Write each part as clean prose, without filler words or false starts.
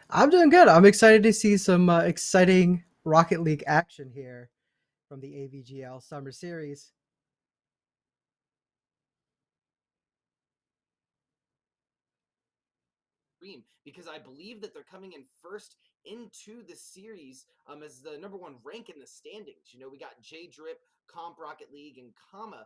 I'm doing good. I'm excited to see some exciting Rocket League action here from the AVGL Summer Series. Because I believe that they're coming in first into the series as the number one rank in the standings. You know, we got J Drip, Comp Rocket League, and Comma.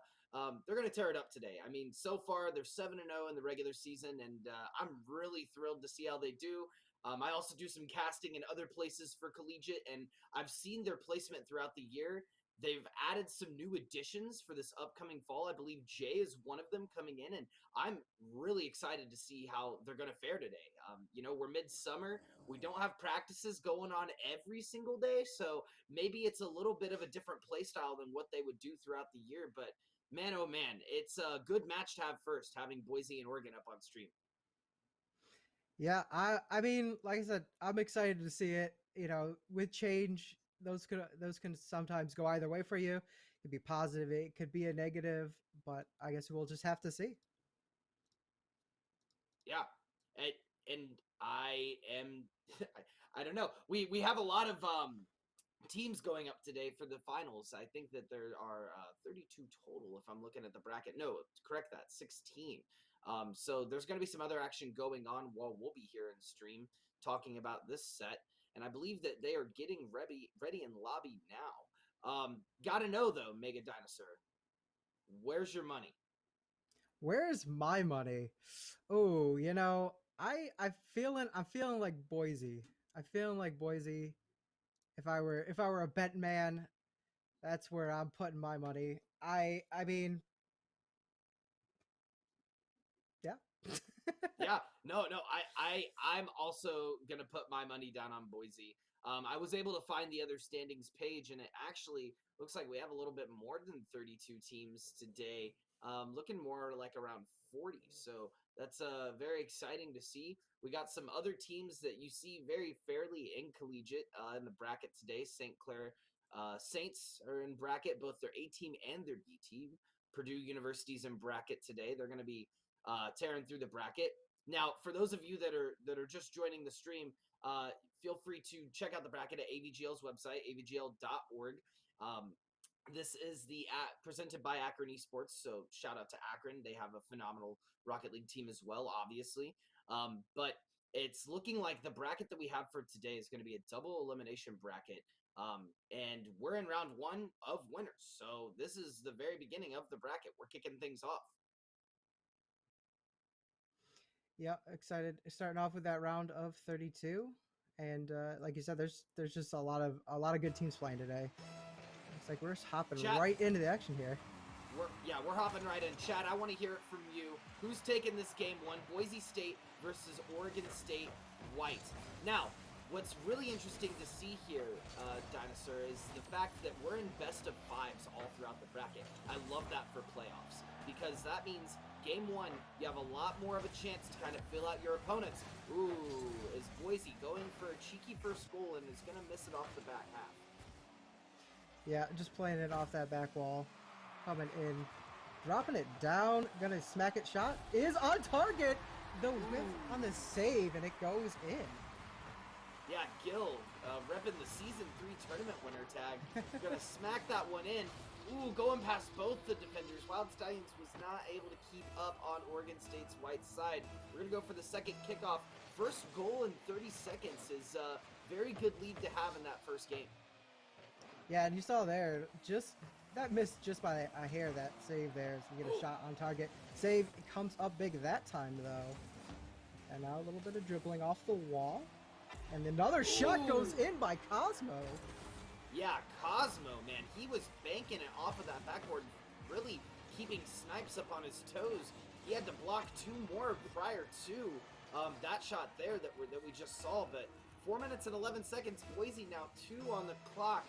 They're going to tear it up today. I mean, so far they're 7-0 in the regular season, and I'm really thrilled to see how they do. I also do some casting in other places for collegiate, and I've seen their placement throughout the year. They've added some new additions for this upcoming fall. I believe Jay is one of them coming in, and I'm really excited to see how they're going to fare today. We're midsummer. We don't have practices going on every single day, so maybe it's a little bit of a different play style than what they would do throughout the year. But man, oh man, it's a good match to have first, having Boise and Oregon up on stream. Yeah, I mean, like I said, I'm excited to see it. You know, with change, those can sometimes go either way for you. It could be positive, it could be a negative, but I guess we'll just have to see. Yeah, and, and I am. I don't know. We have a lot of teams going up today for the finals. I think that there are 32 total if I'm looking at the bracket. No, correct that, 16. So there's going to be some other action going on while we'll be here in stream talking about this set. And I believe that they are getting ready in lobby now. Gotta know though, Mega Dinosaur, where's your money? Where's my money? Oh, I'm feeling like Boise. I'm feeling like Boise. If I were a bet man, that's where I'm putting my money. I mean, yeah. Yeah, no, I'm also gonna put my money down on Boise. I was able to find the other standings page, and it actually looks like we have a little bit more than 32 teams today. Looking more like around 40. So that's very exciting to see. We got some other teams that you see very fairly in collegiate in the bracket today. St. Clair Saints are in bracket, both their A team and their D team. Purdue University's in bracket today. They're going to be tearing through the bracket. Now, for those of you that are just joining the stream, uh, feel free to check out the bracket at AVGL's website, avgl.org. Um, this is the presented by Akron Esports, so shout out to Akron. They have a phenomenal Rocket League team as well, obviously. But it's looking like the bracket that we have for today is going to be a double elimination bracket. And we're in round one of winners. So this is the very beginning of the bracket. We're kicking things off. Yeah, excited. Starting off with that round of 32, and like you said, there's just a lot of good teams playing today. Looks like we're just hopping Chat, right into the action here. we're hopping right in. Chad, I want to hear it from you. Who's taking this game one? Boise State versus Oregon State White. Now, what's really interesting to see here, Dinosaur, is the fact that we're in best of fives all throughout the bracket. I love that for playoffs because that means game one, you have a lot more of a chance to kind of fill out your opponents. Ooh, is Boise going for a cheeky first goal and is going to miss it off the back half? Yeah, just playing it off that back wall, coming in, dropping it down, gonna smack it. Shot is on target. The whiff on the save, and it goes in. Yeah, Gil, repping the season 3 tournament winner tag. Gonna smack that one in. Ooh, going past both the defenders. Wild Stallions was not able to keep up on Oregon State's white side. We're gonna go for the second kickoff. First goal in 30 seconds is a very good lead to have in that first game. Yeah, and you saw there, just that missed just by a hair. That save there, so you get a shot on target. Save comes up big that time though, and now a little bit of dribbling off the wall, and another shot Ooh. goes in by Cosmo. Yeah, Cosmo, man, he was banking it off of that backboard, really keeping Snipes up on his toes. He had to block 2 more prior to that shot there that we just saw. But 4 minutes and 11 seconds. Boise now 2 on the clock.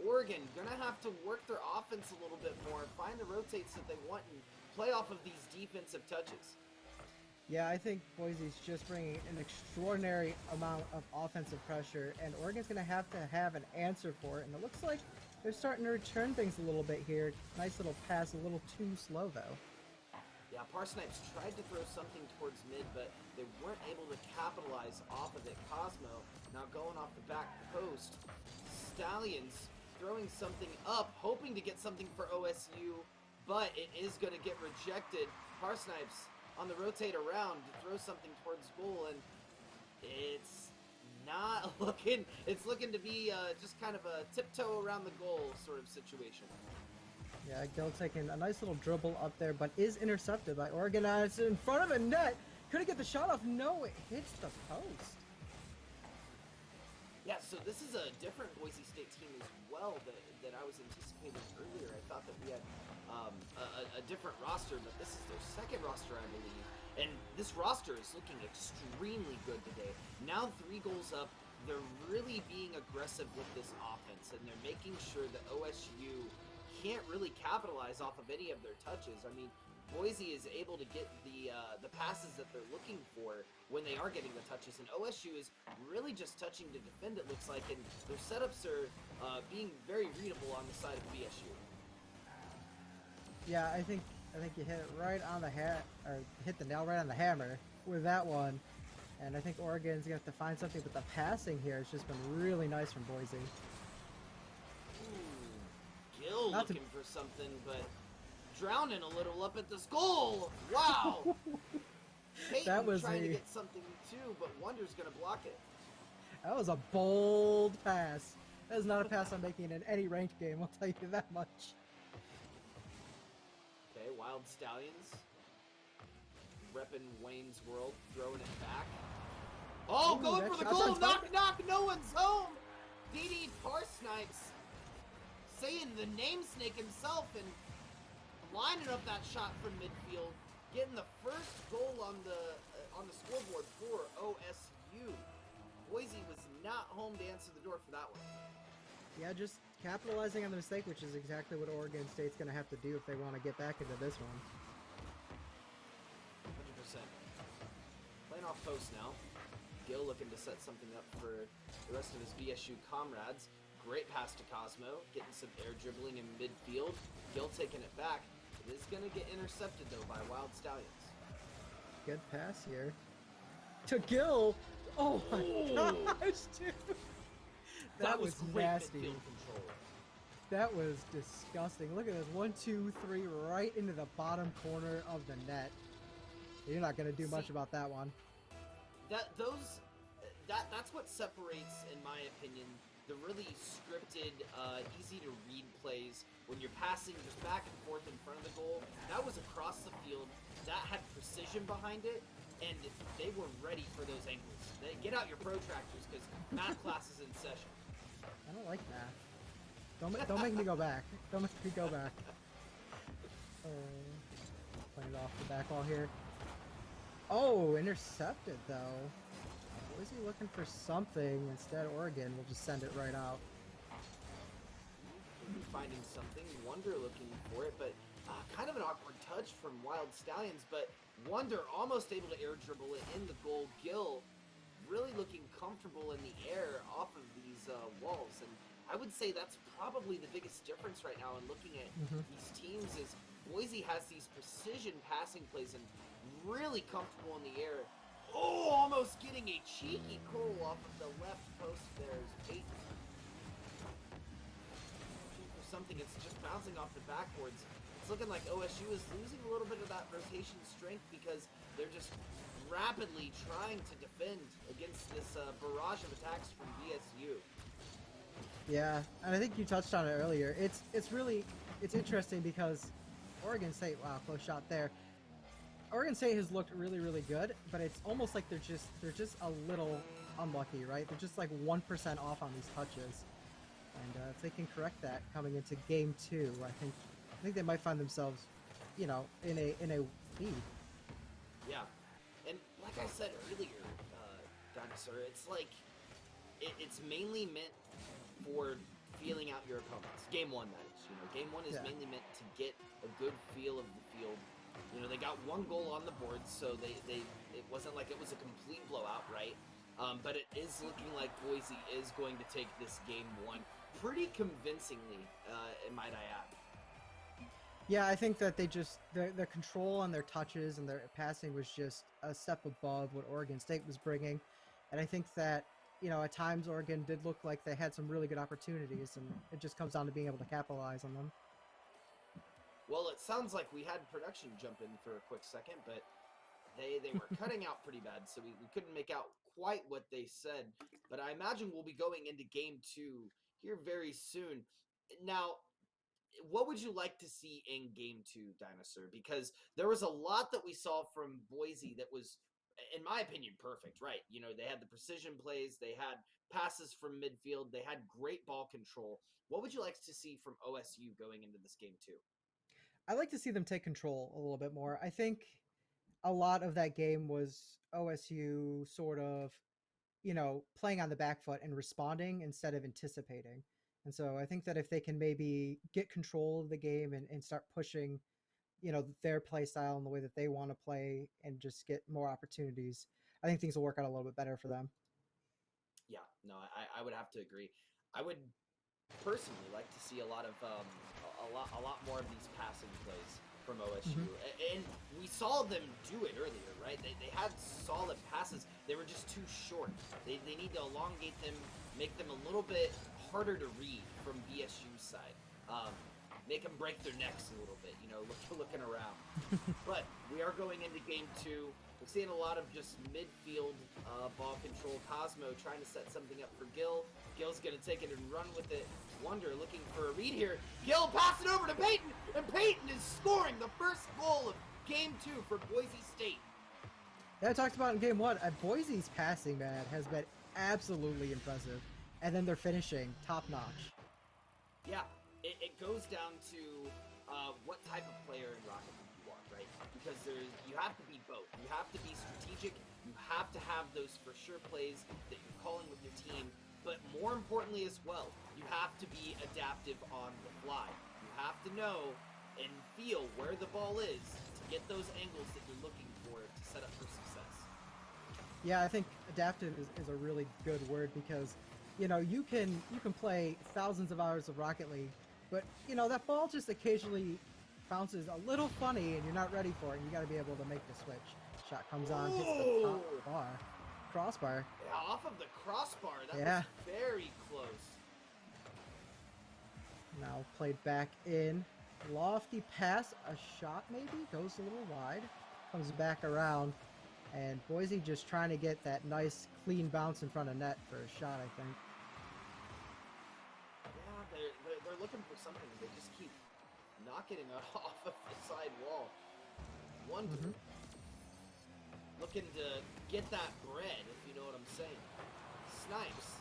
Oregon gonna have to work their offense a little bit more, find the rotates that they want, and play off of these defensive touches. Yeah, I think Boise's just bringing an extraordinary amount of offensive pressure, and Oregon's going to have an answer for it. And it looks like they're starting to return things a little bit here. Nice little pass, a little too slow though. Yeah, Parsnipes tried to throw something towards mid, but they weren't able to capitalize off of it. Cosmo now going off the back post. Stallions throwing something up, hoping to get something for OSU, but it is going to get rejected. Parsnipes on the rotate around to throw something towards goal, and it's not looking, it's looking to be just kind of a tiptoe around the goal sort of situation. Yeah, Gil taking a nice little dribble up there, but is intercepted by Oregon. It's in front of a net. Couldn't get the shot off. No, it hits the post. Yeah, so this is a different Boise State team as well that I was anticipating earlier. I thought that we had a different roster, but this is their second roster, I believe. And this roster is looking extremely good today. Now 3 goals up. They're really being aggressive with this offense, and they're making sure that OSU can't really capitalize off of any of their touches. I mean, Boise is able to get the passes that they're looking for when they are getting the touches, and OSU is really just touching to defend, it looks like, and their setups are being very readable on the side of BSU. Yeah, I think you hit it right on the hit the nail right on the hammer with that one. And I think Oregon's gonna have to find something, but the passing here has just been really nice from Boise. Gill looking for something, but drowning a little up at this goal. Wow! Peyton That was trying to get something too, but Wonder's going to block it. That was a bold pass. That is not a pass I'm making in any ranked game, I'll tell you that much. Okay, Wild Stallions. Reppin' Wayne's World, throwing it back. Oh, Ooh, going for the goal! Knock, knock, no one's home! DD Parsnipes saying the name snake himself and lining up that shot from midfield, getting the first goal on the scoreboard for OSU. Boise was not home to answer the door for that one. Yeah, just capitalizing on the mistake, which is exactly what Oregon State's going to have to do if they want to get back into this one. 100%. Playing off post now. Gill looking to set something up for the rest of his BSU comrades. Great pass to Cosmo, getting some air dribbling in midfield. Gill taking it back. It is going to get intercepted, though, by Wild Stallions. Good pass here. To Gill! Oh my gosh, dude! That was great nasty. midfield control. That was disgusting. Look at this. 1, 2, 3, right into the bottom corner of the net. You're not going to do much about that one. That's what separates, in my opinion, the really scripted, easy-to-read plays when you're passing just back and forth in front of the goal. That was across the field. That had precision behind it, and they were ready for those angles. Get out your protractors, because math class is in session. I don't like math. Don't make me go back. Don't make me go back. Playing it off the back wall here. Oh, intercepted, though. Was he looking for something? Instead, Oregon will just send it right out. Finding something, Wonder looking for it, but kind of an awkward touch from Wild Stallions, but Wonder almost able to air dribble it in the goal. Gill really looking comfortable in the air off of these walls, and I would say that's probably the biggest difference right now in looking at these teams is Boise has these precision passing plays and really comfortable in the air. Oh, almost getting a cheeky goal off of the left post there is Peyton. Looking for something, it's just bouncing off the backboards. It's looking like OSU is losing a little bit of that rotation strength because they're just rapidly trying to defend against this barrage of attacks from BSU. Yeah, and I think you touched on it earlier. It's interesting because Oregon State, wow, close shot there. Oregon State has looked really, really good, but it's almost like they're just a little unlucky, right? They're just like 1% off on these touches, and if they can correct that coming into game 2, I think they might find themselves, you know, in a lead. Yeah, and like I said earlier, Dinosaur, it's like it's mainly meant for feeling out your opponents. Game 1, that is. You know, game 1 is mainly meant to get a good feel of the field. You know, they got 1 goal on the board, so it wasn't like it was a complete blowout, right? But it is looking like Boise is going to take this game 1 pretty convincingly, might I add. Yeah, I think that they just their control on their touches and their passing was just a step above what Oregon State was bringing, and I think that at times Oregon did look like they had some really good opportunities, and it just comes down to being able to capitalize on them. Well, it sounds like we had production jump in for a quick second, but they were cutting out pretty bad, so we couldn't make out quite what they said. But I imagine we'll be going into game two here very soon. Now, what would you like to see in game two, Dinosaur? Because there was a lot that we saw from Boise that was, in my opinion, perfect, right? They had the precision plays, they had passes from midfield, they had great ball control. What would you like to see from OSU going into this game two? I like to see them take control a little bit more. I think a lot of that game was OSU sort of playing on the back foot and responding instead of anticipating. And so I think that if they can maybe get control of the game and start pushing, their play style and the way that they want to play and just get more opportunities, I think things will work out a little bit better for them. Yeah, no, I would have to agree. I would personally like to see a lot more of these passing plays from OSU. Hmm. And we saw them do it earlier, right? They had solid passes. They were just too short. They need to elongate them, make them a little bit harder to read from BSU's side. Make them break their necks a little bit, looking around. But we are going into game two. We're seeing a lot of just midfield ball control. Cosmo trying to set something up for Gil. Gil's going to take it and run with it. Wonder looking for a read here. Gil passing over to Peyton, and Peyton is scoring the first goal of game two for Boise State. Yeah, I talked about in game one. Boise's passing, man, has been absolutely impressive. And then they're finishing top notch. Yeah, it goes down to what type of player in Rocket League you are, right? Because you have to be both. You have to be strategic. You have to have those for sure plays that you're calling with your team. But more importantly as well, you have to be adaptive on the fly. You have to know and feel where the ball is to get those angles that you're looking for to set up for success. Yeah, I think adaptive is a really good word because you can play thousands of hours of Rocket League, but that ball just occasionally bounces a little funny and you're not ready for it, and you got to be able to make the switch. Shot comes on, hits the top bar, crossbar. Yeah, off of the crossbar. That Yeah. was very close. Now played back in. Lofty pass, a shot maybe, goes a little wide, comes back around, and Boise just trying to get that nice clean bounce in front of net for a shot, I think. Yeah, they're looking for something. They just keep knocking it off of the side wall. Wonder. Looking to get that bread, if you know what I'm saying. Snipes.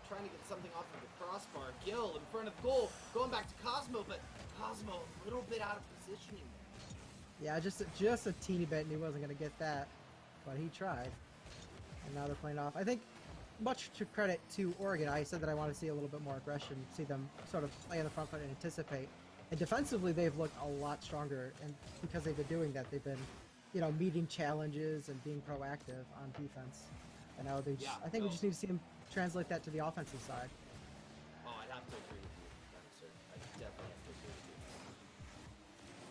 Trying to get something off of the crossbar. Gil in front of goal. Going back to Cosmo, but Cosmo a little bit out of positioning there. Yeah, just a teeny bit, and he wasn't going to get that, but he tried. And now they're playing off. I think, much to credit to Oregon, I said that I want to see a little bit more aggression, see them sort of play on the front foot and anticipate. And defensively, they've looked a lot stronger, and because they've been doing that, they've been, meeting challenges and being proactive on defense. And now they just, I think we just need to see them translate that to the offensive side. Oh, I'd have to agree with you, sir. I definitely have to agree with you.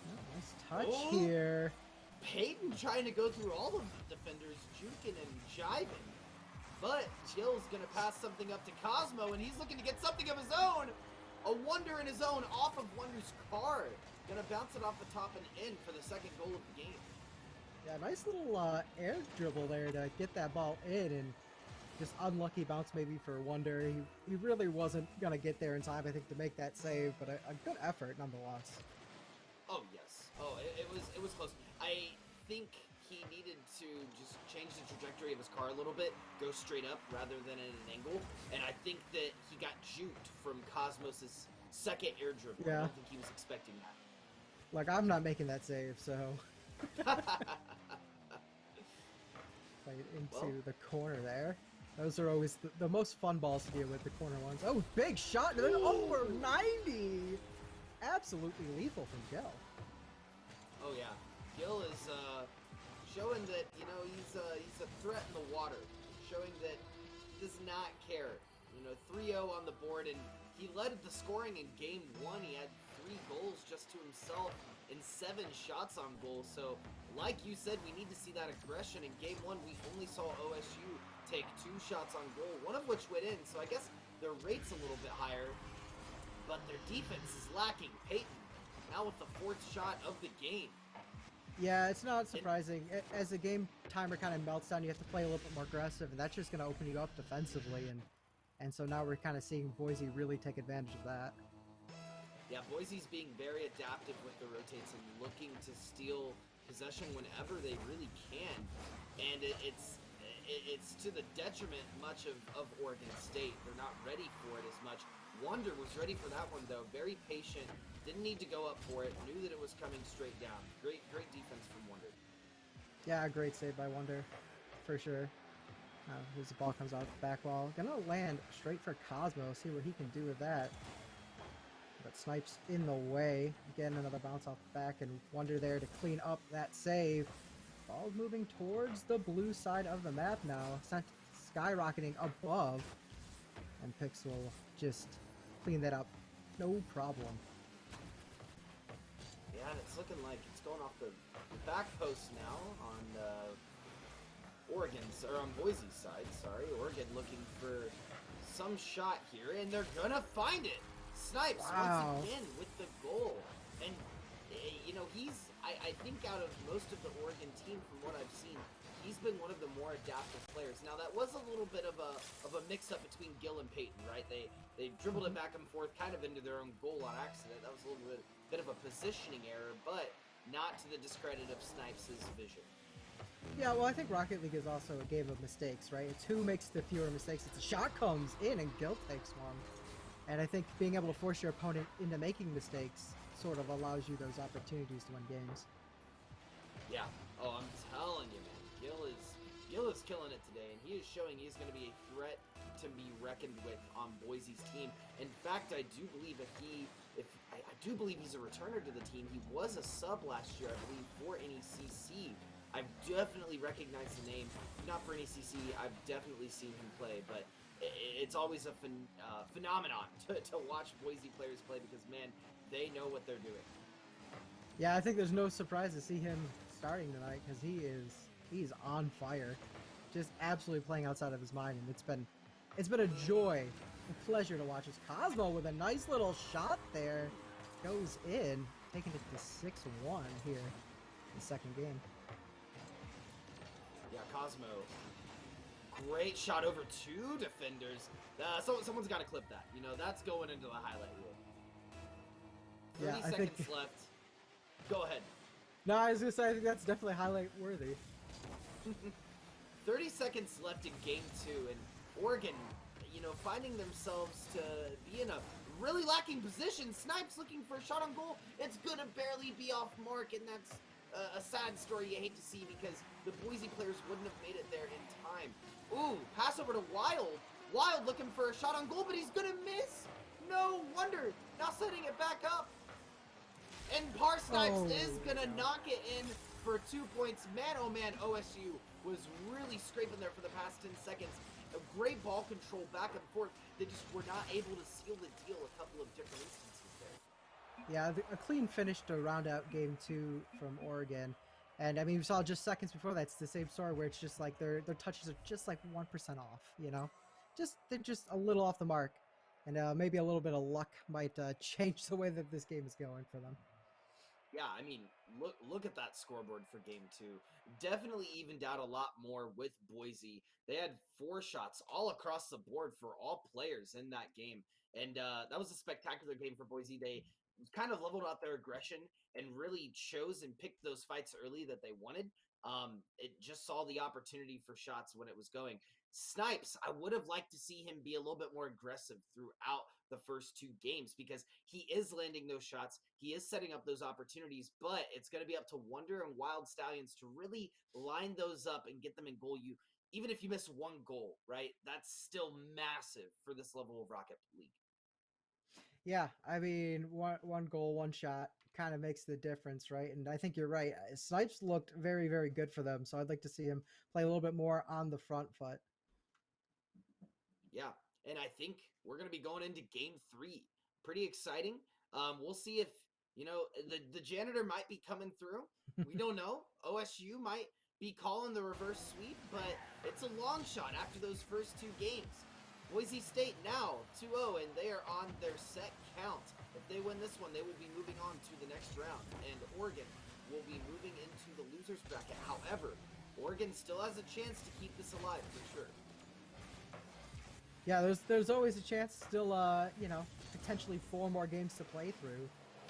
Oh, nice touch here. Peyton trying to go through all of the defenders, juking and jiving. But Gil's going to pass something up to Cosmo, and he's looking to get something of his own. A Wonder in his own off of Wonder's card. Going to bounce it off the top and in for the second goal of the game. Yeah, nice little air dribble there to get that ball in, and just unlucky bounce maybe for Wonder. He really wasn't going to get there in time, I think, to make that save, but a good effort nonetheless. Oh, yes. Oh, it was close. I think he needed to just change the trajectory of his car a little bit, go straight up rather than at an angle, and I think that he got juked from Cosmos's second air dribble. Yeah. I don't think he was expecting that. Like, I'm not making that save, so... Play it into the corner there. Those are always the most fun balls to deal with, the corner ones. Oh, big shot! Over 90! Absolutely lethal from Gil. Oh, yeah. Gil is showing that, he's a threat in the water. Showing that he does not care. 3-0 on the board, and he led the scoring in game one. He had goals just to himself and 7 shots on goal. So, like you said, we need to see that aggression. In game 1, we only saw OSU take 2 shots on goal, one of which went in. So I guess their rate's a little bit higher, but their defense is lacking. Peyton, now with the 4th shot of the game. Yeah, it's not surprising. As the game timer kind of melts down, you have to play a little bit more aggressive, and that's just going to open you up defensively. And so now we're kind of seeing Boise really take advantage of that. Yeah, Boise's being very adaptive with the rotates and looking to steal possession whenever they really can. And it's to the detriment much of Oregon State. They're not ready for it as much. Wonder was ready for that one, though. Very patient. Didn't need to go up for it. Knew that it was coming straight down. Great defense from Wonder. Yeah, great save by Wonder, for sure. As the ball comes out back wall. Gonna land straight for Cosmo. See what he can do with that. But Snipes in the way. Again, another bounce off the back, and Wonder there to clean up that save. Ball moving towards the blue side of the map now. Sent skyrocketing above. And Pix will just clean that up. No problem. Yeah, and it's looking like it's going off the back post now on Boise's side. Sorry, Oregon looking for some shot here, and they're gonna find it. Snipes once again with the goal, and you know I think out of most of the Oregon team, from what I've seen, he's been one of the more adaptive players. Now that was a little bit of a mix-up between Gill and Peyton, right? They dribbled it back and forth, kind of into their own goal on accident. That was a little bit of a positioning error, but not to the discredit of Snipes' vision. Yeah, well, I think Rocket League is also a game of mistakes, right? It's who makes the fewer mistakes. It's a shot comes in and Gil takes one. And I think being able to force your opponent into making mistakes sort of allows you those opportunities to win games. Yeah. Oh, I'm telling you, man. Gil is killing it today, and he is showing he's going to be a threat to be reckoned with on Boise's team. In fact, I do believe I do believe he's a returner to the team. He was a sub last year, I believe, for NECC. I've definitely recognized the name. Not for NECC, I've definitely seen him play, but it's always a phenomenon to watch Boise players play because, man, they know what they're doing. Yeah, I think there's no surprise to see him starting tonight because he's on fire, just absolutely playing outside of his mind, and it's been a joy, a pleasure to watch. As Cosmo with a nice little shot there goes in, taking it to 6-1 here in the second game. Yeah, Cosmo. Great shot over 2 defenders. Someone's got to clip that. You know, that's going into the highlight reel. 30 seconds left. Go ahead. No, I was going to say, I think that's definitely highlight worthy. 30 seconds left in game 2, and Oregon, you know, finding themselves to be in a really lacking position. Snipes looking for a shot on goal. It's going to barely be off mark, and that's a sad story you hate to see because the Boise players wouldn't have made it there in time. Ooh, pass over to Wild. Wild looking for a shot on goal, but he's going to miss. No wonder. Now setting it back up. And Snipes is going to knock it in for 2 points. Man, oh man, OSU was really scraping there for the past 10 seconds. A great ball control back and forth. They just were not able to seal the deal a couple of different instances there. Yeah, a clean finish to round out game 2 from Oregon. And I mean, we saw just seconds before that, it's the same story where it's just like their touches are just like 1% off, you know? They're just a little off the mark. And maybe a little bit of luck might change the way that this game is going for them. Yeah, I mean, look at that scoreboard for game 2. Definitely evened out a lot more with Boise. They had 4 shots all across the board for all players in that game. And that was a spectacular game for Boise. They kind of leveled out their aggression and really chose and picked those fights early that they wanted. It just saw the opportunity for shots when it was going. Snipes, I would have liked to see him be a little bit more aggressive throughout the first 2 games because he is landing those shots. He is setting up those opportunities, but it's going to be up to Wonder and Wild Stallions to really line those up and get them in goal. Even if you miss 1 goal, right? That's still massive for this level of Rocket League. Yeah, I mean, one goal, 1 shot kind of makes the difference, right? And I think you're right. Snipes looked very, very good for them, so I'd like to see him play a little bit more on the front foot. Yeah, and I think we're going to be going into game 3. Pretty exciting. We'll see if, you know, the janitor might be coming through. We don't know. OSU might be calling the reverse sweep, but it's a long shot after those first 2 games. Boise State now 2-0, and they are on their set count. If they win this one, they will be moving on to the next round, and Oregon will be moving into the losers bracket. However, Oregon still has a chance to keep this alive for sure. Yeah, there's always a chance. Still, you know, potentially 4 more games to play through.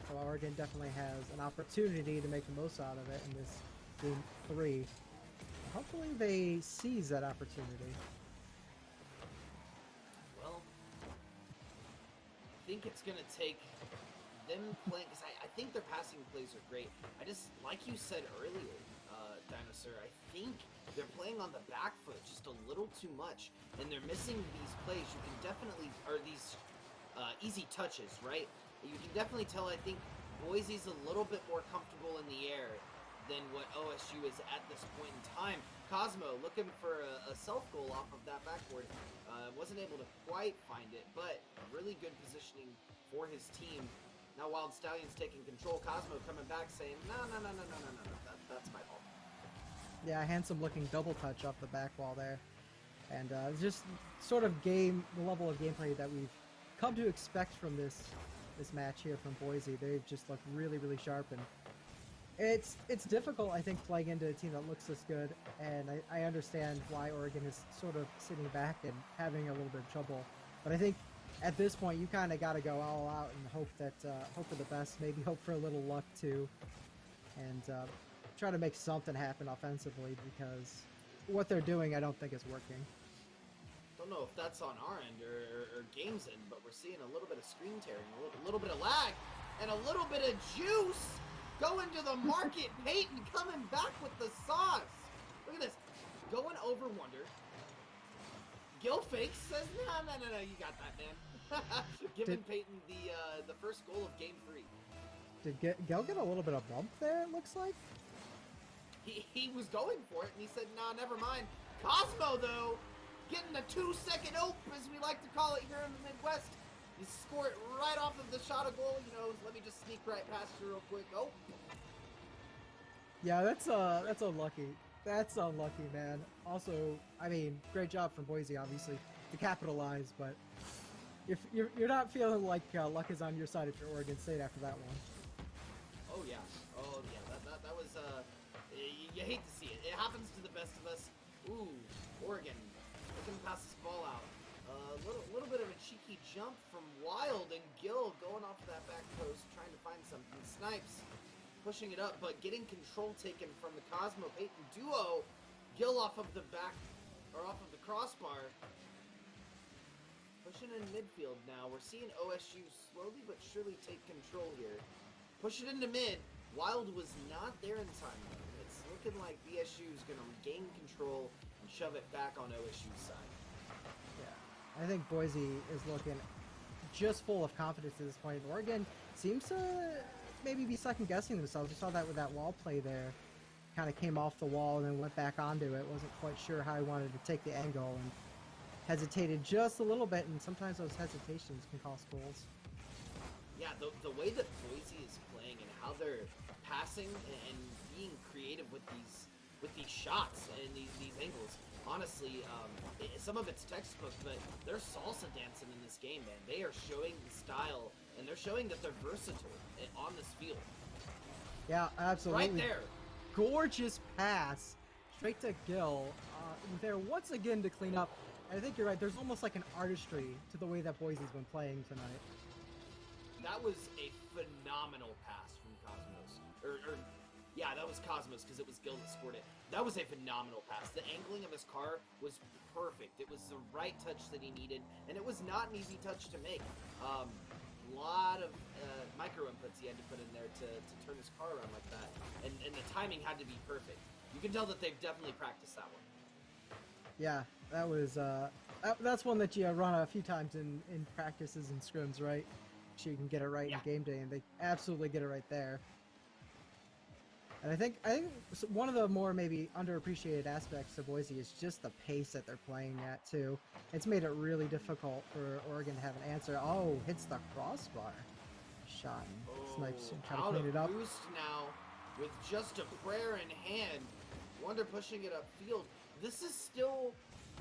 So Oregon definitely has an opportunity to make the most out of it in this game 3. Hopefully they seize that opportunity. Well, I think it's gonna take them playing, because I think their passing plays are great. I just, like you said earlier, Dinosaur, I think they're playing on the back foot just a little too much, and they're missing these plays. You can definitely, or these easy touches, right? You can definitely tell, I think, Boise's a little bit more comfortable in the air than what OSU is at this point in time. Cosmo looking for a self-goal off of that backboard. Wasn't able to quite find it, but really good positioning for his team. Now Wild Stallion's taking control. Cosmo coming back saying, no, that's my fault. Yeah, handsome looking double touch off the back wall there. And just sort of the level of gameplay that we've come to expect from this match here from Boise. They've just looked really, really sharp, and it's difficult, I think, playing into a team that looks this good, and I understand why Oregon is sort of sitting back and having a little bit of trouble. But I think at this point, you kind of got to go all out and hope for the best, maybe hope for a little luck too, and try to make something happen offensively, because what they're doing, I don't think is working. Don't know if that's on our end or game's end, but we're seeing a little bit of screen tearing, a little bit of lag, and a little bit of juice going to the market. Peyton coming back with the sauce. Look at this. Going over Wonder. Gil fakes, says, no, you got that, man. Giving Peyton the first goal of game 3. Did Gil get a little bit of bump there, it looks like? He was going for it, and he said, nah, never mind. Cosmo, though, getting a 2-second ope, as we like to call it here in the Midwest. You score it right off of the shot of goal. You know, let me just sneak right past you real quick. Oh. Yeah, that's unlucky. That's unlucky, man. Also, I mean, great job from Boise, obviously, to capitalize, but if you're not feeling like luck is on your side if you're Oregon State after that one. Oh yeah, that was you hate to see it. It happens to the best of us. Ooh, Oregon looking to pass this ball out. Little bit of a cheeky jump from Wild, and Gill going off that back post, trying to find something. Snipes pushing it up, but getting control taken from the Cosmo Peyton duo. Gill off of the back, or off of the crossbar. Pushing in midfield now. We're seeing OSU slowly but surely take control here. Push it into mid. Wild was not there in time, though. It's looking like BSU is going to regain control and shove it back on OSU's side. I think Boise is looking just full of confidence at this point. Oregon seems to maybe be second-guessing themselves. We saw that with that wall play there. Kind of came off the wall and then went back onto it. Wasn't quite sure how he wanted to take the angle and hesitated just a little bit, and sometimes those hesitations can cost goals. Yeah, the way that Boise is playing and how they're passing and being creative with these shots and these angles. Honestly, some of it's textbook, but they're salsa dancing in this game, man. They are showing the style, and they're showing that they're versatile on this field. Yeah, absolutely. Right there. Gorgeous pass straight to Gill. There once again to clean up. I think you're right. There's almost like an artistry to the way that Boise's been playing tonight. That was a phenomenal pass from Cosmos. Yeah, that was Cosmos, because it was Gil that scored it. That was a phenomenal pass. The angling of his car was perfect. It was the right touch that he needed, and it was not an easy touch to make. A lot of micro inputs he had to put in there to turn his car around like that, and the timing had to be perfect. You can tell that they've definitely practiced that one. Yeah, that was that's one that you run a few times in practices and scrims, right? So you can get it right in game day, and they absolutely get it right there. And I think one of the more maybe underappreciated aspects of Boise is just the pace that they're playing at too. It's made it really difficult for Oregon to have an answer. Oh, hits the crossbar. shot and snipes and try to Out clean of it up. boost now with just a prayer in hand. Wonder pushing it upfield. This is still,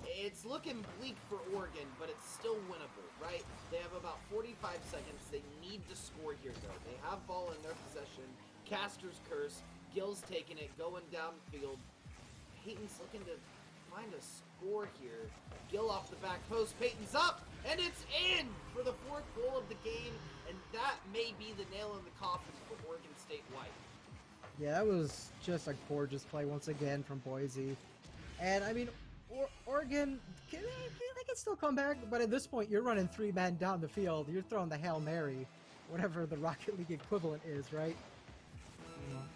it's looking bleak for Oregon, but it's still winnable, right? They have about 45 seconds. They need to score here, though. They have ball in their possession. Caster's curse. Gill's taking it, going downfield. Peyton's looking to find a score here. Gill off the back post. Peyton's up, and it's in for the 4th goal of the game, and that may be the nail in the coffin for Oregon State White. Yeah, that was just a gorgeous play once again from Boise. And I mean, Oregon, they can still come back, but at this point, you're running 3 men down the field. You're throwing the Hail Mary, whatever the Rocket League equivalent is, right?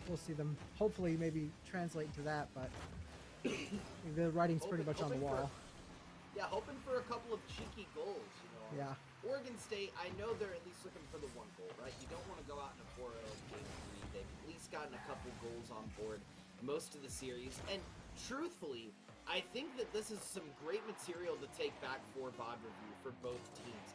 We'll see them hopefully maybe translate into that, but the writing's pretty much on the wall. Hoping for a couple of cheeky goals, Yeah. Oregon State, I know they're at least looking for the 1 goal, right? You don't want to go out in a 4-0 game 3. They've at least gotten a couple goals on board most of the series. And truthfully, I think that this is some great material to take back for VOD review for both teams.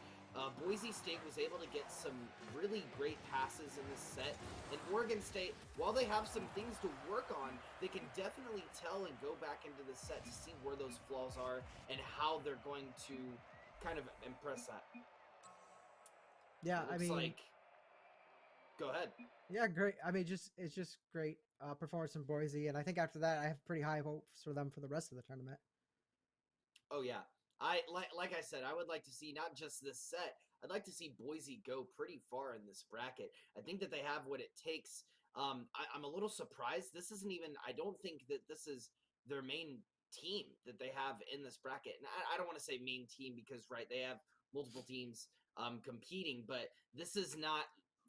Boise State was able to get some really great passes in this set, and Oregon State, while they have some things to work on, they can definitely tell and go back into the set to see where those flaws are and how they're going to kind of impress that. Yeah, I mean, go ahead. Yeah, great. I mean, it's just great performance from Boise, and I think after that, I have pretty high hopes for them for the rest of the tournament. Oh yeah, like I said, I would like to see not just this set. I'd like to see Boise go pretty far in this bracket. I think that they have what it takes. I'm a little surprised. This isn't even. I don't think that this is their main team that they have in this bracket. And I don't want to say main team because they have multiple teams competing, but this is not.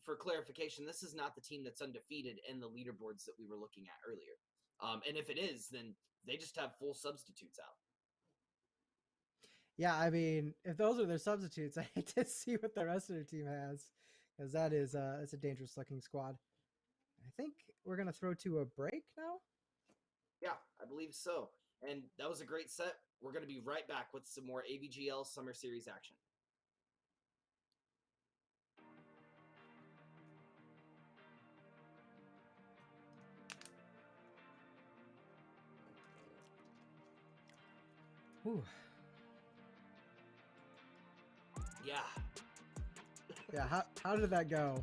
For clarification, this is not the team that's undefeated in the leaderboards that we were looking at earlier. And if it is, then they just have full substitutes out. Yeah, I mean, if those are their substitutes, I hate to see what the rest of their team has, because that is it's a dangerous looking squad. I think we're gonna throw to a break now. Yeah, I believe so. And that was a great set. We're gonna be right back with some more AVGL Summer Series action. Whew. Yeah. Yeah, how did that go?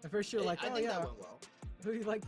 At first you were like, I oh think yeah, that went well. who do you like?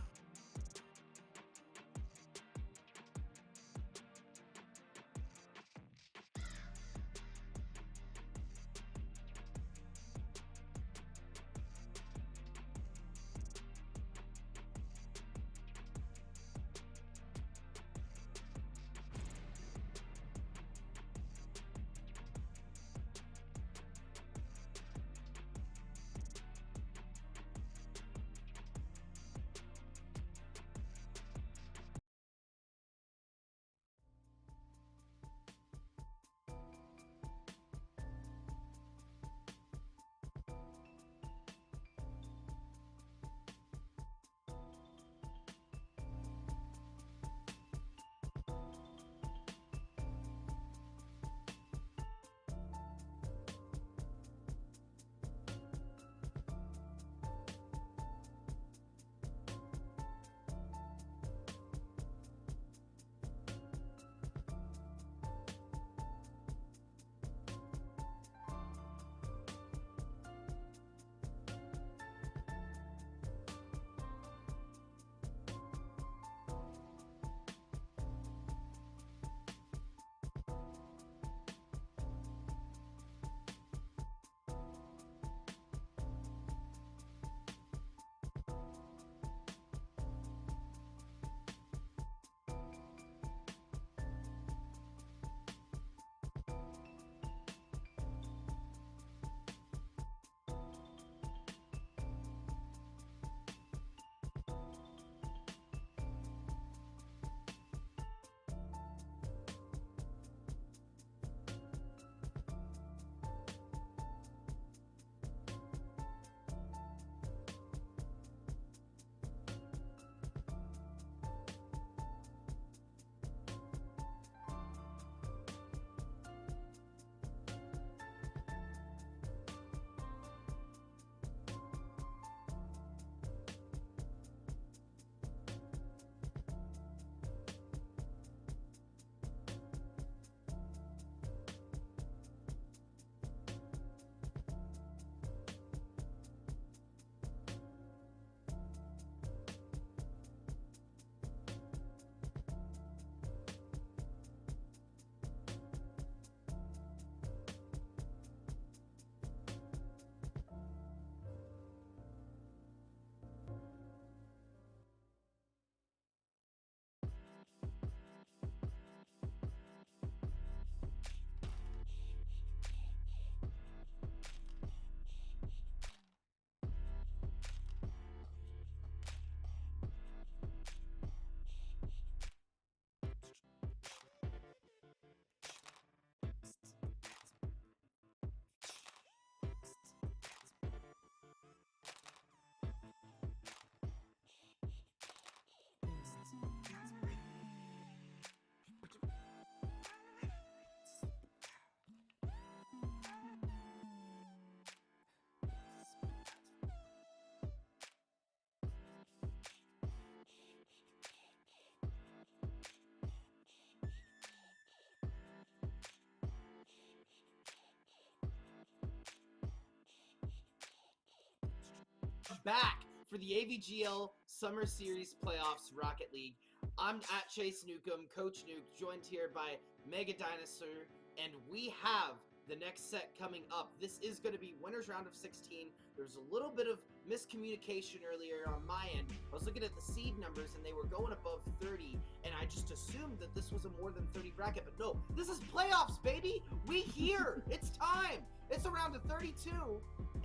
back for the AVGL Summer Series Playoffs Rocket League. I'm at Chase Newcomb, Coach Nuke, joined here by Mega Dinosaur, and we have the next set coming up. This is going to be winners round of 16. There's a little bit of miscommunication earlier on my end. I was looking at the seed numbers and they were going above 30, and I just assumed that this was a more than 30 bracket, but no, this is playoffs, baby. We here. It's time. It's a round of 32,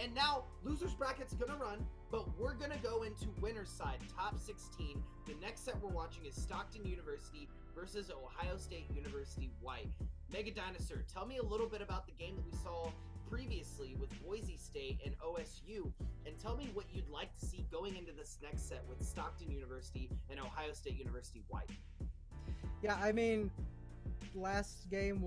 and now losers bracket's gonna run, but we're gonna go into winner's side, top 16. The next set we're watching is Stockton University versus Ohio State University White. Mega Dinosaur, tell me a little bit about the game that we saw previously with Boise State and OSU, and tell me what you'd like to see going into this next set with Stockton University and Ohio State University White. Yeah, I mean, last game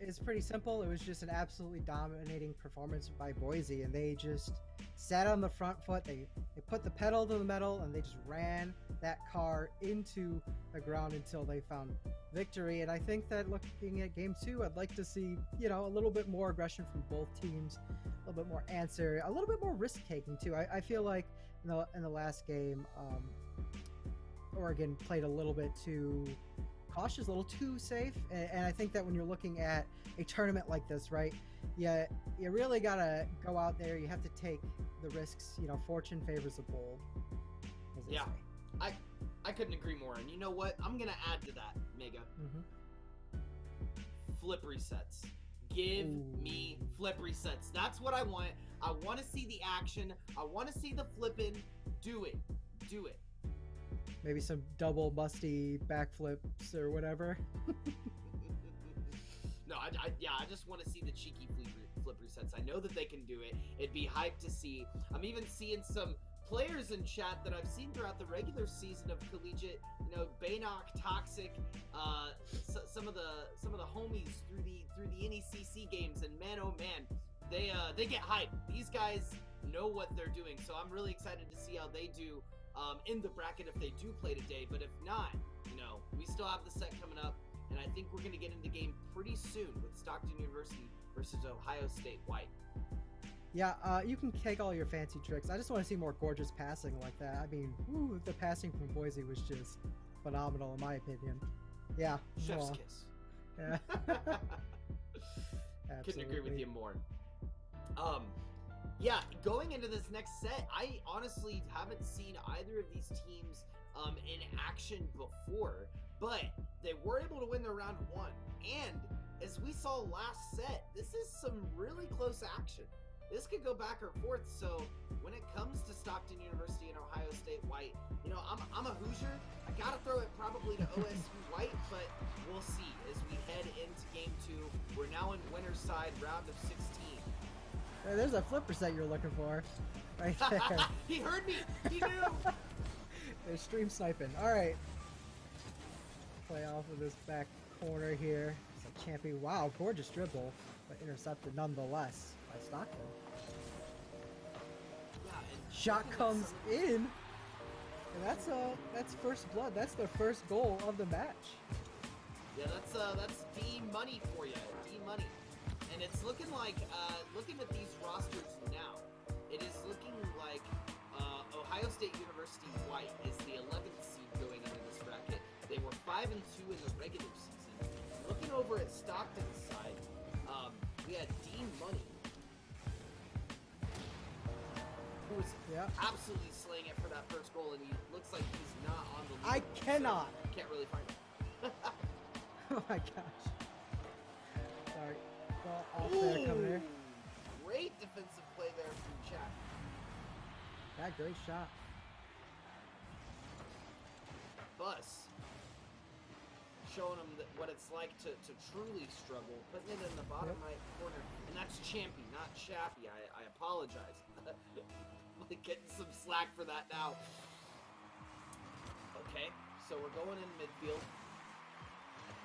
is pretty simple. It was just an absolutely dominating performance by Boise, and they just sat on the front foot. They put the pedal to the metal, and they just ran that car into the ground until they found victory. And I think that looking at game 2, I'd like to see, a little bit more aggression from both teams, a little bit more answer, a little bit more risk taking too. I feel like in the last game, Oregon played a little bit too cautious, a little too safe, and I think that when you're looking at a tournament like this, right, you really gotta go out there. You have to take the risks. Fortune favors the bold. Yeah, I couldn't agree more. And you know what? I'm gonna add to that, Mega. Flip resets. Give me flip resets. That's what I want. I want to see the action. I want to see the flipping. Do it. Do it. Maybe some double busty backflips or whatever. No, I just want to see the cheeky flip resets. I know that they can do it. It'd be hype to see. I'm even seeing some players in chat that I've seen throughout the regular season of collegiate, Baynock, Toxic, some of the homies through the NECC games, and man, oh man, they get hype. These guys know what they're doing, so I'm really excited to see how they do in the bracket if they do play today. But if not, we still have the set coming up, and I think we're going to get into game pretty soon with Stockton University versus Ohio State White. Yeah, you can take all your fancy tricks. I just want to see more gorgeous passing like that. I mean, the passing from Boise was just phenomenal in my opinion. Yeah. Chef's kiss. Yeah. Couldn't agree with you more. Yeah, going into this next set, I honestly haven't seen either of these teams in action before, but they were able to win their round 1. And as we saw last set, this is some really close action. This could go back or forth. So when it comes to Stockton University and Ohio State White, I'm a Hoosier. I gotta throw it probably to OSU White, but we'll see as we head into game 2. We're now in winner's side, round of 16. There's a flipper set you're looking for, right there. He heard me. He knew. They're stream sniping. All right. Play off of this back corner here. It's a champion. Wow, gorgeous dribble, but intercepted nonetheless by Stockton. Yeah, shot comes in, and that's first blood. That's the first goal of the match. Yeah, that's D money for you. D money. And it's looking like, looking at these rosters now, it is looking like Ohio State University White is the 11th seed going into this bracket. They were 5-2 in the regular season. Looking over at Stockton's side, we had Dean Money, who was absolutely slaying it for that first goal, and he looks like he's not on the lead. I cannot. So can't really find him. Oh my gosh. Sorry. Well, off there, come there. Great defensive play there from chat. Yeah, great shot. Bus showing them what it's like to truly struggle, putting it in the bottom right corner, and that's Champy, not Chappy. I apologize. I'm getting some slack for that now. Okay, so we're going in midfield.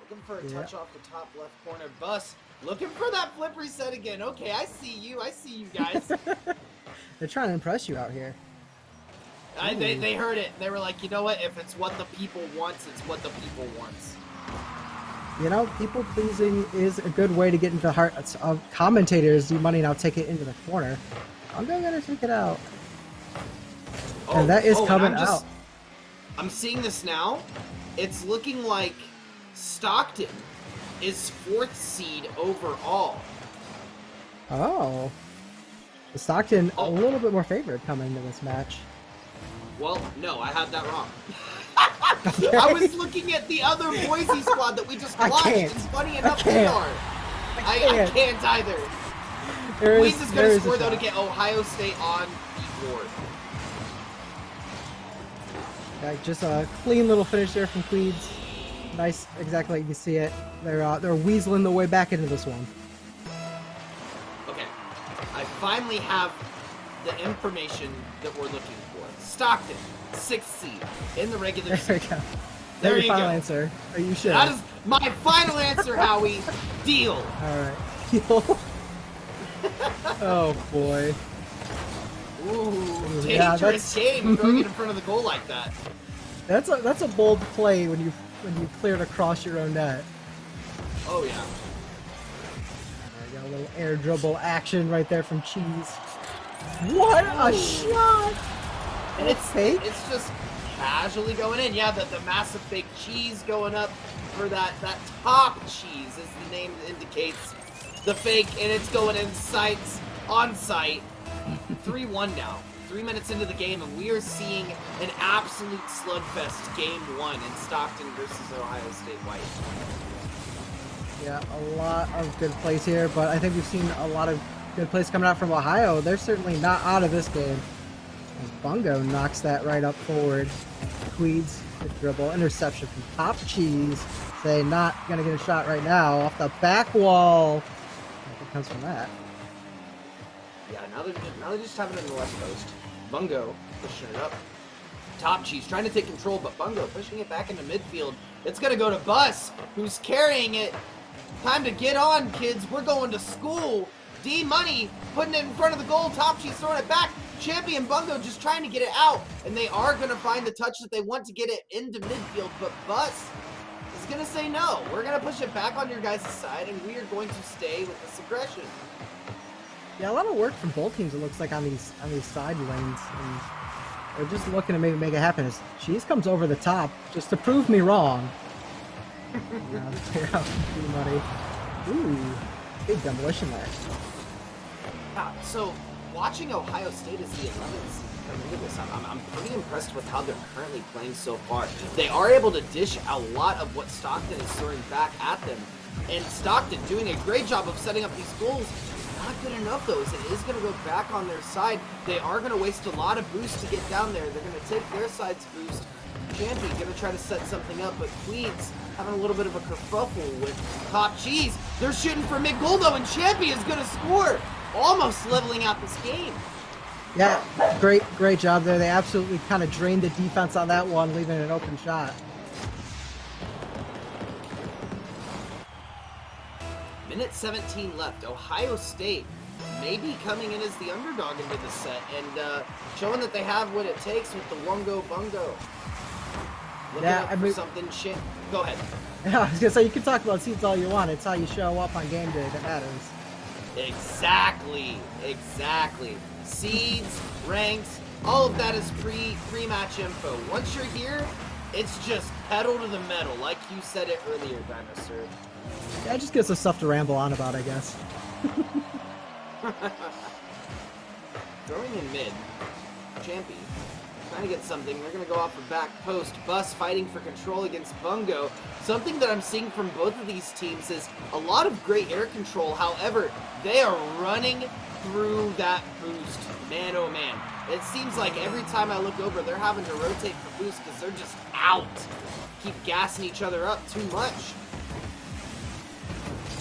Looking for a touch off the top left corner. Bus looking for that flip reset again. Okay, I see you. I see you guys. They're trying to impress you out here. They heard it. They were like, you know what? If it's what the people wants, it's what the people wants. People pleasing is a good way to get into the hearts of commentators. You money now take it into the corner. I'm gonna take it out. And that is coming and out. I'm seeing this now. It's looking like Stockton is 4th seed overall. Oh. Stockton a little bit more favored coming into this match. Well, no, I had that wrong. Okay. I was looking at the other Boise squad that we just watched. It's funny enough they are. I can't either. Queens is going to score, though, to get Ohio State on the board. Just a clean little finish there from Queens. Nice, exactly like you see it. They're weaseling their way back into this one. Okay, I finally have the information that we're looking for. Stockton, 6th seed in the regular season. There we go. There your you final go. answer. Are you sure? That is my final answer, Howie. Deal. All right. Deal. Oh boy. Ooh, Yeah, dangerous game throwing it in front of the goal like that. That's a bold play when you cleared across your own net. Oh yeah. Got a little air dribble action right there from Cheese. What a shot! And it's fake. It's just casually going in. Yeah, the massive fake cheese going up for that top cheese, as the name indicates. The fake, and it's going in sights on site. 3-1 now. 3 minutes into the game, and we are seeing an absolute slugfest game 1 in Stockton versus Ohio State White. Yeah, a lot of good plays here, but I think we've seen a lot of good plays coming out from Ohio. They're certainly not out of this game. As Bungo knocks that right up forward. Queeds, good dribble, interception from Top Cheese. Say not gonna get a shot right now off the back wall. What comes from that? Yeah, now they're just having it in the left post. Bungo pushing it up. Top Cheese trying to take control, but Bungo pushing it back into midfield. It's gonna go to Bus, who's carrying it. Time to get on, kids. We're going to school. D Money putting it in front of the goal. Top Cheese throwing it back. Champion Bungo just trying to get it out, and they are gonna find the touch that they want to get it into midfield, but Bus is gonna say no. We're gonna push it back on your guys' side, and we are going to stay with this aggression. Yeah, a lot of work from both teams. It looks like on these side lanes, and they're just looking to maybe make it happen. As Cheese comes over the top just to prove me wrong. Money. Ooh, big demolition there. Yeah, so watching Ohio State as the 11th seed come into this, I'm pretty impressed with how they're currently playing so far. They are able to dish a lot of what Stockton is throwing back at them, and Stockton doing a great job of setting up these goals. Not good enough, though, as it is going to go back on their side. They are going to waste a lot of boost to get down there. They're going to take their side's boost. Champion going to try to set something up, but Queens having a little bit of a kerfuffle with Top Cheese. They're shooting for mid-goal, though, and Champion is going to score, almost leveling out this game. Yeah, great job there. They absolutely kind of drained the defense on that one, leaving an open shot. Minute 17 left. Ohio State may be coming in as the underdog into the set and showing that they have what it takes with the Wongo Bungo. Looking up for something. Go ahead. Yeah, I was gonna say, you can talk about seeds all you want. It's how you show up on game day that matters. Exactly. Seeds, ranks, all of that is pre-match info. Once you're here, it's just pedal to the metal, like you said it earlier, Dinosaur. Yeah, it just gives us stuff to ramble on about, I guess. Throwing in mid. Champy trying to get something. They're going to go off the back post. Bus fighting for control against Bungo. Something that I'm seeing from both of these teams is a lot of great air control. However, they are running through that boost. Man, oh man. It seems like every time I look over, they're having to rotate for boost because they're just out. Keep gassing each other up too much.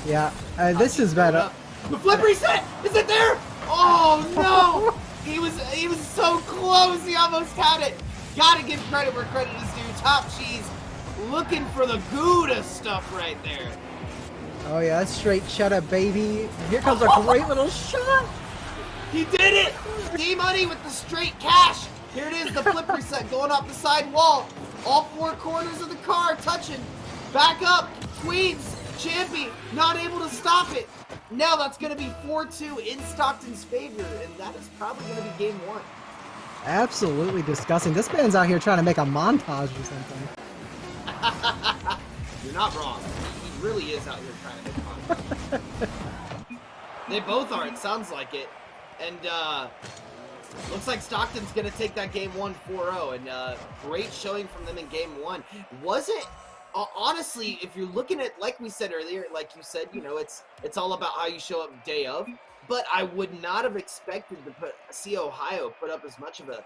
Yeah, this is better. The flip reset! Is it there? Oh no! He was so close. He almost had it. Gotta give credit where credit is due. Top Cheese looking for the Gouda stuff right there. Oh yeah, that's straight cheddar, baby. Here comes a great little shot. He did it! D-Money with the straight cash. Here it is, the flip reset going off the side wall. All four corners of the car touching. Back up. Queens. Champy not able to stop it. Now that's going to be 4-2 in Stockton's favor, and that is probably going to be game 1. Absolutely disgusting. This man's out here trying to make a montage or something. You're not wrong. He really is out here trying to make fun. They both are, it sounds like it. And looks like Stockton's going to take that game 1 4-0. And great showing from them in game 1. Wasn't, honestly, if you're looking at, like we said earlier, like you said, you know, it's all about how you show up day of. But I would not have expected to see Ohio put up as much of a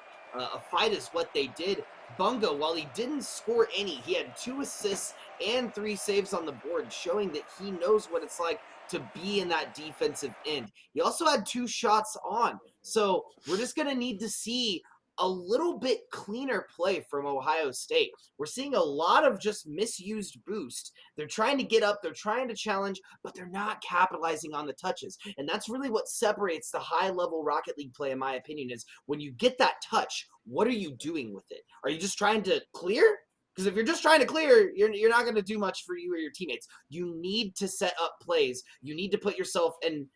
fight as what they did. Bungo, while he didn't score any, he had 2 assists and 3 saves on the board, showing that he knows what it's like to be in that defensive end. He also had 2 shots on. So we're just going to need to see a little bit cleaner play from Ohio State. We're seeing a lot of just misused boost. They're trying to get up, they're trying to challenge, but they're not capitalizing on the touches. And that's really what separates the high-level Rocket League play, in my opinion, is when you get that touch, what are you doing with it? Are you just trying to clear? Because if you're just trying to clear, you're not going to do much for you or your teammates. You need to set up plays. You need to put yourself in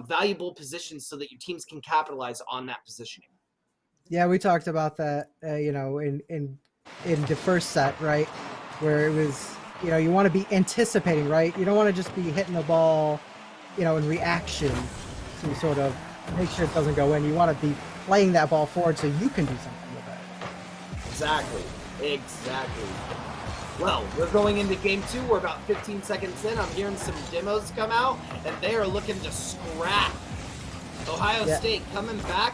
valuable positions so that your teams can capitalize on that positioning. Yeah, we talked about that, you know, in the first set, right? Where it was, you know, you want to be anticipating, right? You don't want to just be hitting the ball, you know, in reaction to sort of make sure it doesn't go in. You want to be playing that ball forward so you can do something with it. Exactly. Well, we're going into game 2. We're about 15 seconds in. I'm hearing some demos come out, and they are looking to scrap. Ohio State coming back.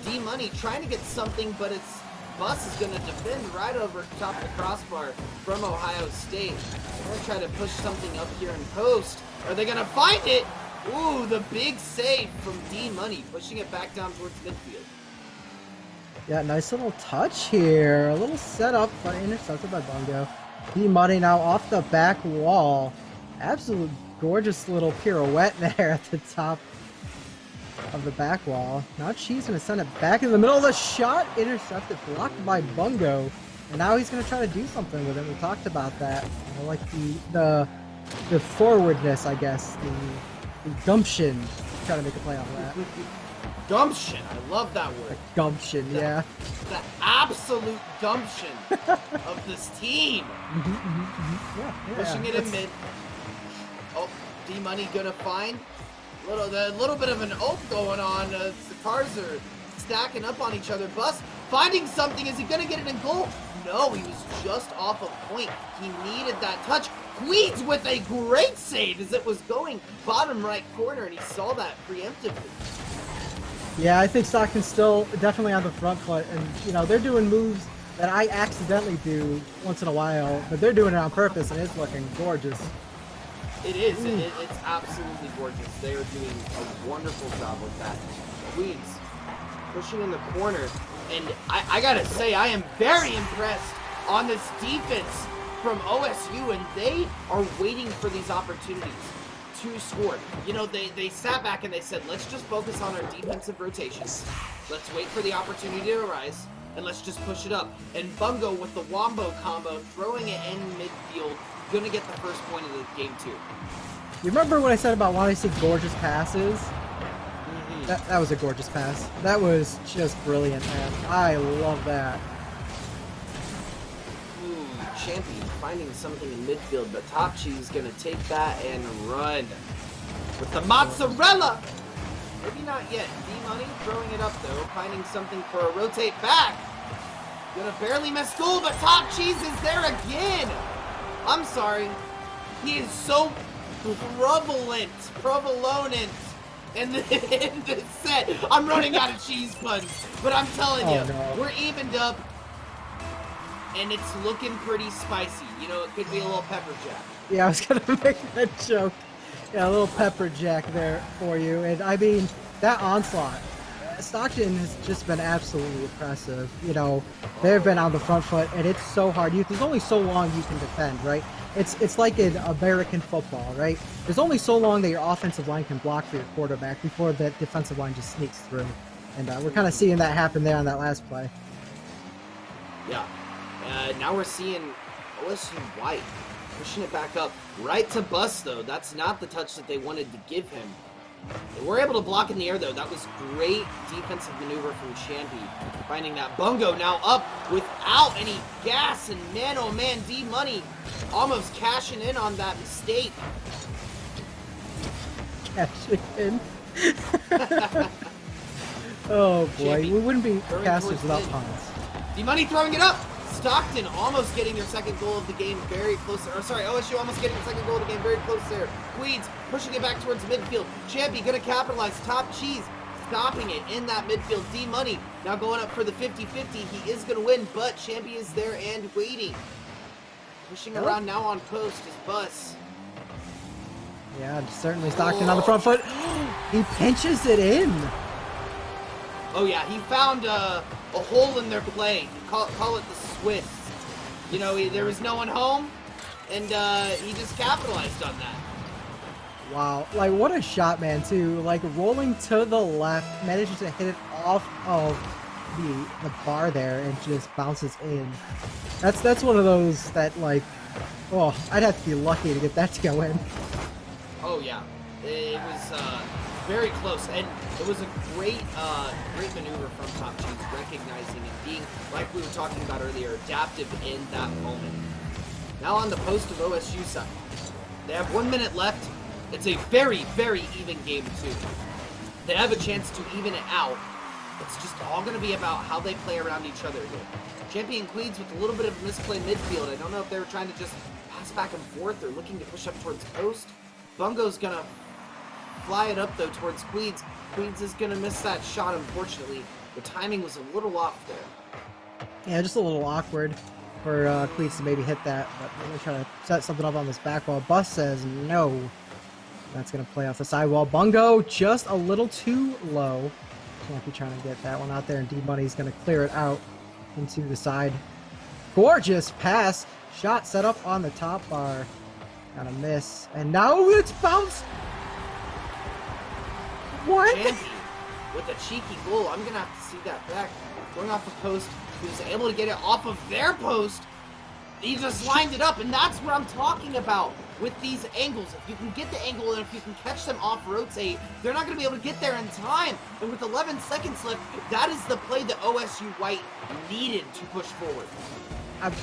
D-Money trying to get something, but its bus is going to defend right over top of the crossbar from Ohio State. They're going to try to push something up here in post. Are they going to find it? Ooh, the big save from D-Money, pushing it back down towards midfield. Yeah, nice little touch here. A little setup, but intercepted by Bungo. D-Money now off the back wall. Absolute gorgeous little pirouette there at the top of the back wall. Now Cheese gonna send it back in the middle of the shot. Intercepted, blocked by Bungo. And now he's gonna try to do something with it. We talked about that. You know, like the forwardness, I guess. The gumption. Try to make a play off of that. Gumption. I love that word. Gumption, yeah. The absolute gumption of this team. Yeah, pushing it in mid. Oh, D-Money gonna find a little bit of an oath going on. The cars are stacking up on each other. Bus finding something. Is he gonna get it in goal? No, he was just off of point. He needed that touch. Queens with a great save as it was going bottom right corner, and he saw that preemptively. Yeah, I think Stockton's still definitely on the front foot, and you know they're doing moves that I accidentally do once in a while, but they're doing it on purpose, and it's looking gorgeous. It is. It's absolutely gorgeous. They are doing a wonderful job with that. Queens pushing in the corner, and I gotta say I am very impressed on this defense from OSU, and they are waiting for these opportunities to score. You know, they sat back and they said, let's just focus on our defensive rotations. Let's wait for the opportunity to arise, and let's just push it up. And Bungo with the Wombo combo, throwing it in midfield, gonna get the first point of the game 2. You remember what I said about wanting to see gorgeous passes? That was a gorgeous pass. That was just brilliant, man. I love that. Champion finding something in midfield, but Top Cheese gonna take that and run with the mozzarella. Maybe not yet. D-Money throwing it up though, finding something for a rotate back. Gonna barely miss goal, but Top Cheese is there again. I'm sorry. He is so prevalent in the set. I'm running out of cheese puns, but I'm telling you, we're evened up. And it's looking pretty spicy. You know, it could be a little pepper jack. Yeah, I was going to make that joke. Yeah, a little pepper jack there for you. And I mean, that onslaught, Stockton has just been absolutely impressive. You know, they've been on the front foot, and it's so hard. There's only so long you can defend, right? It's like in American football, right? There's only so long that your offensive line can block for your quarterback before the defensive line just sneaks through. And we're kind of seeing that happen there on that last play. Yeah. Now we're seeing OSU White pushing it back up right to Bus, though. That's not the touch that they wanted to give him. They were able to block in the air, though. That was great defensive maneuver from Champy. Finding that Bungo now up without any gas. And man, oh man, D-Money almost cashing in on that mistake. Cashing in. Oh boy, Champy we wouldn't be throwing casters towards without mid. puns. D-Money throwing it up. Stockton almost getting their second goal of the game, very close. Or sorry, OSU almost getting the second goal of the game, very close there. Queens pushing it back towards midfield. Champy gonna capitalize. Top Cheese stopping it in that midfield. D-Money now going up for the 50-50. He is gonna win, but Champy is there and waiting. Pushing around now on post is Bus. Yeah, certainly Stockton on the front foot. He pinches it in. Oh yeah, he found a hole in their play. Call it the Swiss. You know, there was no one home, and he just capitalized on that. Wow, like what a shot, man, too. Like rolling to the left, manages to hit it off of the bar there and just bounces in. That's one of those that like, oh, I'd have to be lucky to get that to go in. Oh yeah, it was very close, and it was a great maneuver from Top Cheese, recognizing and being, like we were talking about earlier, adaptive in that moment. Now on the post of OSU side, they have 1 minute left. It's a very, very even game too. They have a chance to even it out. It's just all going to be about how they play around each other here. Champion Queens with a little bit of misplay midfield. I don't know if they were trying to just pass back and forth or looking to push up towards post. Bungo's going to fly it up, though, towards Queens. Queens is going to miss that shot, unfortunately. The timing was a little off there. Yeah, just a little awkward for Queens to maybe hit that, but they're going to try to set something up on this back wall. Bus says no. That's going to play off the sidewall. Bungo just a little too low. Can't be trying to get that one out there, and D-Money's going to clear it out into the side. Gorgeous pass. Shot set up on the top bar. Got a miss. And now it's bounced. What? Champy with a cheeky goal. I'm going to have to see that back. Going off the post. He was able to get it off of their post. He just lined it up, and that's what I'm talking about with these angles. If you can get the angle and if you can catch them off rotate, they're not going to be able to get there in time. And with 11 seconds left, that is the play that OSU White needed to push forward.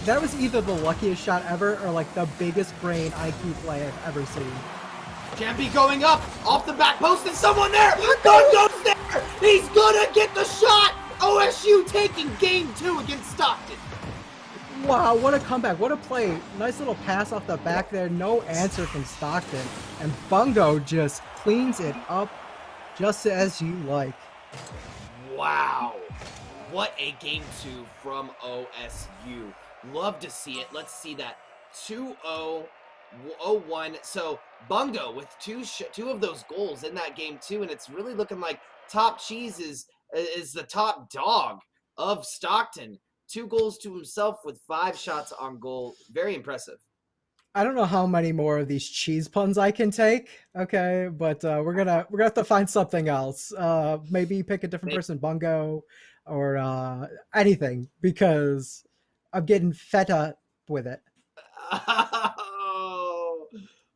That was either the luckiest shot ever or like the biggest brain IQ play I've ever seen. Champy going up off the back post, and someone there. Bungo's there. He's gonna get the shot. OSU taking game 2 against Stockton. Wow, what a comeback. What a play. Nice little pass off the back there. No answer from Stockton. And Bungo just cleans it up just as you like. Wow. What a game 2 from OSU. Love to see it. Let's see that. 2-0, 0-1. So Bungo with two of those goals in that game 2, and it's really looking like Top Cheese is the top dog of Stockton. 2 goals to himself with 5 shots on goal. Very impressive. I don't know how many more of these cheese puns I can take, okay, but we're gonna have to find something else. Maybe pick a different person, Bungo, or anything, because I'm getting fed up with it.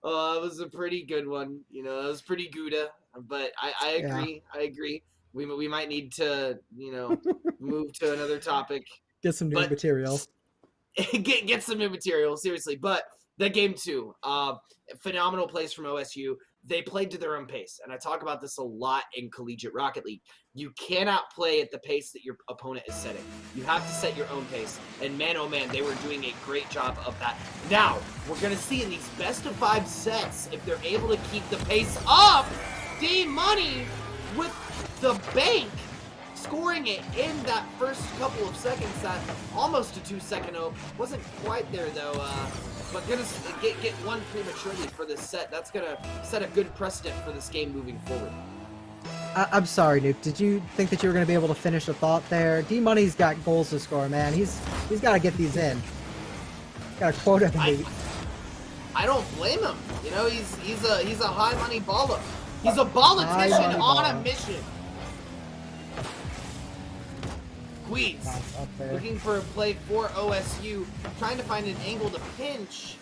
Oh, that was a pretty good one. You know, that was pretty Gouda, but I agree. Yeah. I agree. We might need to, you know, move to another topic. Get some new material. Get some new material, seriously. But that game 2, phenomenal plays from OSU. They played to their own pace, and I talk about this a lot in Collegiate Rocket League. You cannot play at the pace that your opponent is setting. You have to set your own pace, and man, oh man, they were doing a great job of that. Now, we're going to see in these best-of-5 sets, if they're able to keep the pace up, D-Money with the bank, scoring it in that first couple of seconds, that almost a 2-second O. Wasn't quite there, though, but gonna get one prematurely for this set. That's gonna set a good precedent for this game moving forward. I'm sorry, Nuke. Did you think that you were gonna be able to finish a thought there? D-Money's got goals to score, man. He's got to get these in. Got a quota to meet. I don't blame him. You know, he's a high money baller. He's a politician on a mission. Queens looking for a play for OSU, trying to find an angle to pinch.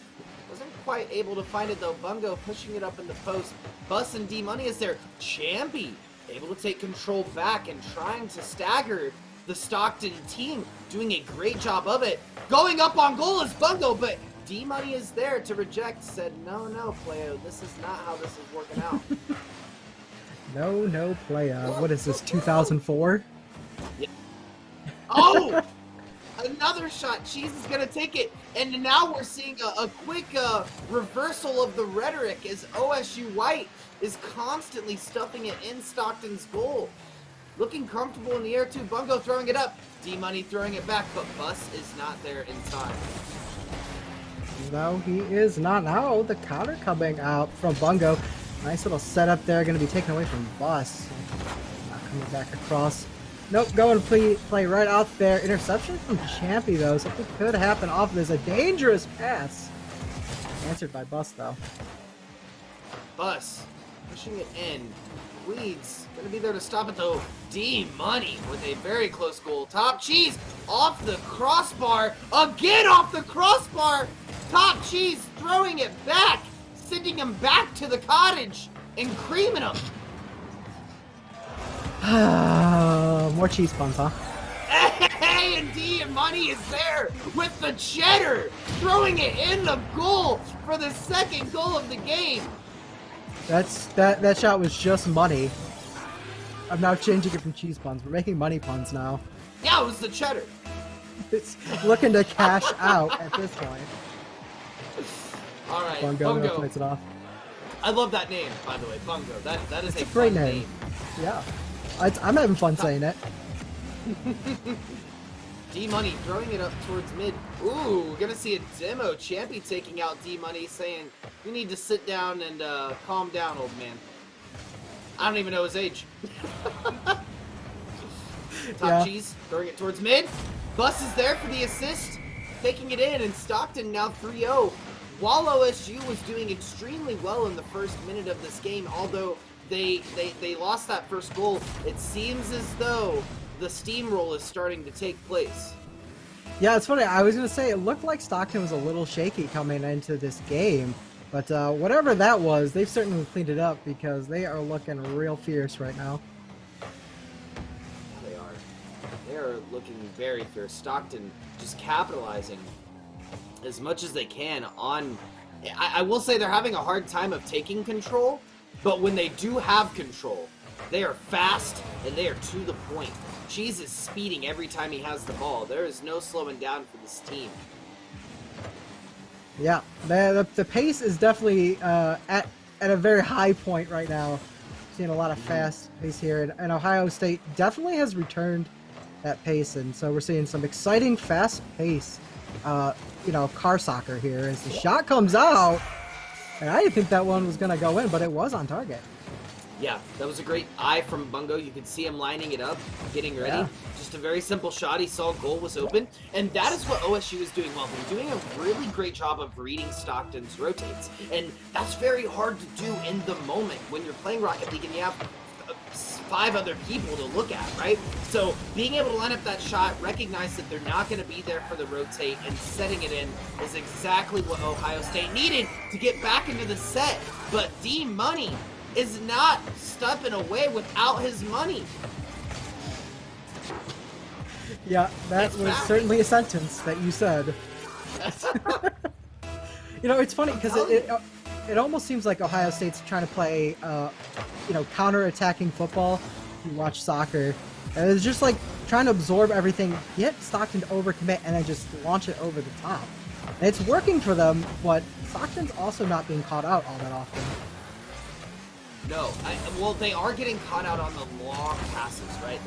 Wasn't quite able to find it though. Bungo pushing it up in the post. Bus and D-Money is there. Champy able to take control back and trying to stagger the Stockton team. Doing a great job of it. Going up on goal is Bungo, but D-Money is there to reject. Said, no, playo. This is not how this is working out. No, playa. What is this, 2004? Yeah. Oh! Another shot. Cheese is going to take it. And now we're seeing a quick reversal of the rhetoric as OSU White is constantly stuffing it in Stockton's goal. Looking comfortable in the air too. Bungo throwing it up. D-Money throwing it back, but Bus is not there in time. No, he is not. Now the counter coming out from Bungo. Nice little setup there. Going to be taken away from Bus. Not coming back across. Nope, going to play right out there. Interception from Champy, though. Something could happen off of this. A dangerous pass. Answered by Bus, though. Bus pushing it in. Weeds going to be there to stop it, though. D-Money with a very close goal. Top Cheese off the crossbar. Again off the crossbar. Top Cheese throwing it back. Sending him back to the cottage and creaming him. More cheese puns, huh? Hey, and D-Money is there with the cheddar, throwing it in the goal for the second goal of the game. That shot was just money. I'm now changing it from cheese puns. We're making money puns now. Yeah, it was the cheddar. It's looking to cash out at this point. All right, Bungo plays it off. I love that name, by the way, Bungo. That is a great fun name. Yeah. I'm having fun saying it. D-Money throwing it up towards mid. Ooh, we're gonna see a demo. Champy taking out D-Money, saying, "You need to sit down and calm down, old man." I don't even know his age. Top Cheese throwing it towards mid. Bus is there for the assist, taking it in, and Stockton now 3-0. While OSU was doing extremely well in the first minute of this game, although they lost that first goal, it seems as though the steamroll is starting to take place. Yeah, it's funny. I was going to say, it looked like Stockton was a little shaky coming into this game. But whatever that was, they've certainly cleaned it up because they are looking real fierce right now. They are. They are looking very fierce. Stockton just capitalizing as much as they can on... I will say they're having a hard time of taking control, but when they do have control, they are fast and they are to the point. Cheese is speeding every time he has the ball. There is no slowing down for this team. Yeah, the pace is definitely at a very high point right now. Seeing a lot of fast pace here, and Ohio State definitely has returned that pace, and so we're seeing some exciting fast pace, car soccer here as the shot comes out. And I didn't think that one was going to go in, but it was on target. Yeah, that was a great eye from Bungo. You could see him lining it up, getting ready. Yeah. Just a very simple shot. He saw goal was open. And that is what OSU is doing well. They're doing a really great job of reading Stockton's rotates. And that's very hard to do in the moment when you're playing Rocket League and you have 5 other people to look at, right? So being able to line up that shot, recognize that they're not going to be there for the rotate, and setting it in is exactly what Ohio State needed to get back into the set. But D-Money is not stepping away without his money. Yeah, that was certainly a sentence that you said. It's funny because it almost seems like Ohio State's trying to play, counter-attacking football. If you watch soccer, and it's just like trying to absorb everything, get Stockton to overcommit, and then just launch it over the top. And it's working for them, but Stockton's also not being caught out all that often. No, well, they are getting caught out on the long passes, right?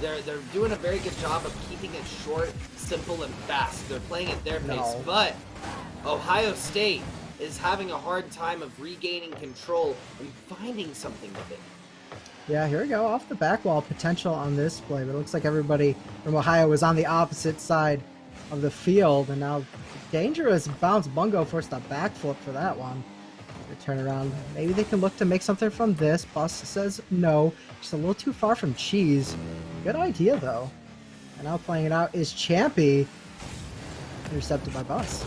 They're doing a very good job of keeping it short, simple, and fast. They're playing at their pace, but Ohio State is having a hard time of regaining control and finding something with it. Yeah, here we go. Off the back wall potential on this play, but it looks like everybody from Ohio was on the opposite side of the field, and now dangerous bounce. Bungo forced a backflip for that one. Turn around. Maybe they can look to make something from this. Bus says no. Just a little too far from Cheese. Good idea, though. And now playing it out is Champy. Intercepted by Bus.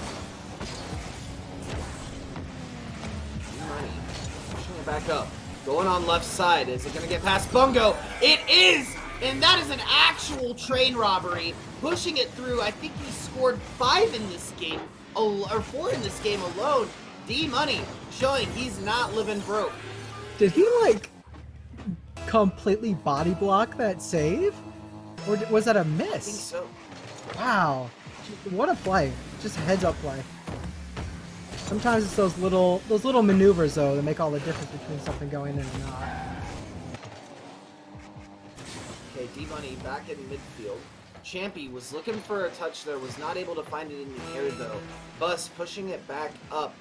it back up. Going on left side. Is it going to get past Bungo? It is! And that is an actual train robbery. Pushing it through. I think he scored 5 in this game, or 4 in this game alone. D-Money showing he's not living broke. Did he, like, completely body block that save? Or was that a miss? I think so. Wow. What a play. Just a heads-up play. Sometimes it's those little maneuvers, though, that make all the difference between something going in and not. Okay, D-Money back in midfield. Champy was looking for a touch there, was not able to find it in the air, though. Bus pushing it back up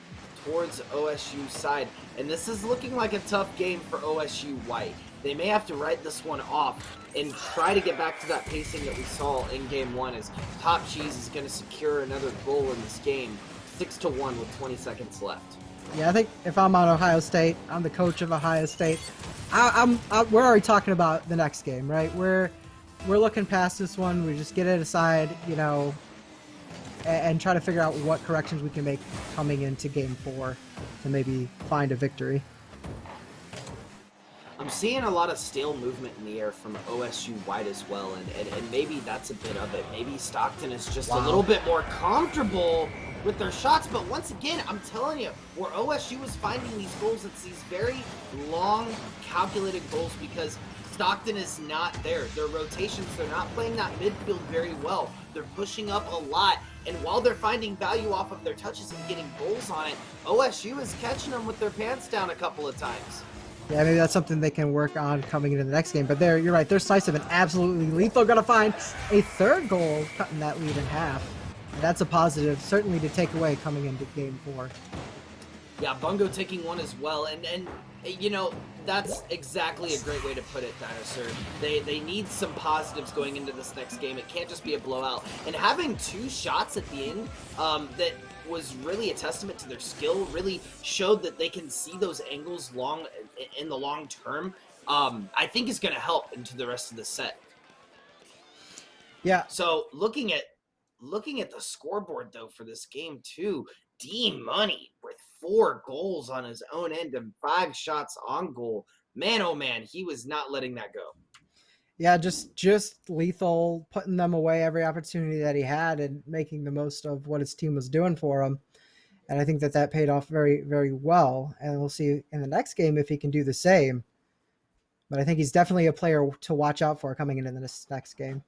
towards OSU's side. And this is looking like a tough game for OSU White. They may have to write this one off and try to get back to that pacing that we saw in game 1 as Top Cheese is going to secure another goal in this game. 6-1 with 20 seconds left. Yeah, I think if I'm on Ohio State, I'm the coach of Ohio State. We're already talking about the next game, right? We're looking past this one. We just get it aside, you know, and try to figure out what corrections we can make coming into game 4 to maybe find a victory. I'm seeing a lot of stale movement in the air from OSU White as well, and maybe that's a bit of it. Maybe Stockton is just a little bit more comfortable with their shots, but once again, I'm telling you, where OSU is finding these goals, it's these very long, calculated goals because Stockton is not there. Their rotations, they're not playing that midfield very well. They're pushing up a lot, and while they're finding value off of their touches and getting goals on it, OSU is catching them with their pants down a couple of times. Yeah, maybe that's something they can work on coming into the next game. But you're right, they're decisive and absolutely lethal. Going to find a third goal, cutting that lead in half. And that's a positive, certainly to take away coming into game 4. Yeah, Bungo taking one as well, and you know, that's exactly a great way to put it, Dinosaur. They need some positives going into this next game. It can't just be a blowout. And having 2 shots at the end that was really a testament to their skill, really showed that they can see those angles in the long term, I think is going to help into the rest of the set. Yeah. So looking at the scoreboard, though, for this game, too, D-Money with 4 goals on his own end and 5 shots on goal. Man, oh man, he was not letting that go. Yeah, just lethal, putting them away every opportunity that he had and making the most of what his team was doing for him. And I think that paid off very, very well. And we'll see in the next game if he can do the same. But I think he's definitely a player to watch out for coming into this next game.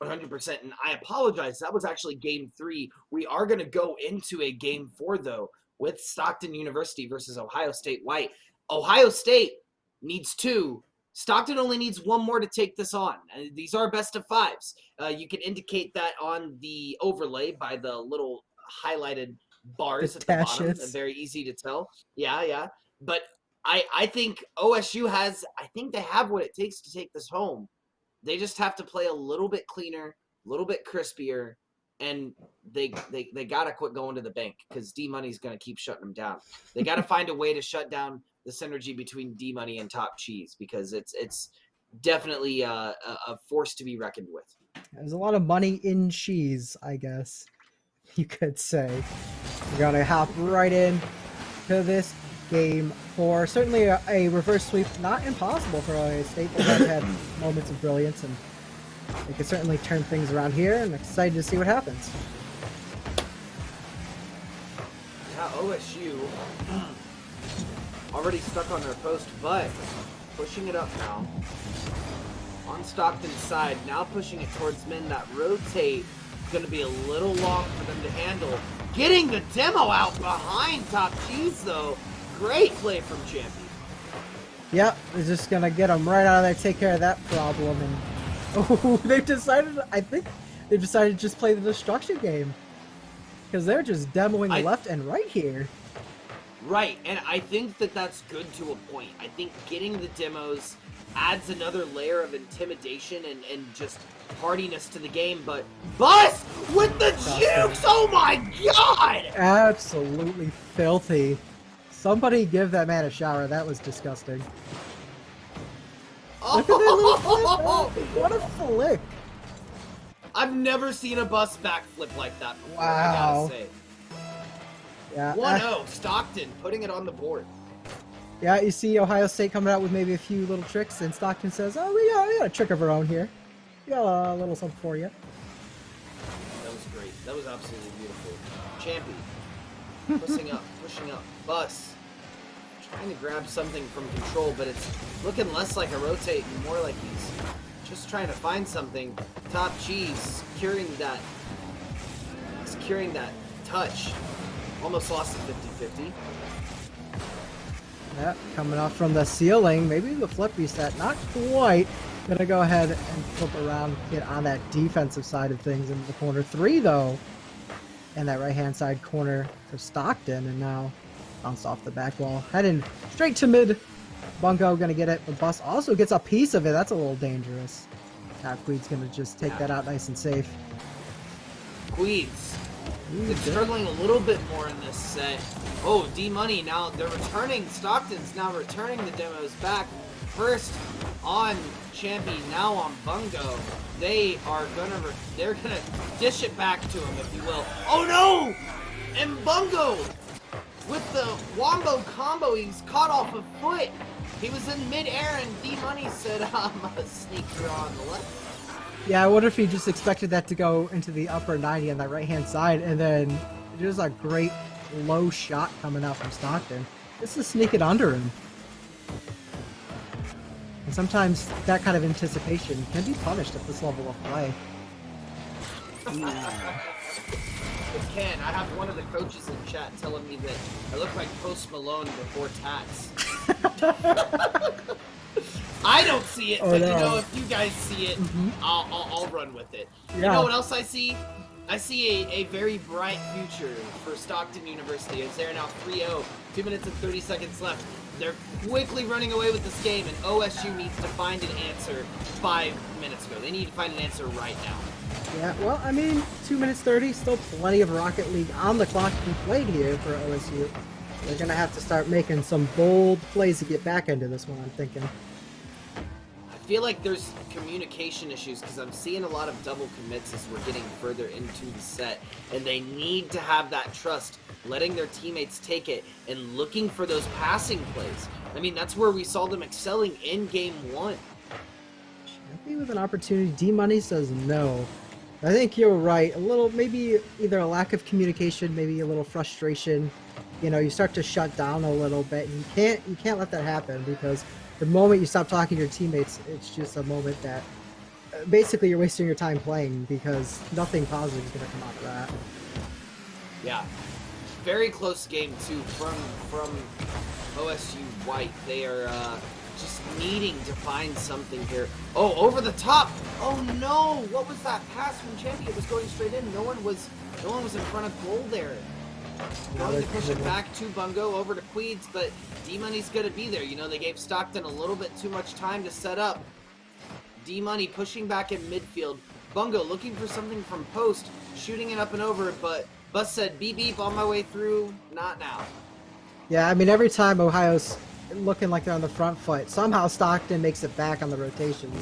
100%. And I apologize. That was actually game 3. We are going to go into a game 4, though, with Stockton University versus Ohio State White. Ohio State needs 2. Stockton only needs 1 more to take this on. These are best of 5s. You can indicate that on the overlay by the little highlighted bars at the bottom. Very easy to tell. Yeah. But I think OSU they have what it takes to take this home. They just have to play a little bit cleaner, a little bit crispier, and they got to quit going to the bank because D-Money's going to keep shutting them down. They got to find a way to shut down the synergy between D-Money and Top Cheese because it's definitely a force to be reckoned with. There's a lot of money in cheese, I guess you could say. We're going to hop right in to this game 4. Certainly a reverse sweep, not impossible for Ohio State. They have had moments of brilliance, and they can certainly turn things around here, and I'm excited to see what happens. Yeah, OSU already stuck on their post, but pushing it up now. On Stockton's side, now pushing it towards men that rotate. Going to be a little long for them to handle. Getting the demo out behind Top Cheese, though. Great play from Champion. Yep, they're just going to get them right out of there, take care of that problem. And I think they've decided to just play the destruction game. Because they're just demoing left and right here. Right, and I think that's good to a point. I think getting the demos adds another layer of intimidation and just hardiness to the game, but Bus with the jukes! Oh my god! Absolutely filthy. Somebody give that man a shower. That was disgusting. Look at that. What a flick. I've never seen a Bus backflip like that before, wow. I gotta say. Yeah. 1-0, Stockton putting it on the board. Yeah, you see Ohio State coming out with maybe a few little tricks, and Stockton says, "Oh, we got a trick of our own here. We got a little something for you." That was great. That was absolutely beautiful. Champy. Pushing up. Bus. Trying to grab something from control, but it's looking less like a rotate and more like he's just trying to find something. Top cheese. Securing that touch. Almost lost it 50-50. Yeah, coming off from the ceiling. Maybe the flip reset. Not quite. Gonna go ahead and flip around, get on that defensive side of things in the corner 3, though. And that right-hand side corner for Stockton. And now bounced off the back wall. Heading straight to mid. Bungo gonna get it. The Bus also gets a piece of it. That's a little dangerous. Now Queed's gonna just take that out nice and safe. Queeds. It's struggling a little bit more in this set. Oh, D-Money now, they're returning. Stockton's now returning the demos back. First on Champy, now on Bungo. They're gonna dish it back to him, if you will. Oh no! And Bungo, with the wombo combo, he's caught off a foot. He was in mid-air and D-Money said, I'm gonna sneak through on the left. Yeah, I wonder if he just expected that to go into the upper 90 on that right-hand side, and then there's a great low shot coming out from Stockton. Just to sneak it under him. And sometimes that kind of anticipation can be punished at this level of play. It can. I have one of the coaches in chat telling me that I look like Post Malone before tats. I don't see it, but you know, if you guys see it, I'll run with it. Yeah. You know what else I see? I see a very bright future for Stockton University as they're now 3-0, 2 minutes and 30 seconds left. They're quickly running away with this game, and OSU needs to find an answer 5 minutes ago. They need to find an answer right now. Yeah, well, I mean, 2 minutes 30, still plenty of Rocket League on the clock to be played here for OSU. They're going to have to start making some bold plays to get back into this one, I'm thinking. I feel like there's communication issues because I'm seeing a lot of double commits as we're getting further into the set, and they need to have that trust, letting their teammates take it and looking for those passing plays. I mean, that's where we saw them excelling in game 1. Maybe with an opportunity, D-Money says no. I think you're right. A little, maybe either a lack of communication, maybe a little frustration. You know, you start to shut down a little bit, and you can't let that happen, because the moment you stop talking to your teammates, it's just a moment that basically you're wasting your time playing, because nothing positive is going to come out of that. Yeah. Very close game, too, from OSU White. They are just needing to find something here. Oh, over the top! Oh no! What was that pass from Champy? It was going straight in. No one was in front of goal there. Going to push it back to Bungo, over to Queeds, but D-Money's going to be there. You know, they gave Stockton a little bit too much time to set up. D-Money pushing back in midfield. Bungo looking for something from post, shooting it up and over, but Bus said, beep beep, on my way through, not now. Yeah, I mean, every time Ohio's looking like they're on the front foot, somehow Stockton makes it back on the rotations.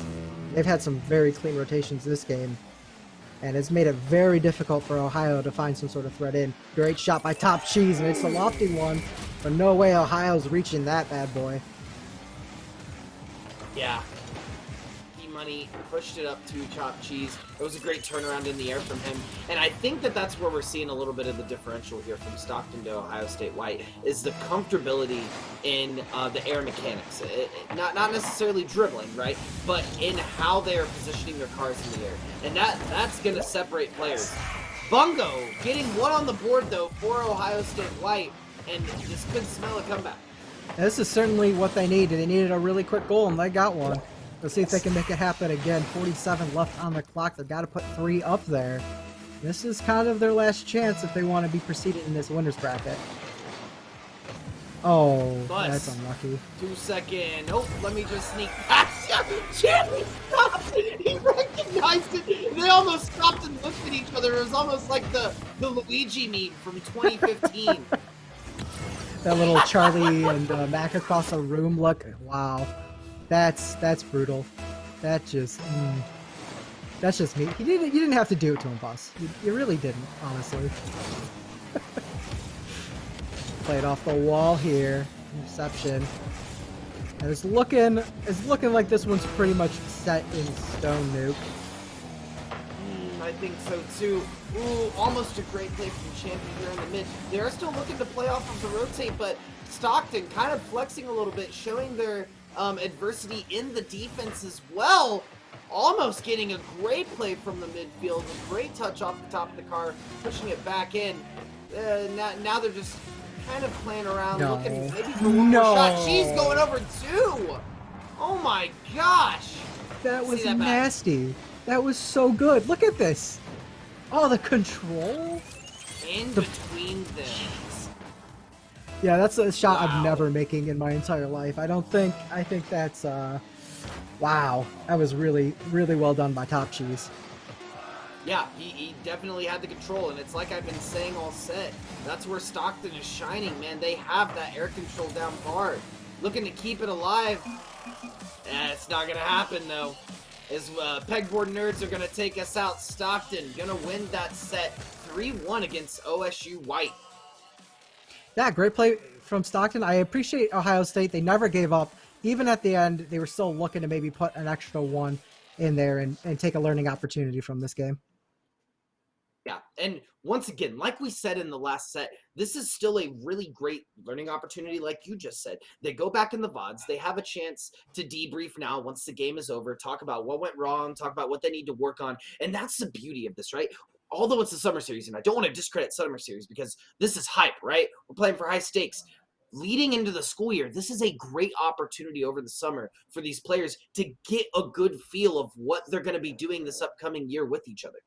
They've had some very clean rotations this game, and it's made it very difficult for Ohio to find some sort of threat in. Great shot by Top Cheese, and it's a lofty one, but no way Ohio's reaching that bad boy. Yeah. D-Money pushed it up to Top Cheese. It was a great turnaround in the air from him, and I think that that's where we're seeing a little bit of the differential here from Stockton to Ohio State White, is the comfortability in the air mechanics. Not necessarily dribbling, right, but in how they're positioning their cars in the air. And that's going to separate players. Bungo getting one on the board, though, for Ohio State White, and this could smell a comeback. This is certainly what they needed. They needed a really quick goal, and they got one. Let's see if they can make it happen again. 47 left on the clock. They've got to put 3 up there. This is kind of their last chance if they want to be preceded in this winner's bracket. Oh, that's unlucky. 2 second. Oh, let me just sneak past. Champy stopped. He recognized it. They almost stopped and looked at each other. It was almost like the Luigi meme from 2015. That little Charlie and Mac across the room look. Wow, that's brutal. That's just me. You didn't have to do it to him, boss. You really didn't, honestly. Played off the wall here. Interception. And it's looking like this one's pretty much set in stone, Nuke. I think so too. Ooh, almost a great play from Champion here in the mid. They're still looking to play off of the rotate, but Stockton kind of flexing a little bit, showing their adversity in the defense as well. Almost getting a great play from the midfield, a great touch off the top of the car, pushing it back in. Now they're just kind of playing around, looking maybe for one more shot. She's going over two. Oh my gosh. That was nasty. That was so good. Look at this. Oh, the control. In between them. Yeah, that's a shot I'm never making in my entire life. I think that's, wow. That was really, really well done by Top Cheese. Yeah, he definitely had the control, and it's like I've been saying all set. That's where Stockton is shining, man. They have that air control down hard. Looking to keep it alive. It's not going to happen, though. As Pegboard Nerds are going to take us out. Stockton going to win that set 3-1 against OSU White. Yeah, great play from Stockton. I appreciate Ohio State. They never gave up. Even at the end, they were still looking to maybe put an extra one in there and take a learning opportunity from this game. Yeah, and once again, like we said in the last set, this is still a really great learning opportunity, like you just said. They go back in the VODs. They have a chance to debrief now once the game is over, talk about what went wrong, talk about what they need to work on, and that's the beauty of this, right? Although it's a summer series, and I don't want to discredit summer series because this is hype, right? We're playing for high stakes. Leading into the school year, this is a great opportunity over the summer for these players to get a good feel of what they're going to be doing this upcoming year with each other.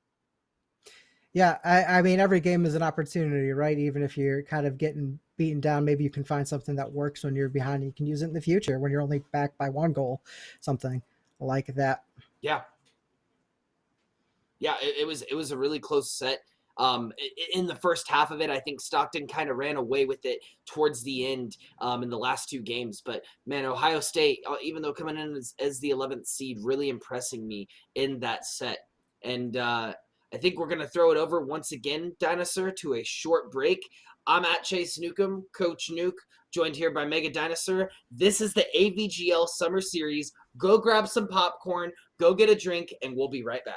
Yeah, I mean, every game is an opportunity, right? Even if you're kind of getting beaten down, maybe you can find something that works when you're behind and you can use it in the future when you're only back by one goal, something like that. Yeah. Yeah, it was a really close set. In the first half of it, I think Stockton kind of ran away with it towards the end in the last two games. But, man, Ohio State, even though coming in as the 11th seed, really impressing me in that set. And I think we're going to throw it over once again, Dinosaur, to a short break. I'm at Chase Newcomb, Coach Nuke, joined here by Mega Dinosaur. This is the AVGL Summer Series. Go grab some popcorn, go get a drink, and we'll be right back.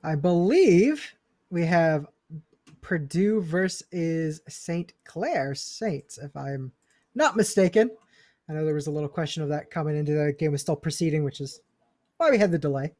I believe we have Purdue versus St. Clair Saints, if I'm not mistaken. I know there was a little question of that coming into the game was still proceeding, which is why we had the delay.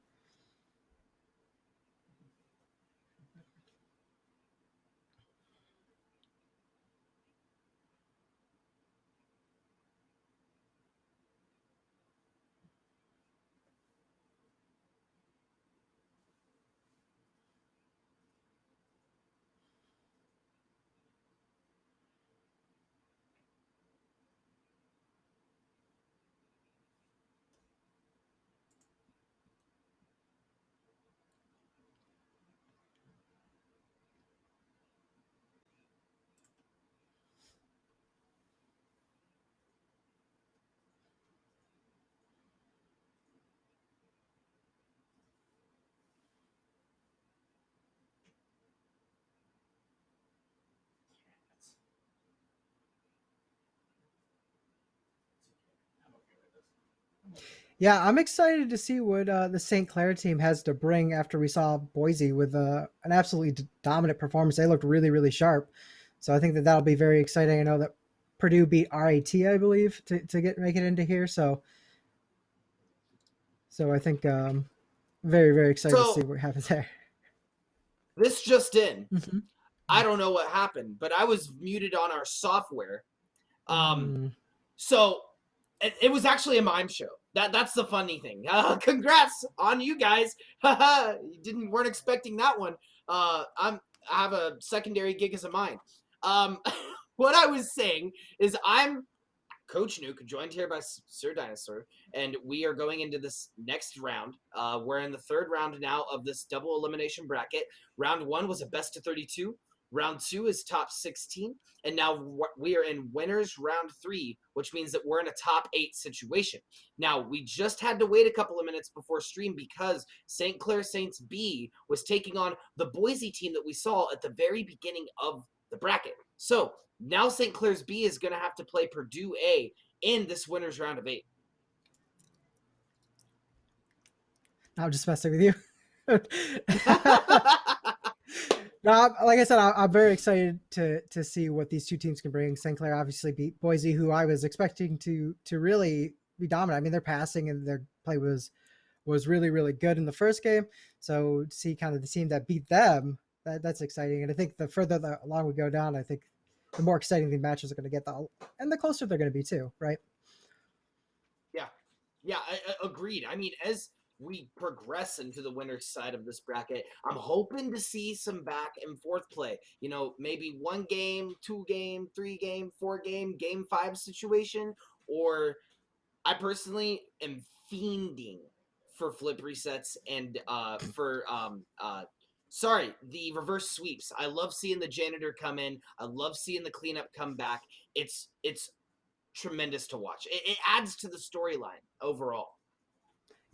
Yeah, I'm excited to see what the St. Clair team has to bring after we saw Boise with an absolutely dominant performance. They looked really, really sharp. So I think that that'll be very exciting. I know that Purdue beat RAT, I believe, to make it into here. So I think very, very excited to see So what happens there. this just in. Mm-hmm. I don't know what happened, but I was muted on our software. Mm. So it was actually a mime show. That's the funny thing. Congrats on you guys. You weren't expecting that one. I have a secondary gig as a mime. What I was saying is I'm Coach Nuke, joined here by Sir Dinosaur, and we are going into this next round. We're in the third round now of this double elimination bracket. Round 1 was a best of 32. Round 2 is top 16, and now we are in winners round 3, which means that we're in a top 8 situation. Now, we just had to wait a couple of minutes before stream because St. Clair Saints B was taking on the Boise team that we saw at the very beginning of the bracket. So now St. Clair's B is going to have to play Purdue A in this winners round of 8. I'm just messing with you. No, like I said, I'm very excited to see what these two teams can bring. St. Clair obviously beat Boise, who I was expecting to really be dominant. I mean, their passing and their play was really, really good in the first game. So to see kind of the team that beat them, that's exciting. And I think the further along we go down, I think the more exciting the matches are going to get, and the closer they're going to be too, right? Yeah, agreed. I mean, as we progress into the winner's side of this bracket, I'm hoping to see some back and forth play. You know, maybe 1 game, 2 game, 3 game, 4 game, game 5 situation. Or I personally am fiending for flip resets and the reverse sweeps. I love seeing the janitor come in. I love seeing the cleanup come back. It's tremendous to watch. It adds to the storyline overall.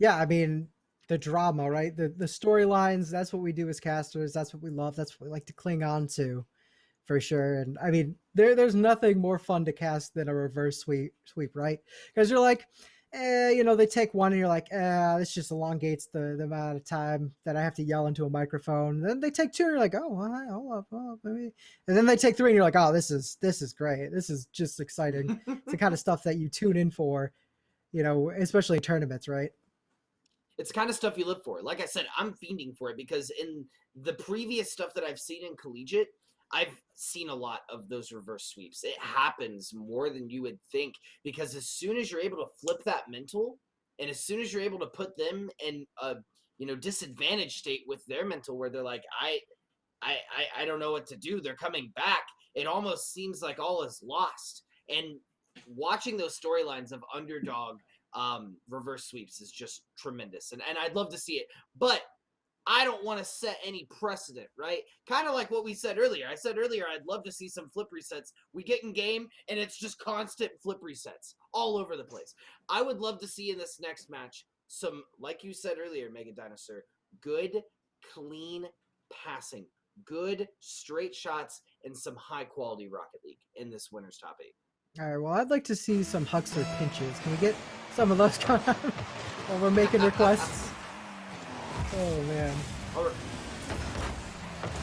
Yeah, I mean the drama, right? The storylines. That's what we do as casters. That's what we love. That's what we like to cling on to, for sure. And I mean, there's nothing more fun to cast than a reverse sweep, right? Because you're like, they take one and you're like, this just elongates the amount of time that I have to yell into a microphone. And then they take 2 and you're like, oh, well, hold up, maybe. And then they take 3 and you're like, oh, this is great. This is just exciting. It's the kind of stuff that you tune in for, especially in tournaments, right? It's the kind of stuff you live for. Like I said, I'm fiending for it because in the previous stuff that I've seen in collegiate, I've seen a lot of those reverse sweeps. It happens more than you would think because as soon as you're able to flip that mental, and as soon as you're able to put them in a disadvantaged state with their mental, where they're like, I don't know what to do. They're coming back. It almost seems like all is lost. And watching those storylines of underdog reverse sweeps is just tremendous, and I'd love to see it, but I don't want to set any precedent, right? Kind of like what we said earlier. I said earlier I'd love to see some flip resets. We get in game and it's just constant flip resets all over the place. I would love to see in this next match some, like you said earlier, Mega Dinosaur, good, clean passing, good straight shots, and some high quality Rocket League in this winner's top 8. All right, well, I'd like to see some Huxler pinches. Can we get some of those going on while we're making requests? Oh, man. All right.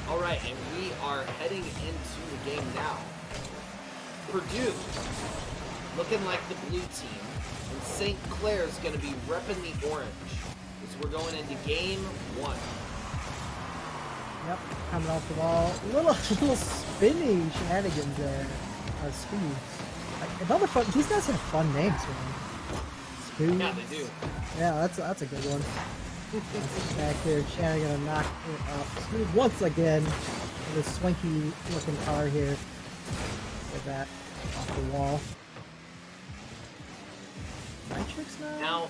All right, and we are heading into the game now. Purdue, looking like the blue team, and St. Clair's going to be repping the orange. As we're going into game 1. Yep, coming off the wall. Little spinny shenanigans there. Spoons. Another fun. These guys have fun names, man. Spoons. Yeah, they do. Yeah, that's a good one. Back here, Shannon gonna knock it up. Spoons once again. With a swanky looking car here. Get that off the wall. Nitrix now? Now,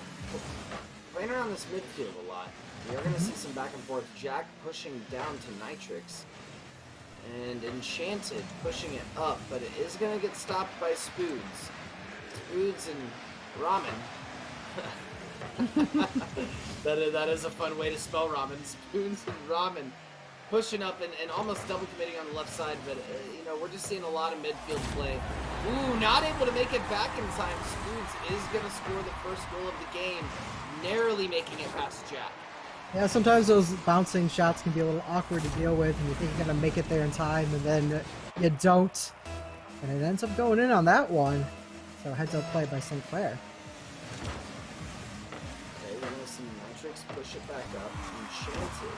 playing around this midfield a lot, we are going to see some back and forth. Jack pushing down to Nitrix, and Enchanted pushing it up, but it is going to get stopped by Spoods. Spoods and Ramen. that is a fun way to spell ramen. Spoons and Ramen pushing up and almost double committing on the left side, but you know, we're just seeing a lot of midfield play. Ooh, not able to make it back in time. Spoons is going to score the first goal of the game, narrowly making it past Jack. Yeah, sometimes those bouncing shots can be a little awkward to deal with, and you think you're going to make it there in time, and then you don't. And it ends up going in on that one. So heads up play by St. Clair. Okay, we're going to see Nitrix push it back up. Enchanted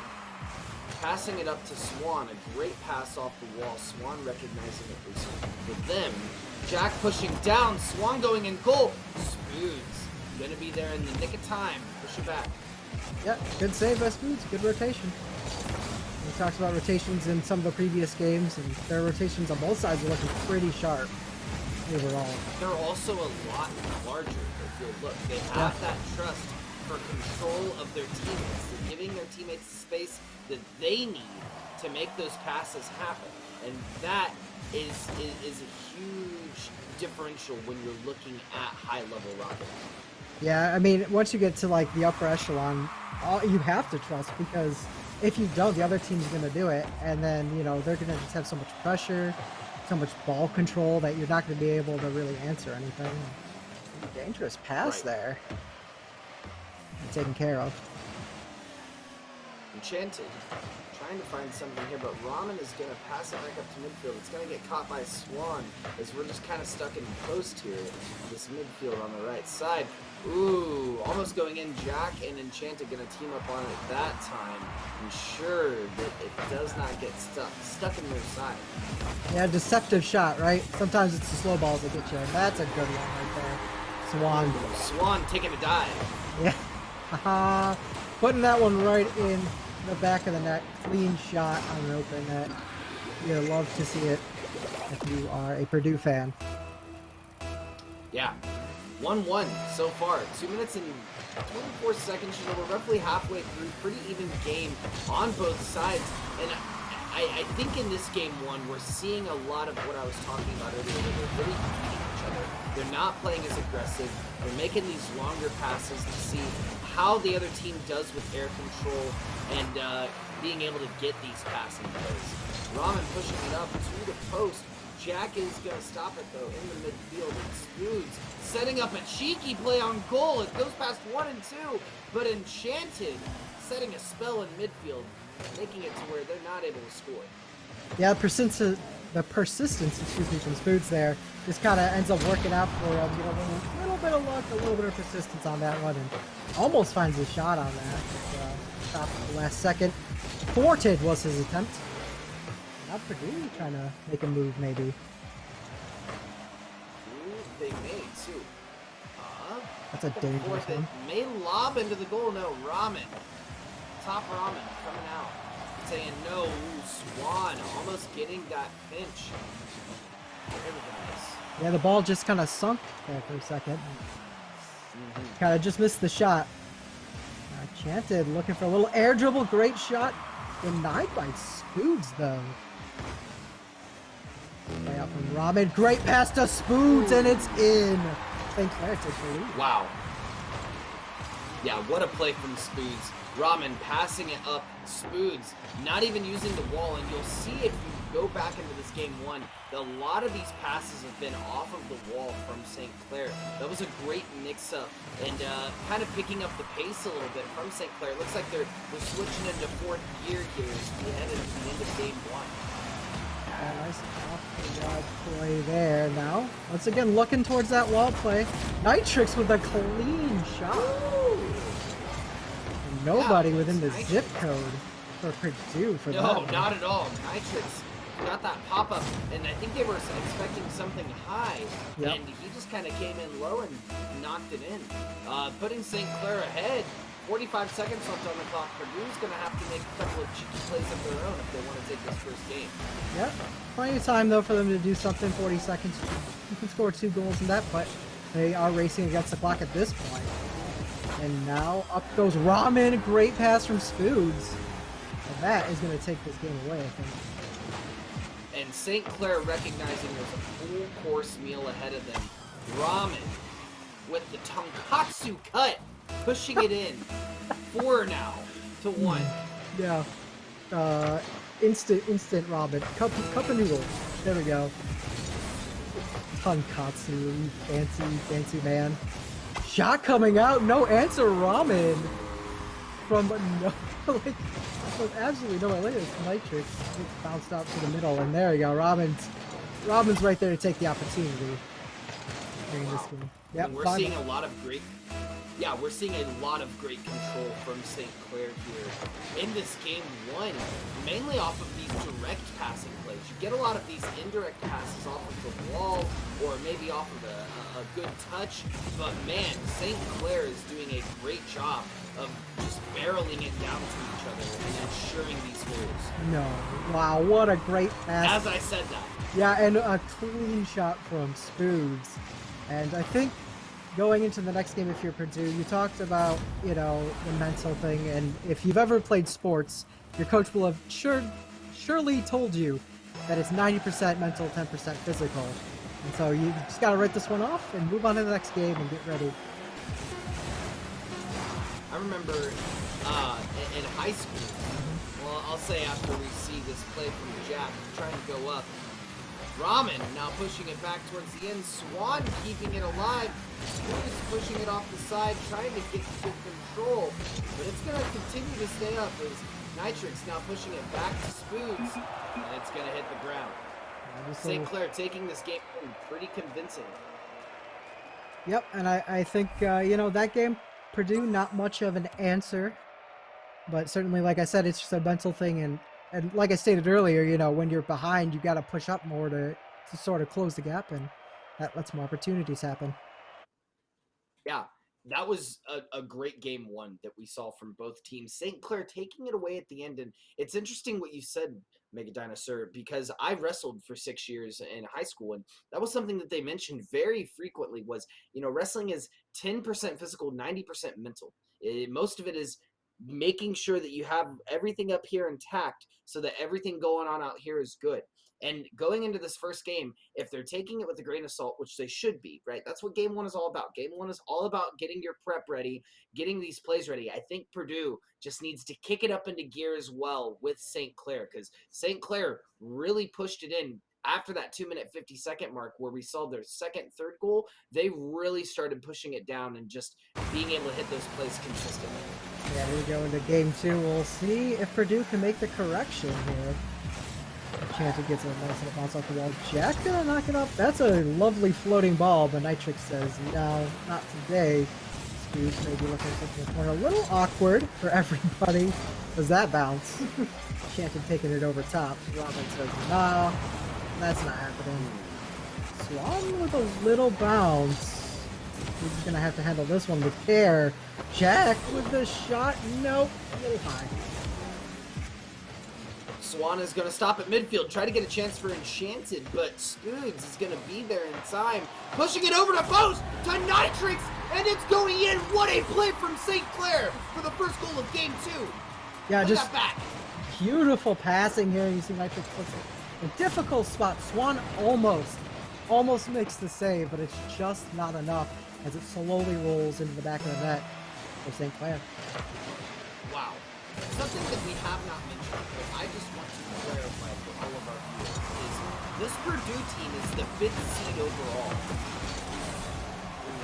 passing it up to Swan. A great pass off the wall. Swan recognizing it was for them. Jack pushing down. Swan going in goal. Spoods going to be there in the nick of time. Push it back. Yep, good save by Spoods. Good rotation. We talked about rotations in some of the previous games, and their rotations on both sides are looking pretty sharp overall. They're also a lot larger. If you look, they have that trust for control of their teammates. They're giving their teammates the space that they need to make those passes happen, and that is a huge differential when you're looking at high-level rocket. Yeah, I mean, once you get to like the upper echelon, you have to trust, because if you don't, the other team's going to do it, and then, you know, they're going to just have so much pressure, so much ball control that you're not going to be able to really answer anything. Dangerous pass there. Taken care of. Enchanted trying to find something here, but Ramen is going to pass it back up to midfield. It's going to get caught by Swan, as we're just kind of stuck in post here. This midfield on the right side. Ooh, almost going in. Jack and Enchanted going to team up on it that time. Ensure that it does not get stuck in their side. Yeah, deceptive shot, right? Sometimes it's the slow balls that get you. That's a good one right there. Swan taking a dive. Yeah. Haha. Putting that one right in the back of the net. Clean shot on an open net. You'll love to see it if you are a Purdue fan. Yeah. 1-1 so far. 2 minutes and 24 seconds. You know, we're roughly halfway through. Pretty even game on both sides. And I think in this game 1, we're seeing a lot of what I was talking about earlier. They're really competing each other. They're not playing as aggressive. They're making these longer passes to see how the other team does with air control and being able to get these passing plays. Ramen pushing it up to the post. Jack is going to stop it, though, in the midfield. And Spoods setting up a cheeky play on goal. It goes past 1 and 2, but Enchanted setting a spell in midfield, making it to where they're not able to score. Yeah, the persistence, from Spoods there just kind of ends up working out for him. You know, a little bit of luck, a little bit of persistence on that one, and almost finds a shot on that. Stopped at the last second. Thwarted was his attempt. Not Purdue trying to make a move, maybe. Ooh, they may, too. That's a dangerous one. May lob into the goal. No, Ramen. Top Ramen coming out. Saying no. Ooh, Swan almost getting that pinch. There we go. Yeah, the ball just kind of sunk there for a second. Kind of just missed the shot. Enchanted looking for a little air dribble. Great shot. Denied by Spoods, though. Play out from Ramen. Great pass to Spoods, and it's in. St. Clair takes the lead. Wow. Yeah, what a play from Spoods. Ramen passing it up. Spoods not even using the wall, and you'll see if you go back into this game one, a lot of these passes have been off of the wall from St. Clair. That was a great mix-up and kind of picking up the pace a little bit from St. Clair. It looks like they're switching into fourth gear here as we head into the end of game one. Nice off-the-wall play there now. Once again, looking towards that wall play. Nitrix with a clean shot. And nobody within the zip code for Purdue for that. No, not at all. Nitrix got that pop-up, and I think they were expecting something high, and he just kind of came in low and knocked it in. Putting St. Clair ahead. 45 seconds left on the clock. Purdue's going to have to make a couple of cheeky plays of their own if they want to take this first game. Yep. Plenty of time, though, for them to do something. 40 seconds. You can score 2 goals in that, but they are racing against the clock at this point. And now up goes Ramen. Great pass from Spoods. And that is going to take this game away, I think. And St. Clair recognizing there's a full course meal ahead of them. Ramen with the tonkatsu cut. Pushing it in. 4 now to 1. Yeah. Instant ramen. Cup of noodles. There we go. Tonkatsu. Fancy man. Shot coming out. No answer. Ramen. From absolutely no way. It's Nitrix. It's bounced out to the middle. And there you go. Ramen's right there to take the opportunity. In this game. Yep, we're seeing a lot of great control from St. Clair here in this game one, mainly off of these direct passing plays. You get a lot of these indirect passes off of the wall or maybe off of a good touch, but man, St. Clair is doing a great job of just barreling it down to each other and ensuring these goals. No. Wow, what a great pass. As I said that. Yeah, and a clean shot from Spoods. And I think going into the next game, if you're Purdue, you talked about, the mental thing, and if you've ever played sports, your coach will have surely told you that it's 90% mental, 10% physical. And so you just got to write this one off and move on to the next game and get ready. I remember in high school, well, I'll say after we see this play from Jack trying to go up, Ramen now pushing it back towards the end. Swan keeping it alive. Spoods pushing it off the side, trying to get good control. But it's going to continue to stay up as Nitrix now pushing it back to Spoods. And it's going to hit the ground. St. Clair taking this game pretty convincing. Yep, and I think, that game, Purdue, not much of an answer. But certainly, like I said, it's just a mental thing. And like I stated earlier, when you're behind, you got to push up more to sort of close the gap, and that lets more opportunities happen. Yeah, that was a great game one that we saw from both teams. St. Clair taking it away at the end, and it's interesting what you said, Mega Dinosaur, because I wrestled for 6 years in high school, and that was something that they mentioned very frequently was, wrestling is 10% physical, 90% mental. Most of it is making sure that you have everything up here intact so that everything going on out here is good. And going into this first game, if they're taking it with a grain of salt, which they should be, right? That's what game one is all about. Game one is all about getting your prep ready, getting these plays ready. I think Purdue just needs to kick it up into gear as well with St. Clair, because St. Clair really pushed it in after that 2-minute 50-second mark where we saw their second, third goal. They really started pushing it down and just being able to hit those plays consistently. Yeah, here we go into game two. We'll see if Purdue can make the correction here. Chanted gets a nice little bounce off the wall. Jack gonna knock it up. That's a lovely floating ball, but Nitrix says, no, not today. Spoods may be looking at something in the corner. A little awkward for everybody. Does that bounce? Chanted taking it over top. Robin says, no, that's not happening. Swan with a little bounce. He's gonna have to handle this one with care. Jack with the shot. Nope. A little high. Swan is going to stop at midfield, try to get a chance for Enchanted, but Spoods is going to be there in time. Pushing it over to post to Nitrix, and it's going in. What a play from St. Clair for the first goal of game two. Yeah, Look just that back. Beautiful passing here. You see Nitrix puts it in a difficult spot. Swan almost makes the save, but it's just not enough as it slowly rolls into the back of the net for St. Clair. Wow. something that we have not mentioned, but I just want to clarify for all of our viewers, is this Purdue team is the 5th seed overall.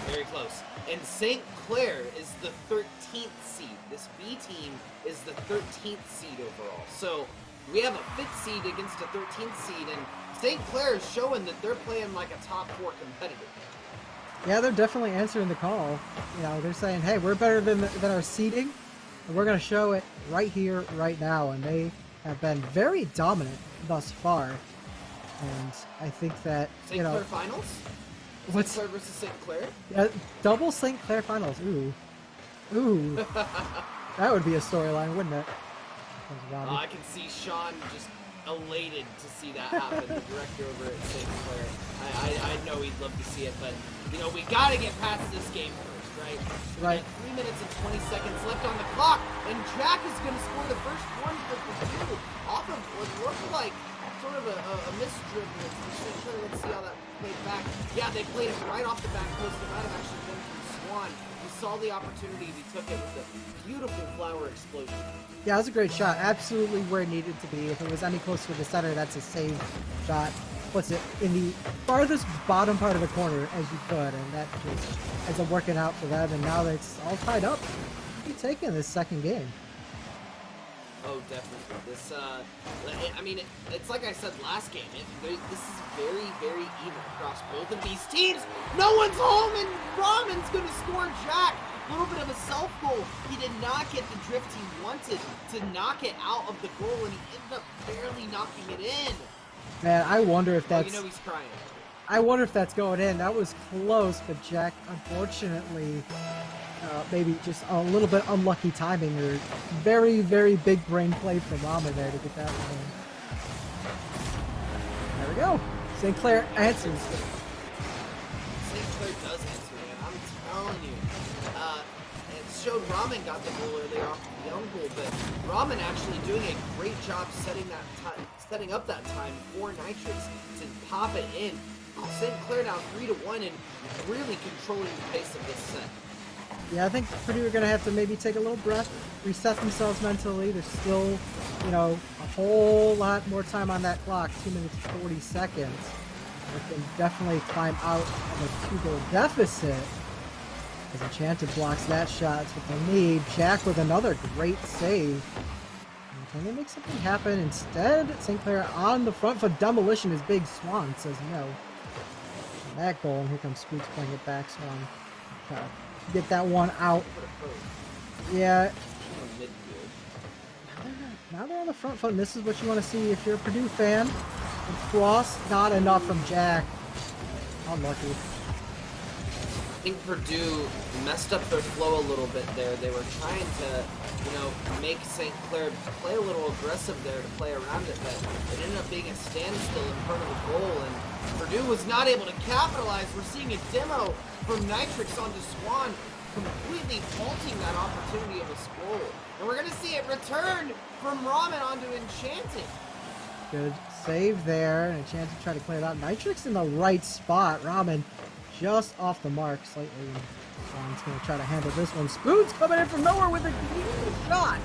Very close. And St. Clair is the 13th seed. This B team is the 13th seed overall. So we have a 5th seed against a 13th seed, and St. Clair is showing that they're playing like a top 4 competitor. Yeah, they're definitely answering the call. You know, they're saying, hey, we're better than our seeding, and we're going to show it right here, right now. And they have been very dominant thus far. And I think that, St. you know... Clair finals? What's St. Clair versus St. Clair? Yeah, double St. Clair finals. Ooh. Ooh. That would be a storyline, wouldn't it? I can see Sean just elated to see that happen, the director over at St. Clair. I know he'd love to see it, but, you know, we got to get past this game first, right? Right. 3 minutes and 20 seconds left on the clock, and Jack is going to score the first one for Purdue off of what looked like sort of a missed dribble. Let's see how that played back. Yeah, they played it right off the back post. It might have actually been from Swan. He saw the opportunity. He took it with a beautiful flower explosion. Yeah, that was a great shot. Absolutely where it needed to be. If it was any closer to the center, that's a save shot. Puts it in the farthest bottom part of the corner as you could, and that just ends up working out for them. And now that it's all tied up, you're taking this second game. Oh, definitely. This, I mean, it's like I said last game. This is very, very even across both of these teams. No one's home, and Rahman's going to score Jack. A little bit of a self-goal. He did not get the drift he wanted to knock it out of the goal, and he ended up barely knocking it in. Man, I wonder if that's... Oh, you know he's crying. I wonder if that's going in. That was close, but Jack, unfortunately... maybe just a little bit unlucky timing or very, very big brain play from Rahman there to get that one in. There we go. St. Clair answers. St. Clair does answer, man. I'm telling you. It showed Rahman got the goal earlier off the own goal, but Rahman actually doing a great job setting up that time for Nitrix to pop it in. St. Clair now 3-1 and really controlling the pace of this set. Yeah, I think Purdue are going to have to maybe take a little breath, reset themselves mentally. There's still, you know, a whole lot more time on that clock, 2 minutes 40 seconds. They can definitely climb out of a 2-goal deficit. As Enchanted blocks that shot, that's what they need. Jack with another great save. And can they make something happen? Instead, St. Clair on the front foot. Demolition is big. Swan says no. And that goal, and here comes Spooks playing it back. Swan get that one out. Yeah. Now they're on the front foot, and this is what you want to see if you're a Purdue fan. And cross, not enough from Jack. Unlucky. I think Purdue messed up their flow a little bit there. They were trying to, you know, make St. Clair play a little aggressive there to play around it, but it ended up being a standstill in front of the goal, and Purdue was not able to capitalize. We're seeing a demo from Nitrix onto Swan, completely halting that opportunity of a scroll. And we're going to see it return from Rahman onto Enchanted. Good save there, and Enchanted tried to clear it out. Nitrix in the right spot. Rahman just off the mark slightly. Swan's going to try to handle this one. Spoon's coming in from nowhere with a shot.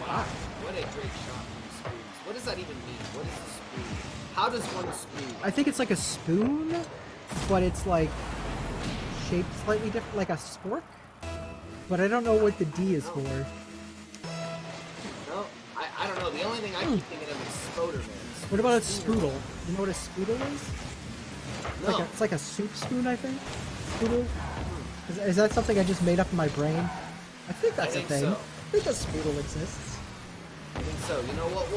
Wow, what a great shot from Spoons. What does that even mean? What is a spoon? How does one spoon? I think it's like a spoon, but it's like shaped slightly different, like a spork. But I don't know what the D is for. No, I don't know. The only thing I keep thinking of is Spoderman. What about a spoodle? You know what a spoodle is? No. It's like a soup spoon, I think. Spoodle? Is that something I just made up in my brain? I think that's a thing. So. I think a spoodle exists. I think so. You know what?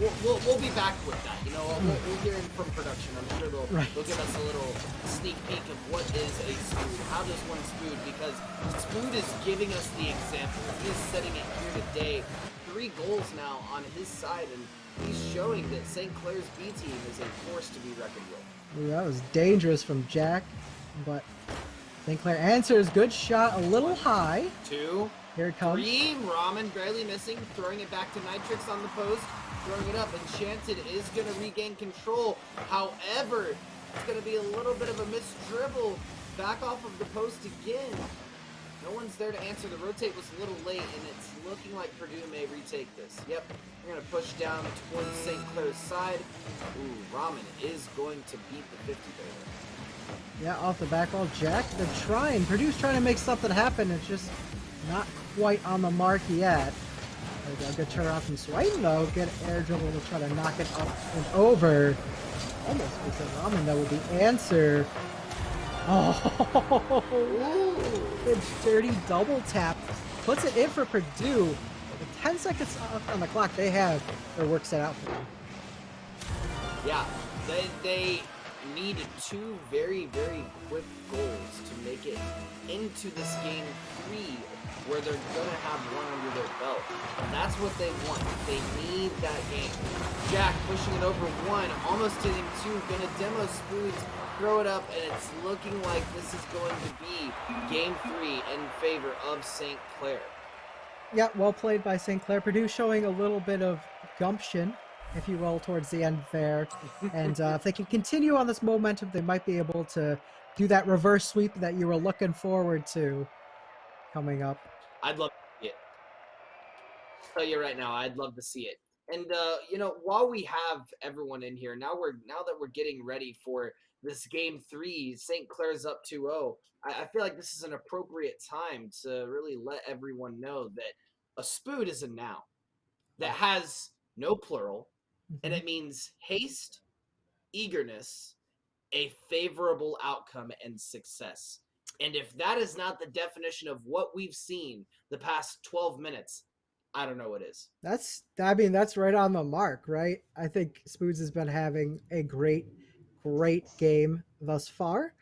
We'll be back with that. You know, we'll hear it from production. I'm sure they'll give us a little sneak peek of what is a spood. How does one spood? Because Spood is giving us the example. He is setting it here today. 3 goals now on his side, and he's showing that St. Clair's B team is a force to be reckoned with. Ooh, that was dangerous from Jack, but St. Clair answers. Good shot, a little high. 2. Here it comes. 3. Rahman barely missing, throwing it back to Nitrix on the post. Throwing it up. Enchanted is going to regain control. However, it's going to be a little bit of a missed dribble. Back off of the post again. No one's there to answer. The rotate was a little late, and it's looking like Purdue may retake this. Yep, we're going to push down towards St. Clair's side. Ooh, Ramen is going to beat the 50 there. Yeah, off the back wall, Jack. They're trying. Purdue's trying to make something happen. It's just not quite on the mark yet. A good turnaround from Swain, though. Good air dribble to try to knock it up and over. Almost was a Ramen, though, with the answer. Oh, good dirty double tap. Puts it in for Purdue. With 10 seconds left on the clock, they have their work set out for them. Yeah, they needed 2 very, very quick goals to make it into this game 3, where they're going to have one under their belt. And that's what they want. They need that game. Jack pushing it over 1, almost hitting 2, going to demo Spoons, throw it up, and it's looking like this is going to be game 3 in favor of St. Clair. Yeah, well played by St. Clair. Purdue showing a little bit of gumption, if you will, towards the end there. And if they can continue on this momentum, they might be able to do that reverse sweep that you were looking forward to coming up. I'd love to see it. I'll tell you right now, I'd love to see it. And you know, while we have everyone in here, now that we're getting ready for this game 3, St. Clair's up 2-0. I feel like this is an appropriate time to really let everyone know that a spood is a noun that has no plural, and it means haste, eagerness, a favorable outcome, and success. And if that is not the definition of what we've seen the past 12 minutes, I don't know what is. That's right on the mark, right? I think Spoods has been having a great game thus far,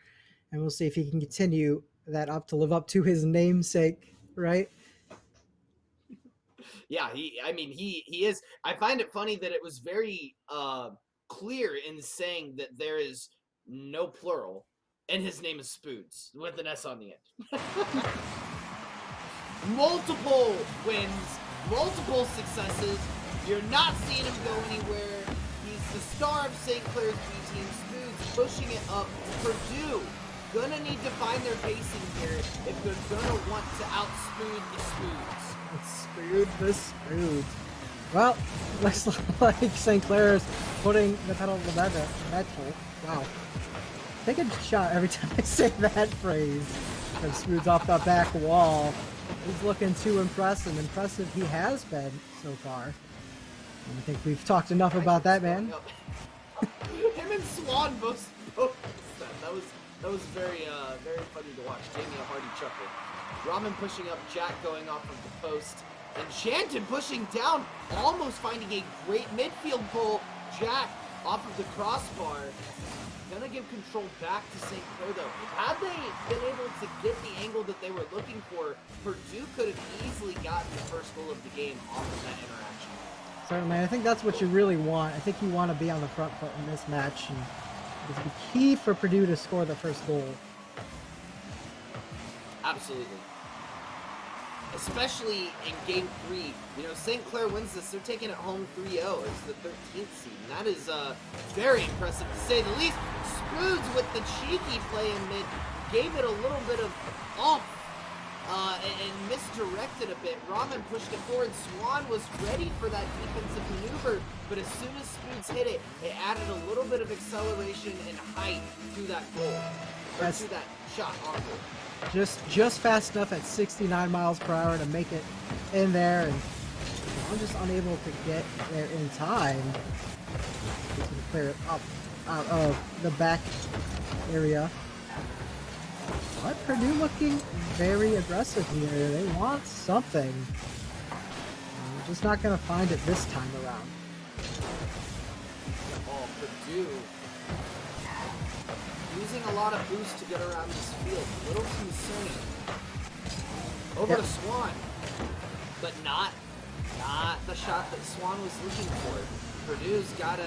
and we'll see if he can continue that up to live up to his namesake, right? Yeah, he is. I find it funny that it was very clear in saying that there is no plural, and his name is Spoods with an S on the end. Multiple wins, multiple successes. You're not seeing him go anywhere. He's the star of St. Clair's B team. Spoods pushing it up. Purdue gonna need to find their pacing here if they're gonna want to outspood the Spoods. Spood the Spood. Well, looks like St. Clair's putting the pedal to the metal. Wow. Take a shot every time I say that phrase. And Spoods off the back wall. He's looking too impressive. Impressive he has been so far. And I think we've talked enough about that, man. Him and Swan both that was very funny to watch. Gave me a hearty chuckle. Ramen pushing up, Jack going off of the post, and Shanton pushing down, almost finding a great midfield goal. Jack off of the crossbar. Gonna give control back to St. Clair, though. Had they been able to get the angle that they were looking for, Purdue could have easily gotten the first goal of the game off of that interaction. Certainly, I think that's what you really want. I think you want to be on the front foot in this match, and it's the key for Purdue to score the first goal. Absolutely. Especially in game 3. You know, St. Clair wins this. They're taking it home 3-0 as the 13th seed. And that is very impressive to say the least. Spoods with the cheeky play in mid gave it a little bit of oomph and misdirected a bit. Ramen pushed it forward. Swan was ready for that defensive maneuver, but as soon as Spoods hit it, it added a little bit of acceleration and height to that goal. Or to that shot on goal. Just fast enough at 69 miles per hour to make it in there, and I'm just unable to get there in time. Just gonna clear it up out of the back area. But Purdue looking very aggressive here. They want something. They're just not gonna find it this time around. Oh, Purdue using a lot of boost to get around this field. A little concerning. Over to Swan. But not the shot that Swan was looking for. Purdue's gotta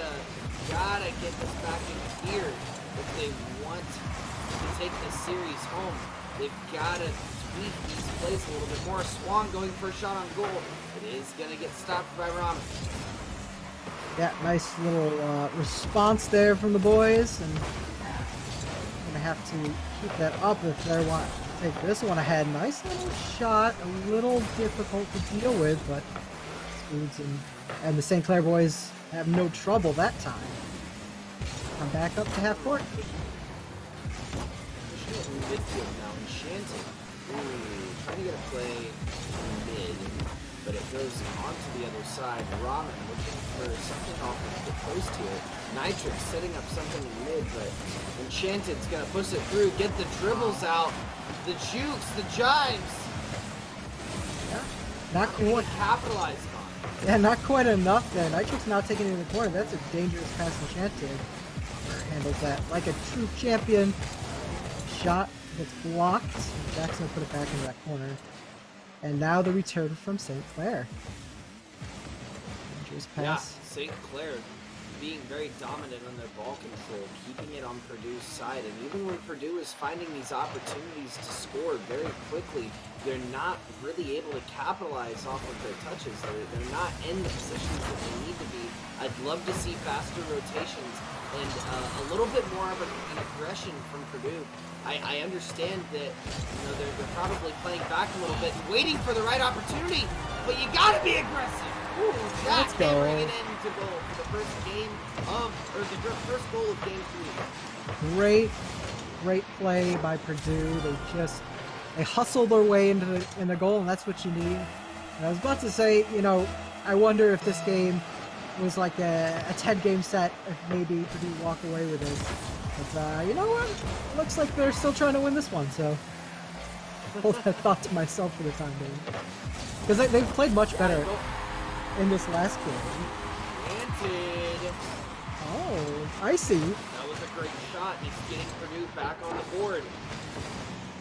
get this back in gear if they want to take this series home. They've gotta tweak these plays a little bit more. Swan going for a shot on goal. It is gonna get stopped by Ramen. Yeah, nice little response there from the boys, and have to keep that up if they want take this one ahead. Nice little shot, a little difficult to deal with, but Spoods and the St. Clair boys have no trouble that time. Come back up to half court. Pushing it in midfield now, Enchanted. Ooh, trying to get a play mid, but it goes onto the other side. Ramen looking for something off of the post here. Nitrix setting up something in mid, but Enchanted's gonna push it through, get the dribbles out, the jukes, the jives. Yeah, not quite capitalized on. Yeah, not quite enough there. Nitrix now taking it in the corner. That's a dangerous pass. Enchanted handles that like a true champion. Shot gets blocked. Jackson will put it back into that corner. And now the return from St. Clair. Dangerous pass. Yeah, St. Clair being very dominant on their ball control, keeping it on Purdue's side. And even when Purdue is finding these opportunities to score very quickly, they're not really able to capitalize off of their touches. They're not in the positions that they need to be. I'd love to see faster rotations and a little bit more of an aggression from Purdue. I understand that they're probably playing back a little bit and waiting for the right opportunity, but you gotta be aggressive. Ooh, Jack hammering it into goal for the first game the first goal of game 3. Great play by Purdue. They hustle their way into the goal, and that's what you need. And I was about to say, I wonder if this game was like a 10-game set, if maybe Purdue walk away with this. But you know what? It looks like they're still trying to win this one, so hold that thought to myself for the time being. Because they've played much better in this last game. Granted. Oh, I see. That was a great shot, and it's getting Purdue back on the board.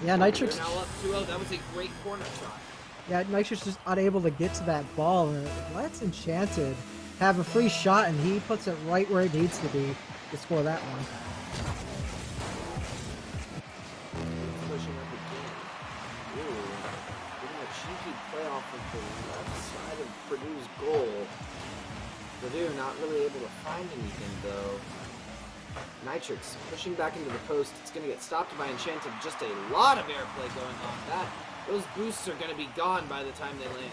Yeah, Nitrix. They're now up 2-0. That was a great corner shot. Yeah, Nitrix just unable to get to that ball. Let's Enchanted have a free shot, and he puts it right where it needs to be to score that one. Pushing up again. Ooh, getting a cheeky play off of the left side of Purdue's goal. Purdue not really able to find anything though. Nitrix pushing back into the post. It's going to get stopped by Enchanted. Just a lot of airplay going on. Those boosts are going to be gone by the time they land.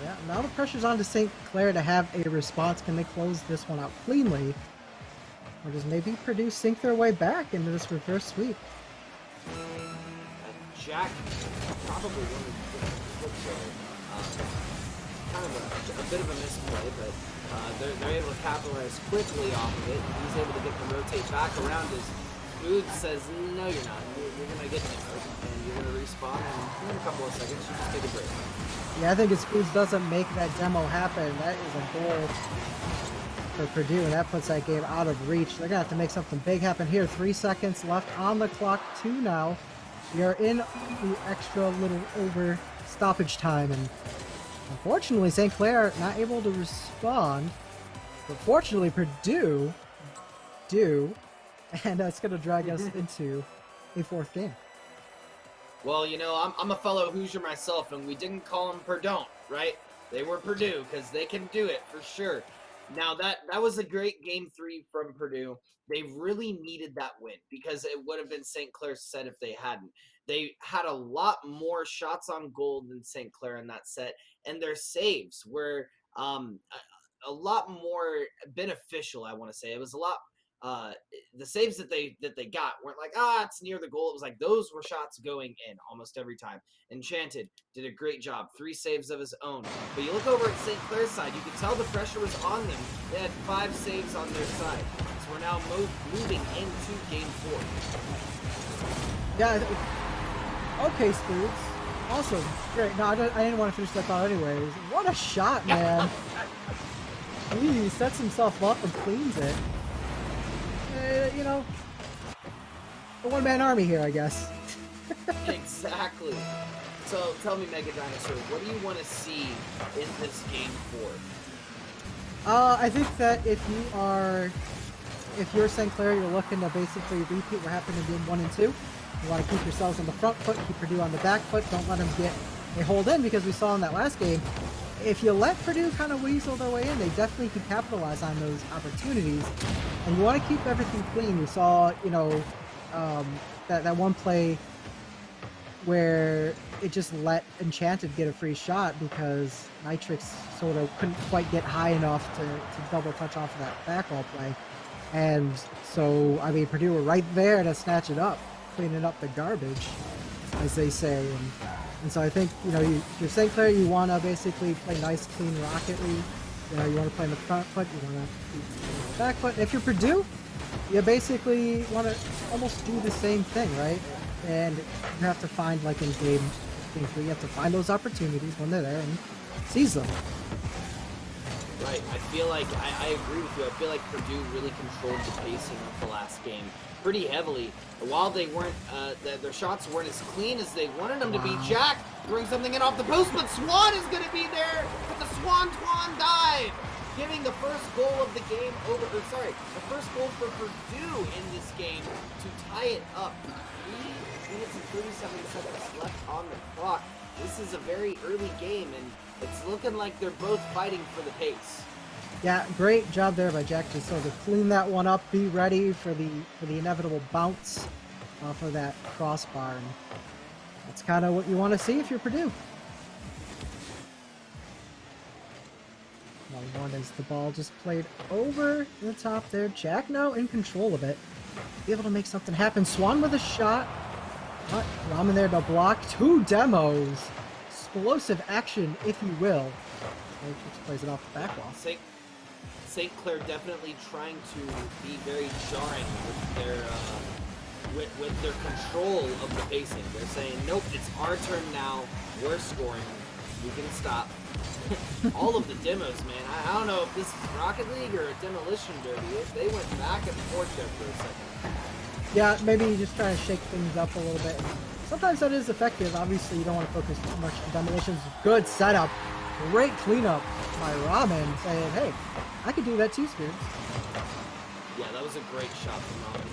Yeah, now the pressure's on to St. Clair to have a response. Can they close this one out cleanly? Or does maybe Purdue sink their way back into this reverse sweep? Jack probably wanted to flip there. Kind of a bit of a misplay, but they're able to capitalize quickly off of it. He's able to get the rotate back around as Booth says, no, you're not. You're going to get demoted, and you're going to respawn, and in a couple of seconds, you just take a break. Yeah, I think if Spoods doesn't make that demo happen, that is a goal for Purdue, and that puts that game out of reach. They're going to have to make something big happen here. 3 seconds left on the clock, 2 now. We are in the extra little over stoppage time, and unfortunately, St. Clair not able to respond. But fortunately, Purdue do, and that's going to drag us into a 4th game. Well, I'm a fellow Hoosier myself, and we didn't call them Purdue, right? They were Purdue, because they can do it, for sure. Now, that was a great game 3 from Purdue. They really needed that win, because it would have been St. Clair's set if they hadn't. They had a lot more shots on goal than St. Clair in that set, and their saves were a lot more beneficial, I want to say. It was a lot the saves that they got weren't like, it's near the goal. It was like those were shots going in almost every time. Enchanted did a great job. 3 saves of his own. But you look over at St. Clair's side, you could tell the pressure was on them. They had 5 saves on their side. So we're now moving into game 4. Yeah, okay, Spoods. Awesome. Great. No, I didn't want to finish that thought anyways. What a shot, man. He sets himself up and cleans it. A one-man army here, I guess. Exactly. So tell me, Mega Dinosaur, what do you want to see in this game 4? I think that if you're St. Clair, you're looking to basically repeat what happened in game 1 and 2. You want to keep yourselves on the front foot, keep Purdue on the back foot. Don't let them get a hold in, because we saw in that last game, if you let Purdue kind of weasel their way in, they definitely can capitalize on those opportunities. And you want to keep everything clean. You saw, that one play where it just let Enchanted get a free shot because Nitrix sort of couldn't quite get high enough to double touch off of that back wall play. And so, I mean, Purdue were right there to snatch it up, cleaning up the garbage, as they say. And so I think, you know, you're St. Clair, you want to basically play nice, clean Rocket League. You know, you want to play in the front foot, you want to play in the back foot. If you're Purdue, you basically want to almost do the same thing, right? And you have to find, like in game 3, you have to find those opportunities when they're there and seize them. Right. I feel like I agree with you. I feel like Purdue really controlled the pacing of the last game pretty heavily. While they weren't, their shots weren't as clean as they wanted them to be. Jack throwing something in off the post, but Swan is going to be there with the Swan dive, giving the first goal of the game over. Or sorry, the first goal for Purdue in this game to tie it up. 3 minutes and 37 seconds left on the clock. This is a very early game, and it's looking like they're both fighting for the pace. Yeah, great job there by Jack to sort of clean that one up, be ready for the inevitable bounce off of that crossbar. And that's kind of what you want to see if you're Purdue. One is the ball just played over the top there. Jack now in control of it. Be able to make something happen. Swan with a shot. But Ramen there to block. 2 demos. Explosive action, if you will. Just plays it off the back wall. St. Clair definitely trying to be very jarring with their control of the pacing. They're saying, nope, it's our turn now. We're scoring. We can stop. All of the demos, man. I don't know if this is Rocket League or a demolition derby. They went back and forth there for a second. Yeah, maybe just trying to shake things up a little bit. Sometimes that is effective. Obviously, you don't want to focus too much on demolitions. Good setup. Great cleanup by Ramen, saying, hey, I could do that too, Spears. Yeah, that was a great shot from Ramen.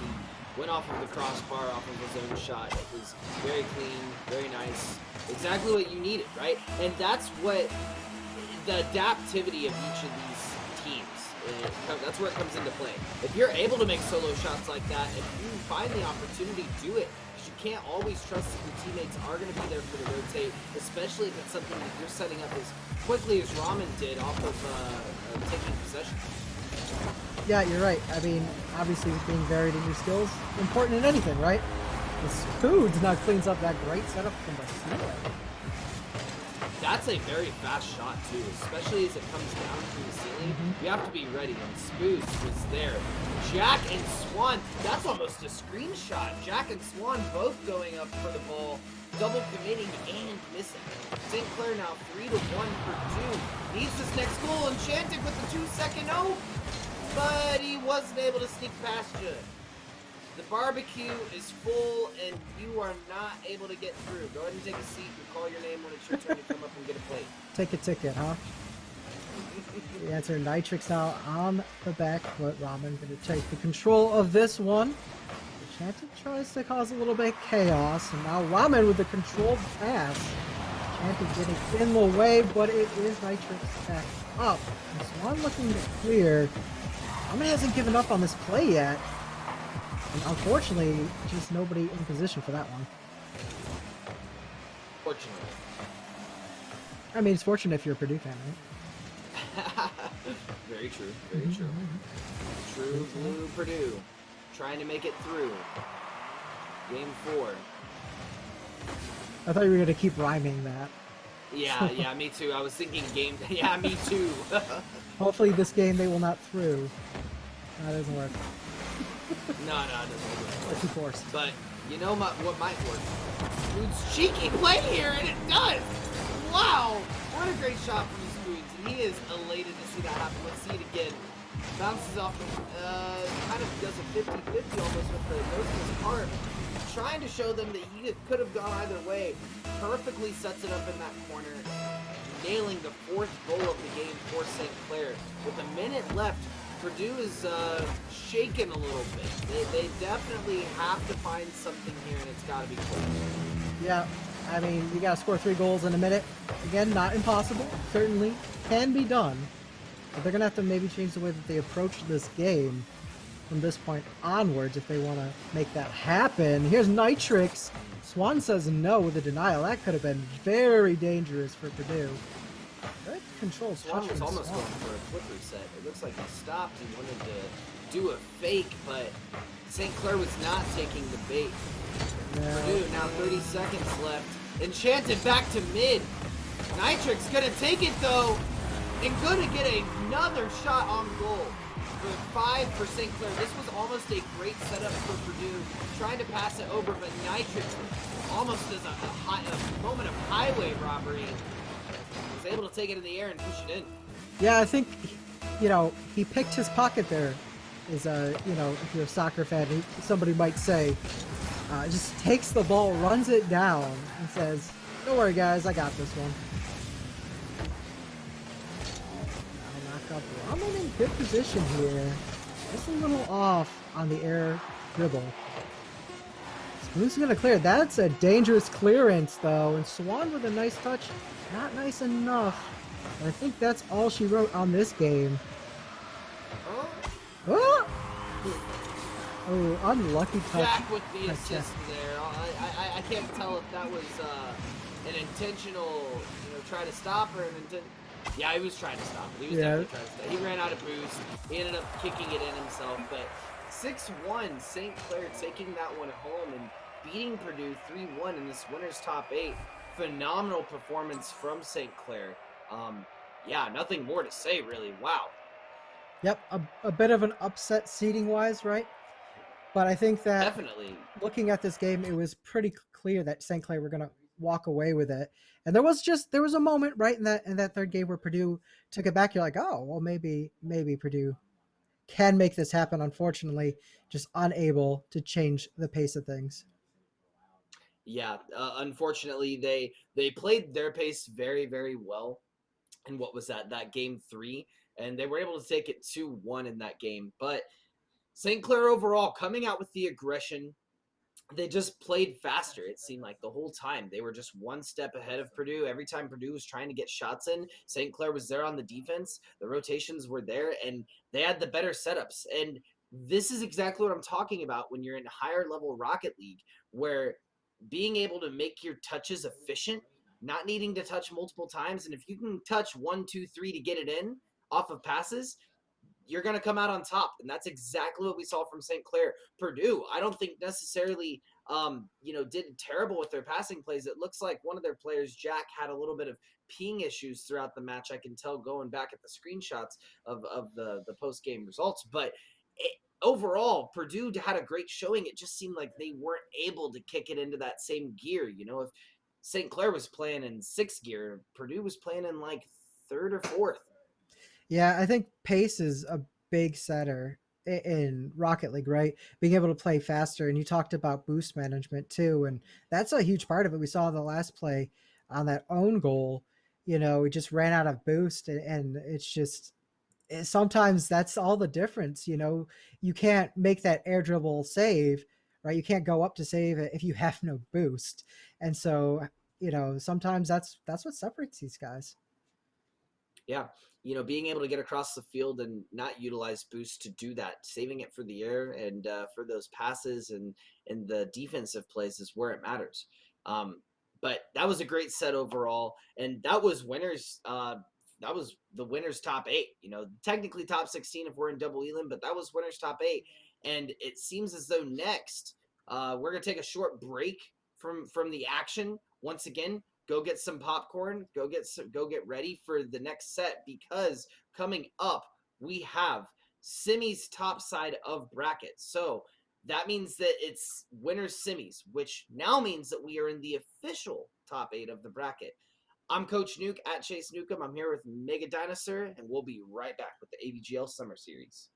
He went off of the crossbar, off of his own shot. It was very clean, very nice. Exactly what you needed, right? And that's what the adaptivity of each of these teams, that's where it comes into play. If you're able to make solo shots like that, if you find the opportunity, do it. Because you can't always trust that your teammates are going to be there for the rotate, especially if it's something that you're setting up as quickly as Ramen did off of taking possession. Yeah, you're right. I mean, obviously being varied in your skills, important in anything, right? The Spoods now cleans up that great setup from the ceiling. That's a very fast shot too, especially as it comes down through the ceiling. You have to be ready, and Spoods was there. Jack and Swan, that's almost a screenshot. Jack and Swan both going up for the ball, double committing and missing. St. Clair now 3-1 Purdue. Needs this next goal. Enchanted with the 2-second oh, but he wasn't able to sneak past you. The barbecue is full, and you are not able to get through. Go ahead and take a seat and call your name when it's your turn to come up and get a plate. Take a ticket, huh? The answer, Nitrix now on the back foot. Ramen going to take the control of this one. Enchanted tries to cause a little bit of chaos, and now Ramen with the controlled pass. Enchanted getting in the way, but it is Nitrix back up. And Swan looking to clear. Ramen hasn't given up on this play yet. And unfortunately, just nobody in position for that one. Fortunately. I mean, it's fortunate if you're a Purdue fan, right? Very true. Very true. True blue Purdue. Trying to make it through. Game 4. I thought you were going to keep rhyming that. Yeah, me too. I was thinking game. Yeah, me too. Hopefully this game they will not through. That doesn't work. No, it doesn't work. Or too forced. But you know what might work? Dude's cheeky play here, and it does! Wow! What a great shot from the Spoods, and he is elated to see that happen. Let's see it again. Bounces off the, kind of does a 50-50 almost with the nose of his cart. Trying to show them that he could have gone either way. Perfectly sets it up in that corner. Nailing the 4th goal of the game for St. Clair. With a minute left, Purdue is shaken a little bit. They definitely have to find something here, and it's got to be quick. Yeah, I mean, you got to score 3 goals in a minute. Again, not impossible. Certainly can be done. But they're going to have to maybe change the way that they approach this game from this point onwards if they want to make that happen. Here's Nitrix Swan says no with a denial. That could have been very dangerous for Purdue. Good control. Swan touch was from almost Swan. going for a quick reset. It looks like he stopped and wanted to do a fake, but St. Clair was not taking the bait. No. Purdue, now 30 seconds left. Enchanted back to mid. Nitric's gonna take it though, and gonna get another shot on goal. For 5 for St. Clair. This was almost a great setup for Purdue, trying to pass it over, but Nitrix almost as a moment of highway robbery. Was able to take it in the air and push it in. Yeah, I think, he picked his pocket there. Is if you're a soccer fan, somebody might say, just takes the ball, runs it down, and says, "Don't worry, guys, I got this one." Now knock up Ramen in good position here. Just a little off on the air dribble. Spoon's gonna clear. That's a dangerous clearance, though, and Swan with a nice touch. Not nice enough. And I think that's all she wrote on this game. Oh, oh unlucky touch. Jack with the assist there. I can't tell if that was an intentional, try to stop or an intent. Yeah, he was trying to stop it. He was definitely trying to stop it. He ran out of boost. He ended up kicking it in himself. But 6-1, St. Clair taking that one home and beating Purdue 3-1 in this winner's top 8. Phenomenal performance from St. Clair. Yeah, nothing more to say, really. Wow. Yep, a bit of an upset seeding-wise, right? But I think that definitely, looking at this game, it was pretty clear that St. Clair were going to walk away with it. And there was a moment right in that third game where Purdue took it back. You're like, oh, well, maybe Purdue can make this happen. Unfortunately, just unable to change the pace of things. Yeah, unfortunately, they played their pace very, very well. And what was that game 3? And they were able to take it 2-1 in that game. But St. Clair overall coming out with the aggression. They just played faster, it seemed like, the whole time. They were just one step ahead of Purdue. Every time Purdue was trying to get shots in, St. Clair was there on the defense. The rotations were there, and they had the better setups. And this is exactly what I'm talking about when you're in higher level Rocket League, where being able to make your touches efficient, not needing to touch multiple times, and if you can touch 1, 2, 3 to get it in off of passes, you're going to come out on top. And that's exactly what we saw from St. Clair. Purdue, I don't think necessarily, did terrible with their passing plays. It looks like one of their players, Jack, had a little bit of ping issues throughout the match. I can tell going back at the screenshots of the post-game results. But overall, Purdue had a great showing. It just seemed like they weren't able to kick it into that same gear. If St. Clair was playing in 6th gear, Purdue was playing in like 3rd or 4th. Yeah, I think pace is a big setter in Rocket League, right? Being able to play faster. And you talked about boost management too. And that's a huge part of it. We saw the last play on that own goal. We just ran out of boost. And it's just, sometimes that's all the difference. You can't make that air dribble save, right? You can't go up to save it if you have no boost. And so, sometimes that's what separates these guys. Yeah, being able to get across the field and not utilize boost to do that, saving it for the air and for those passes and the defensive plays is where it matters. But that was a great set overall, and that was winners. That was the winners top 8. Technically top 16 if we're in double elim, but that was winners top 8. And it seems as though next we're gonna take a short break from the action once again. Go get some popcorn. Go get ready for the next set, because coming up we have semis top side of bracket. So that means that it's winners semis, which now means that we are in the official top 8 of the bracket. I'm Coach Nuke at Chase Newcomb. I'm here with Mega Dinosaur, and we'll be right back with the AVGL Summer Series.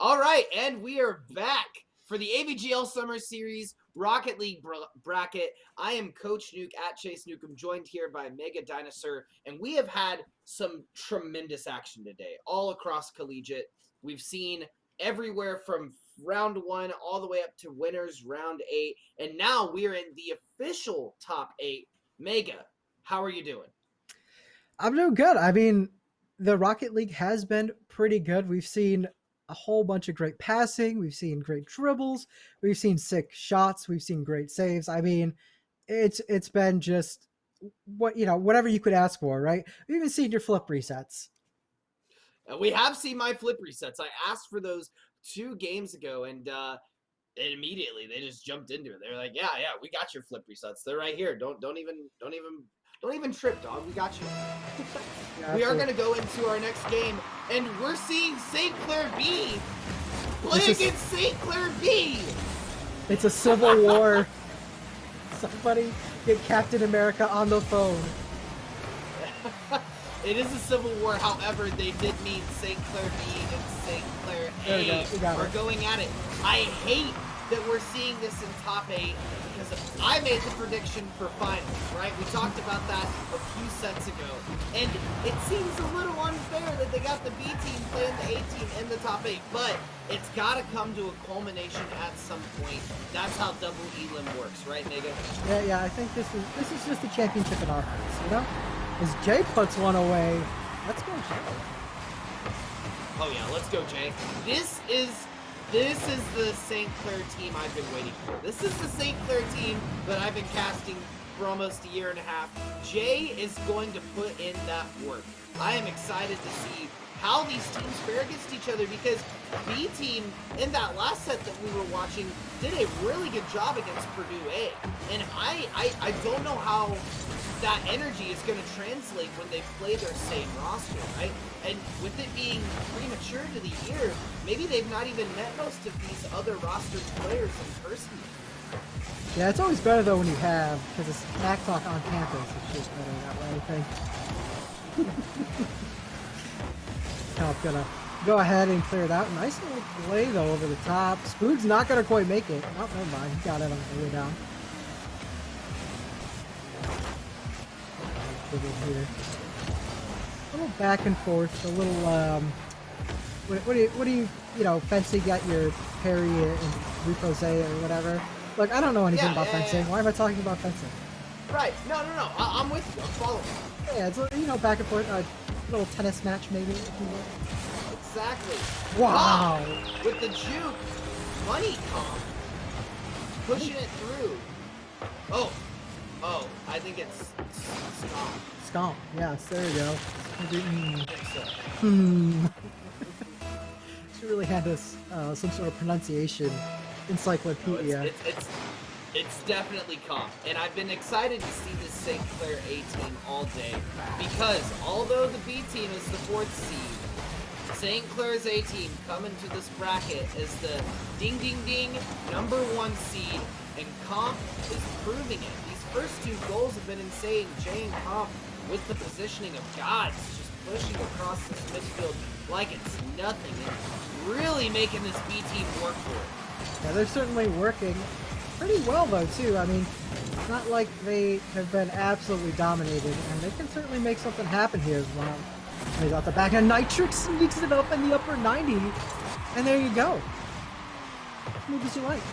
All right, and we are back for the AVGL Summer Series Rocket League bracket. I am Coach Nuke at Chase Nuke. I'm joined here by Mega Dinosaur, and we have had some tremendous action today, all across collegiate. We've seen everywhere from round 1 all the way up to winners round 8, and now we're in the official top 8. Mega, how are you doing? I'm doing good. I mean, the Rocket League has been pretty good. We've seen a whole bunch of great passing. We've seen great dribbles. We've seen sick shots. We've seen great saves. I mean, it's been just whatever you could ask for, right? We've even seen your flip resets. We have seen my flip resets. I asked for those 2 games ago, and immediately they just jumped into it. They're like, "Yeah, we got your flip resets. They're right here. Don't even trip, dog. We got you." Yeah, we are going to go into our next game, and we're seeing St. Clair B play against St. Clair B. It's a civil war. Somebody get Captain America on the phone. It is a civil war. However, they did mean St. Clair B and St. Clair A are going at it. I hate that we're seeing this in top 8 because I made the prediction for finals, right? We talked about that a few sets ago, and it seems a little unfair that they got the B team playing the A team in the top 8, but it's got to come to a culmination at some point. That's how double elim works, right, Mega? Yeah. I think this is just a championship in offense, you know? As Jay puts one away, let's go, Jay. Oh yeah, let's go, Jay. This is the St. Clair team I've been waiting for. This is the St. Clair team that I've been casting for almost a year and a half. Jay is going to put in that work. I am excited to see how these teams fare against each other because B team in that last set that we were watching did a really good job against Purdue A. And I don't know how that energy is going to translate when they play their same roster, right? And with it being premature to the year, maybe they've not even met most of these other rostered players in person. Yeah, it's always better though when you have, because it's smack talk on campus. It's just better that way, I think. Now I'm gonna go ahead and clear it out. Nice little play though over the top. Spoon's not gonna quite make it. Oh, never mind. He got it on the way down. Here. A little back and forth, a little what do you fencing, got your parry and repose or whatever. Look, I don't know anything about fencing. Why am I talking about fencing? Right. No. I'm with you. I'm following. Yeah, it's back and forth, a little tennis match maybe, if you will. Exactly. Wow. With the juke, money comp, pushing it through. Oh, I think it's Stomp. Yes, there you go. She really had this some sort of pronunciation encyclopedia. It's definitely comp, and I've been excited to see this St. Clair A team all day because although the B team is the 4th seed, St. Clair's A team coming to this bracket as the ding number 1 seed, and comp is proving it. First 2 goals have been insane. Jay and Comp with the positioning of gods, just pushing across this midfield like it's nothing, and really making this B team work for it. Yeah, they're certainly working pretty well though too. I mean, it's not like they have been absolutely dominated, and they can certainly make something happen here as well. He's out the back, and Nitrix sneaks it up in the upper 90, and there you go. Move as you like.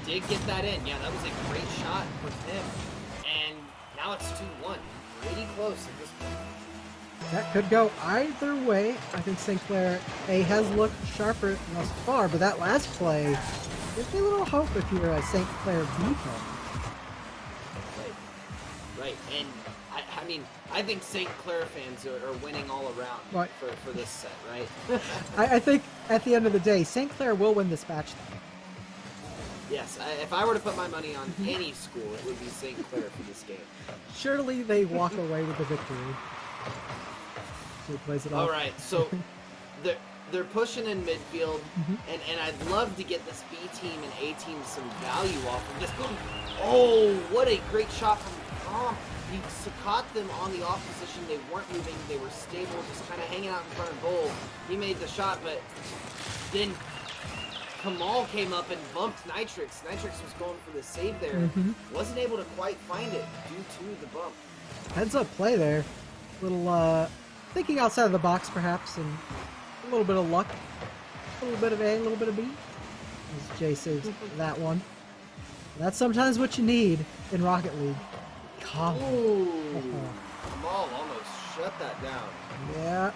Did get that in. Yeah, that was a great shot for him. And now it's 2-1. Pretty close at this point. That could go either way. I think St. Clair A has looked sharper thus far, but that last play gives me a little hope if you're a St. Clair B fan. Right. And I mean, I think St. Clair fans are winning all around for this set, right? I think at the end of the day, St. Clair will win this match though. Yes, if I were to put my money on any school, it would be St. Clair for this game. Surely they walk away with the victory. So he plays it off. All right, so they're pushing in midfield, and I'd love to get this B team and A team some value off of this. Oh, what a great shot from Comp. he caught them on the off position. They weren't moving. They were stable, just kind of hanging out in front of goal. He made the shot, but then Kamal came up and bumped Nitrix. Nitrix was going for the save there. Wasn't able to quite find it due to the bump. Heads up play there. Little thinking outside of the box perhaps, and a little bit of luck. A little bit of A, a little bit of B. As Jay saves that one. That's sometimes what you need in Rocket League. Kamal almost shut that down. Yeah.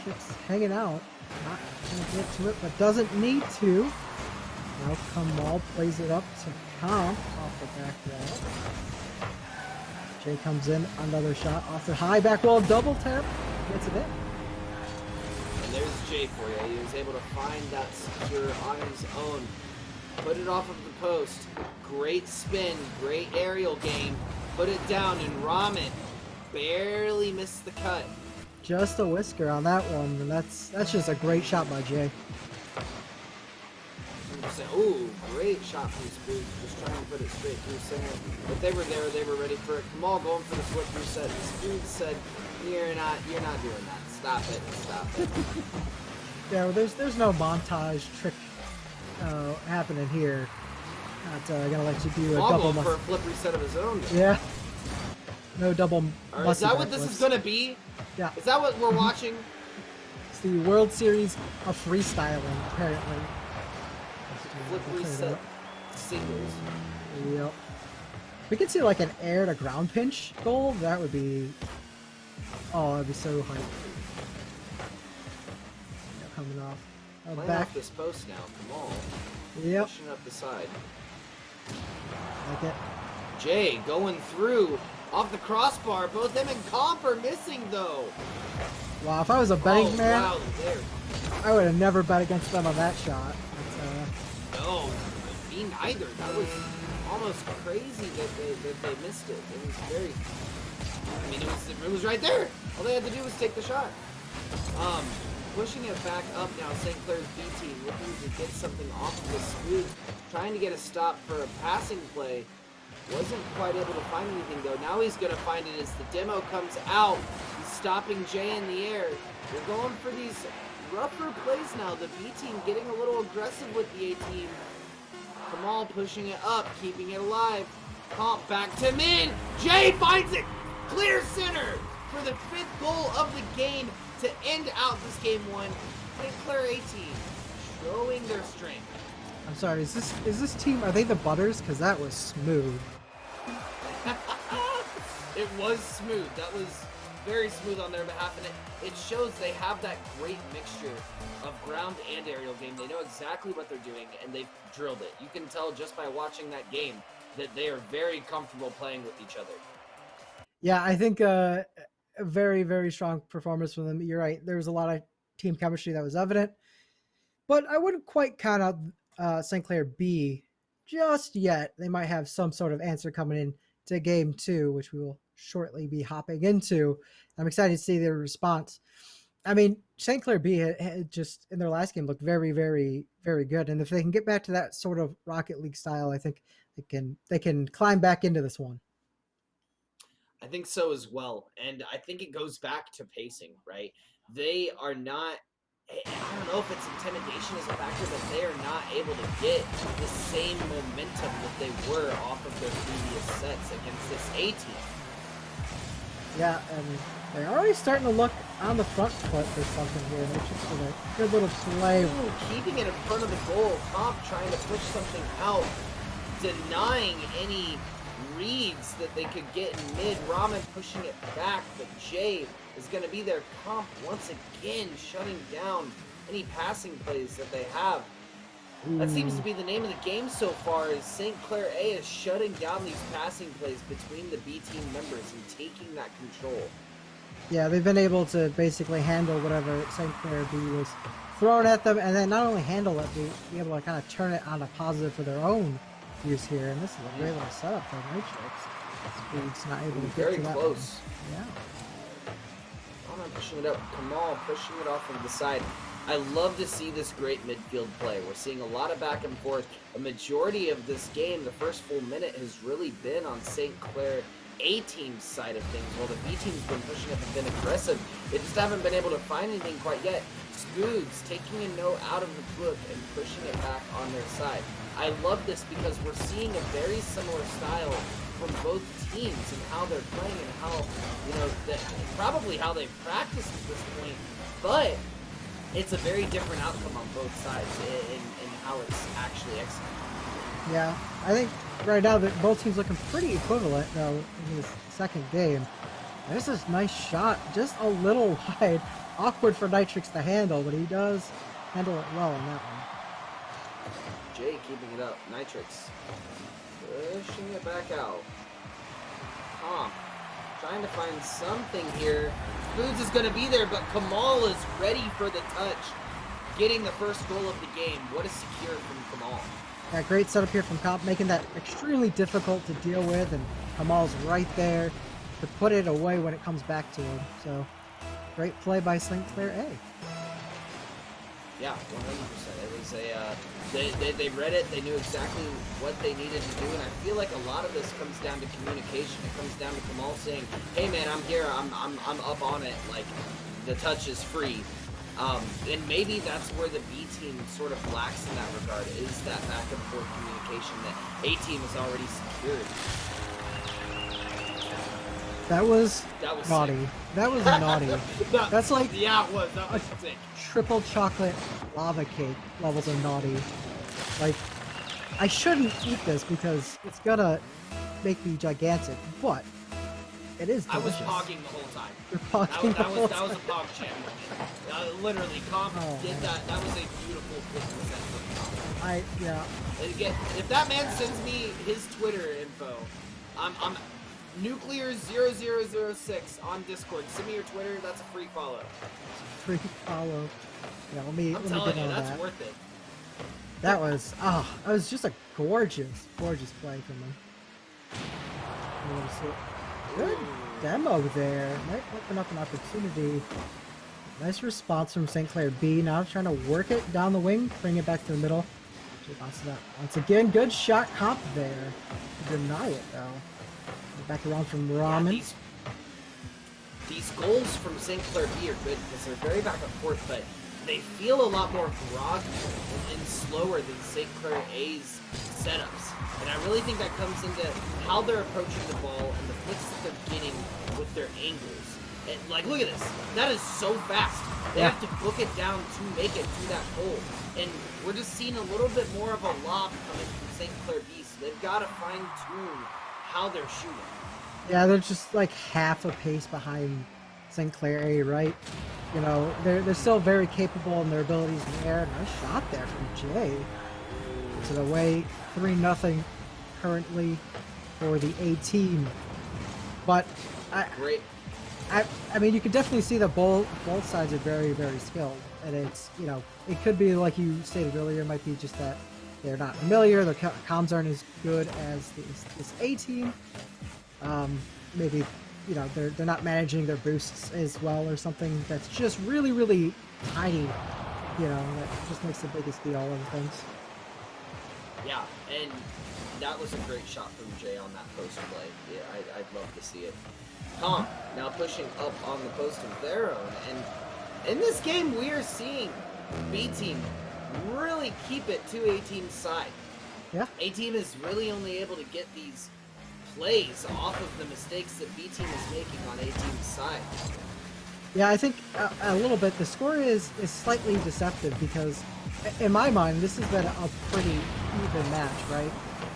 Nitrix hanging out. Not gonna get to it, but doesn't need to. Now Kamal plays it up to Comp off the back wall. Jay comes in, another shot off the high back wall, double tap, gets it in. And there's Jay for you. He was able to find that secure on his own. Put it off of the post. Great spin, great aerial game. Put it down, and Ramen barely missed the cut. Just a whisker on that one, and that's just a great shot by Jay. Ooh, great shot from Spook, just trying to put it straight through center. But they were there, they were ready for it. Kamal going for the flip reset. Spook said, you're not doing that. Stop it. Yeah, well, there's no montage trick happening here. Not gonna let you do a double for a flip reset of his own. Yeah. No double. Right, is that what this is gonna be? Yeah. Is that what we're watching? It's the World Series of freestyling, apparently. Flip reset singles. Yep. We could see like an air to ground pinch goal. That would be. Oh, that'd be so hype. Coming off. Playing Back. off this post now. Kamal. Yep. Pushing up the side. Like it. Jay going through off the crossbar. Both him and Comp are missing though. Wow, if I was a betting man, wow, there. I would have never bet against them on that shot. No, me neither. That was almost crazy that they missed it. It was very. I mean, it was right there. All they had to do was take the shot. Pushing it back up now. St. Clair's B team looking to get something off of the Spook, trying to get a stop for a passing play. Wasn't quite able to find anything though. Now he's gonna find it as the demo comes out. He's stopping Jay in the air. They're going for these rougher plays now. The B team getting a little aggressive with the A team. Kamal pushing it up, keeping it alive. Comp back to mid. Jay finds it. Clear center for the 5th goal of the game to end out this game 1. St. Clair A team showing their strength. I'm sorry. Is this team? Are they the Butters? Because that was smooth. It was smooth. That was very smooth on their behalf, and it shows they have that great mixture of ground and aerial game. They know exactly what they're doing, and they've drilled it. You can tell just by watching that game that they are very comfortable playing with each other. Yeah, I think a very, very strong performance from them. You're right. There was a lot of team chemistry that was evident, but I wouldn't quite count out St. Clair B just yet. They might have some sort of answer coming in to game 2, which we will shortly be hopping into. I'm excited to see their response. I mean, St. Clair B had just in their last game looked very, very, very good. And if they can get back to that sort of Rocket League style, I think they can climb back into this one. I think so as well. And I think it goes back to pacing, right? They are not, I don't know if it's intimidation as a factor, but they are not able to get the same momentum that they were off of their previous sets against this A team. Yeah, and they're already starting to look on the front foot for something here. They're just with a good little play. Ooh, keeping it in front of the goal. Comp trying to push something out, denying any reads that they could get in mid. Ramen pushing it back, but Jay is going to be there. Comp once again shutting down any passing plays that they have. That seems to be the name of the game so far, is St. Clair A is shutting down these passing plays between the B team members and taking that control. Yeah, they've been able to basically handle whatever St. Clair B was thrown at them, and then not only handle it, be able to kind of turn it on a positive for their own use here. And this is a great little setup for Matrix. Speed's not able to get very to that close. one. Yeah. Ramen pushing it up. Kamal pushing it off of the side. I love to see this great midfield play. We're seeing a lot of back and forth. A majority of this game, the first full minute, has really been on St. Clair A-team's side of things, while the B-team's been pushing up and been aggressive, they just haven't been able to find anything quite yet. Spoods taking a no out of the book and pushing it back on their side. I love this because we're seeing a very similar style from both teams and how they're playing and how, probably how they've practiced at this point, but it's a very different outcome on both sides in how it's actually executed. Yeah, I think right now that both teams looking pretty equivalent though in this second game. There's this nice shot, just a little wide. Awkward for Nitrix to handle, but he does handle it well on that one. Jay keeping it up. Nitrix pushing it back out. Trying to find something here. Foods is going to be there, but Kamal is ready for the touch. Getting the first goal of the game. What a secure from Kamal. Yeah, great setup here from Comp, making that extremely difficult to deal with, and Kamal's right there to put it away when it comes back to him. So, great play by Sinclair A. Yeah, 100%. It was they read it, they knew exactly what they needed to do, and I feel like a lot of this comes down to communication. It comes down to Kamal saying, "Hey man, I'm here, I'm up on it, like the touch is free." And maybe that's where the B team sort of lacks in that regard, is that back and forth communication that A team has already secured. That was naughty. Sick. That was naughty. That's like yeah, it was. That was sick. Triple chocolate lava cake levels of naughty. Like, I shouldn't eat this because it's gonna make me gigantic, but it is delicious. I was pogging the whole time. You're pogging the whole that was a time. pog channel. Literally, Comp did that. That was a beautiful Christmas from Comp. Yeah. And again, if that man sends me his Twitter info, I'm Nuclear0006 on Discord. Send me your Twitter. That's a free follow. Free follow. Yeah, let me I'm telling get you, on that's that. worth it. That was just a gorgeous play from him. Good demo there. Might open up an opportunity. Nice response from St. Clair B. Now trying to work it down the wing, bring it back to the middle. Once again, good shot Comp there. Deny it though. Back around from Ramen. Yeah, these goals from St. Clair B are good because they're very back and forth, but they feel a lot more groggy and slower than St. Clair A's setups. And I really think that comes into how they're approaching the ball and the flicks that they're getting with their angles. And, like, look at this. That is so fast. They have to book it down to make it to that goal. And we're just seeing a little bit more of a lob coming from St. Clair B, so they've got to fine-tune how they're shooting. Yeah, they're just like half a pace behind St. Clair A, right? You know, they're still very capable in their abilities in the air. Nice shot there from Jay. To the way 3-0 currently for the A team. But I mean, you can definitely see that both sides are very, very skilled, and it's, you know, it could be like you stated earlier, it might be just that they're not familiar, their comms aren't as good as this A team. Maybe, you know, they're not managing their boosts as well or something that's just really, really tiny, you know, that just makes the biggest deal of things. Yeah, and that was a great shot from Jay on that post play. Yeah, I'd love to see it. Comp now pushing up on the post of their own, and in this game we are seeing B team really keep it to A team's side. Yeah. A team is really only able to get these plays off of the mistakes that B team is making on A team's side. Yeah, I think a little bit. The score is slightly deceptive because, in my mind, this has been a pretty even match, right?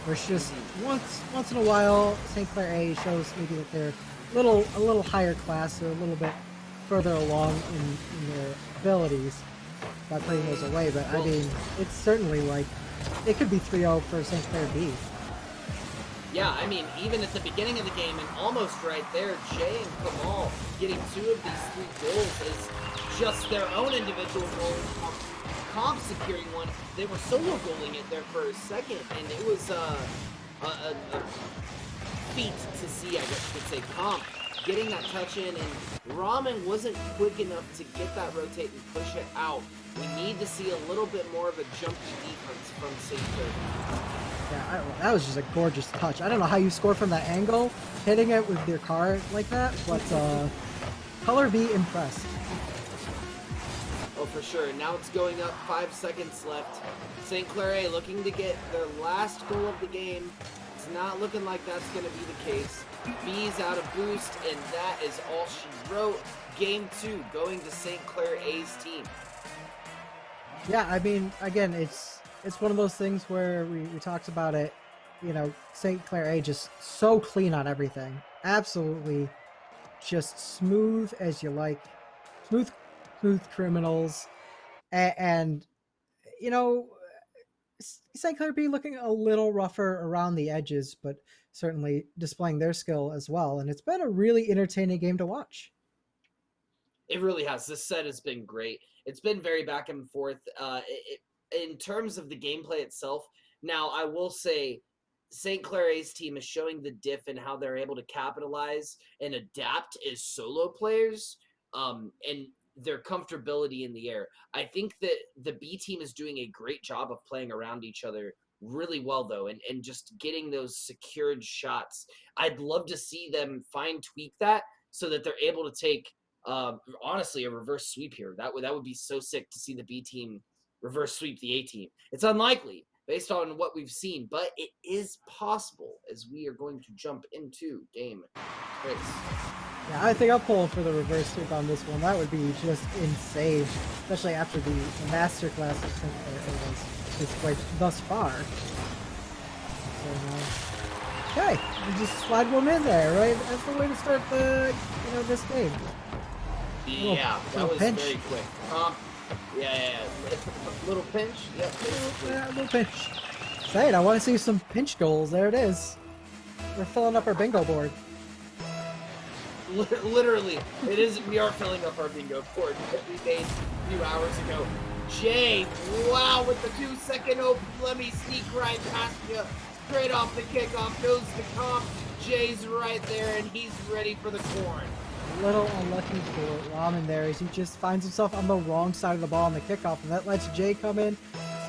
Where it's just once in a while, St. Clair A shows maybe that they're a little higher class, or a little bit further along in their abilities by putting those away. But I mean, it's certainly like it could be 3-0 for St. Clair B. Yeah, I mean, even at the beginning of the game, and almost right there, Jay and Kamal getting 2 of these 3 goals is just their own individual goals. Comp securing one. They were solo goaling it there for a second, and it was a feat to see, I guess you could say. Comp getting that touch in, and Ramen wasn't quick enough to get that rotate and push it out. We need to see a little bit more of a jumpy defense from St. Clair. Yeah, that was just a gorgeous touch. I don't know how you score from that angle, hitting it with your car like that, but Color B impressed. Oh, for sure. Now it's going up. 5 seconds left. St. Clair A looking to get their last goal of the game. It's not looking like that's going to be the case. B's out of boost, and that is all she wrote. Game 2 going to St. Clair A's team. Yeah, I mean, again, it's one of those things where we talked about it. You know, St. Clair A just so clean on everything. Absolutely just smooth as you like. Smooth criminals. And you know, St. Clair B looking a little rougher around the edges, but certainly displaying their skill as well. And it's been a really entertaining game to watch. It really has. This set has been great. It's been very back and forth. In terms of the gameplay itself, now I will say St. Clair A's team is showing the diff in how they're able to capitalize and adapt as solo players, and their comfortability in the air. I think that the B team is doing a great job of playing around each other really well, though, and just getting those secured shots. I'd love to see them fine tweak that so that they're able to take honestly a reverse sweep here. That would be so sick to see the B team reverse sweep the A team. It's unlikely based on what we've seen, but it is possible as we are going to jump into game 6. Yeah, I think I'll pull for the reverse sweep on this one. That would be just insane, especially after the masterclass of St. Clair was displayed thus far. So, okay, you just slide one in there, right? That's the way to start the this game. Yeah, that was pinch. very quick. Yeah. Little pinch. Yep. Yeah, little pinch. Say it, I want to see some pinch goals. There it is. We're filling up our bingo board. Literally, it is. We are filling up our bingo board that we made a few hours ago. Jay, wow, with the 2-second open, let me sneak right past you. Straight off the kickoff, goes to comp. Jay's right there, and he's ready for the corn. A little unlucky for Ramen there as he just finds himself on the wrong side of the ball on the kickoff, and that lets Jay come in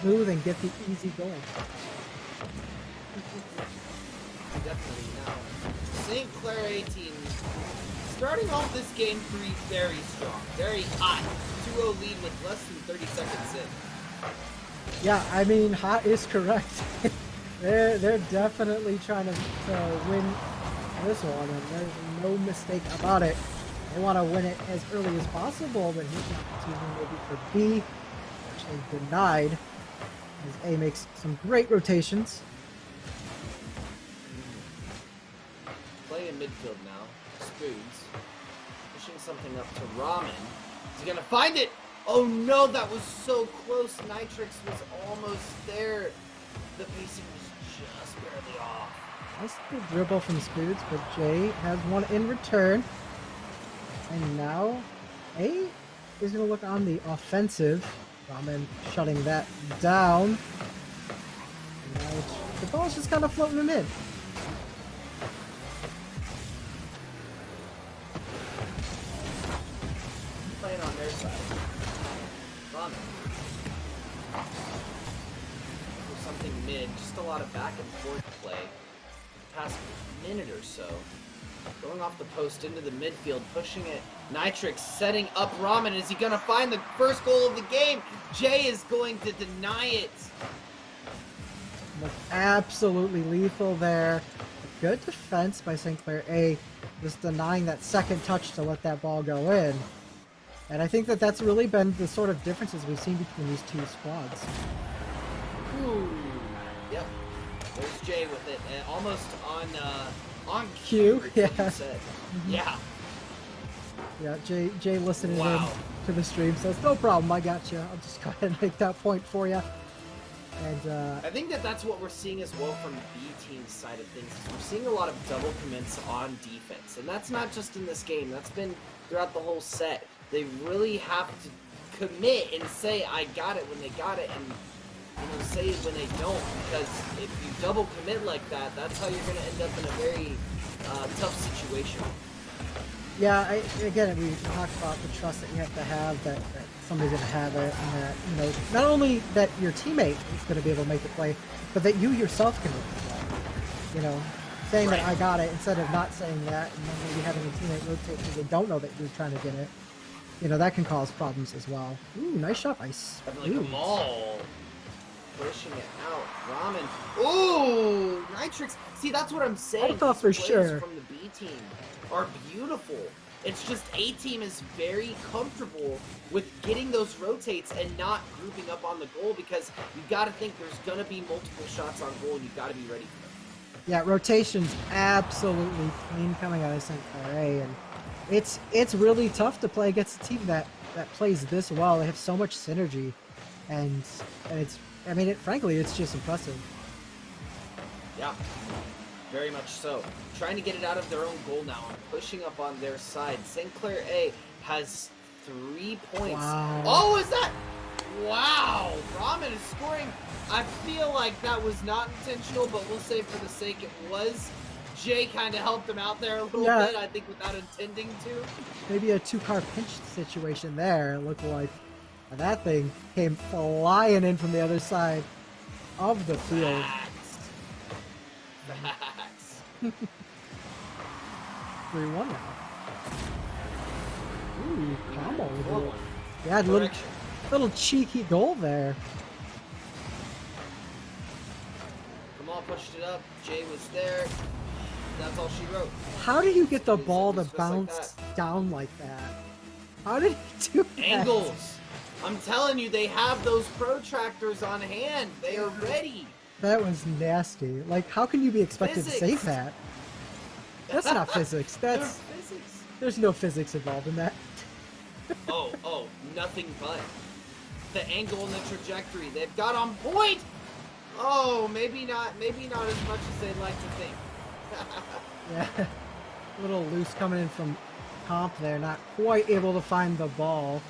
smooth and get the easy goal. Definitely now. St. Clair A team starting off this game 3 very strong, very hot. 2-0 lead with less than 30 seconds in. Yeah, I mean, hot is correct. they're definitely trying to win this one, and there's no mistake about it. They want to win it as early as possible, but here's the opportunity maybe for B, actually denied, as A makes some great rotations. Playing in midfield now. Spoons. Pushing something up to Ramen. Is he going to find it? Oh no, that was so close. Nitrix was almost there. The pacing was just barely off. Nice little dribble from Spoods, but Jay has one in return. And now A is going to look on the offensive. Ramen shutting that down. And now the ball's just kind of floating in mid. Playing on their side. Ramen. For something mid, just a lot of back and forth play. Past minute or so. Going off the post into the midfield, pushing it. Nitrix setting up Ramen. Is he going to find the first goal of the game? Jay is going to deny it. Looked absolutely lethal there. Good defense by St. Clair A, just denying that second touch to let that ball go in. And I think that that's really been the sort of differences we've seen between these two squads. Ooh. Yep. There's Jay with it, and almost on cue. cue. Yeah. Mm-hmm. Yeah. Yeah. Jay listening Wow. in to the stream says, "No problem, I got you. I'll just go ahead and make that point for you." And I think that's what we're seeing as well from the B team's side of things. Is we're seeing a lot of double commits on defense, and that's not just in this game. That's been throughout the whole set. They really have to commit and say, "I got it" when they got it, and say it when they don't. Because if you double commit like that, that's how you're going to end up in a very tough situation. Yeah, again, we talked about the trust that you have to have that somebody's going to have it, and that, you know, not only that your teammate is going to be able to make the play, but that you yourself can make the play. You know, saying that I got it instead of not saying that, and then maybe having a teammate rotate because they don't know that you're trying to get it. You know, that can cause problems as well. Ooh, nice shot by Definitely like a maul. Pushing it out. Ramen. Ooh, Nitrix. See, that's what I'm saying. I thought for sure from the B team are beautiful. It's just A team is very comfortable with getting those rotates and not grouping up on the goal because you got to think there's going to be multiple shots on goal and you got to be ready for them. Yeah, rotation's absolutely clean coming out of St. Clair, and it's really tough to play against a team that plays this well. They have so much synergy, and it's, I mean, frankly, it's just impressive. Yeah, very much so. Trying to get it out of their own goal now and pushing up on their side. St. Clair A has 3 points. Wow. Oh, is that? Wow, Ramen is scoring. I feel like that was not intentional, but we'll say for the sake it was. Jay kind of helped him out there a little bit, I think, without intending to. Maybe a two-car pinch situation there, it looked like. And that thing came flying in from the other side of the field. Facts. 3-1 now. Ooh, combo. Yeah, little cheeky goal there. Come on, pushed it up. Jay was there. That's all she wrote. How did you get the ball to bounce down like that? How did you do that? Angles. I'm telling you, they have those protractors on hand. They are ready. That was nasty. Like, how can you be expected to save that? That's not physics. That's physics. There's no physics involved in that. oh, nothing but the angle and the trajectory they've got on point. Oh, maybe not as much as they'd like to think. Yeah, a little loose coming in from Comp there, not quite able to find the ball.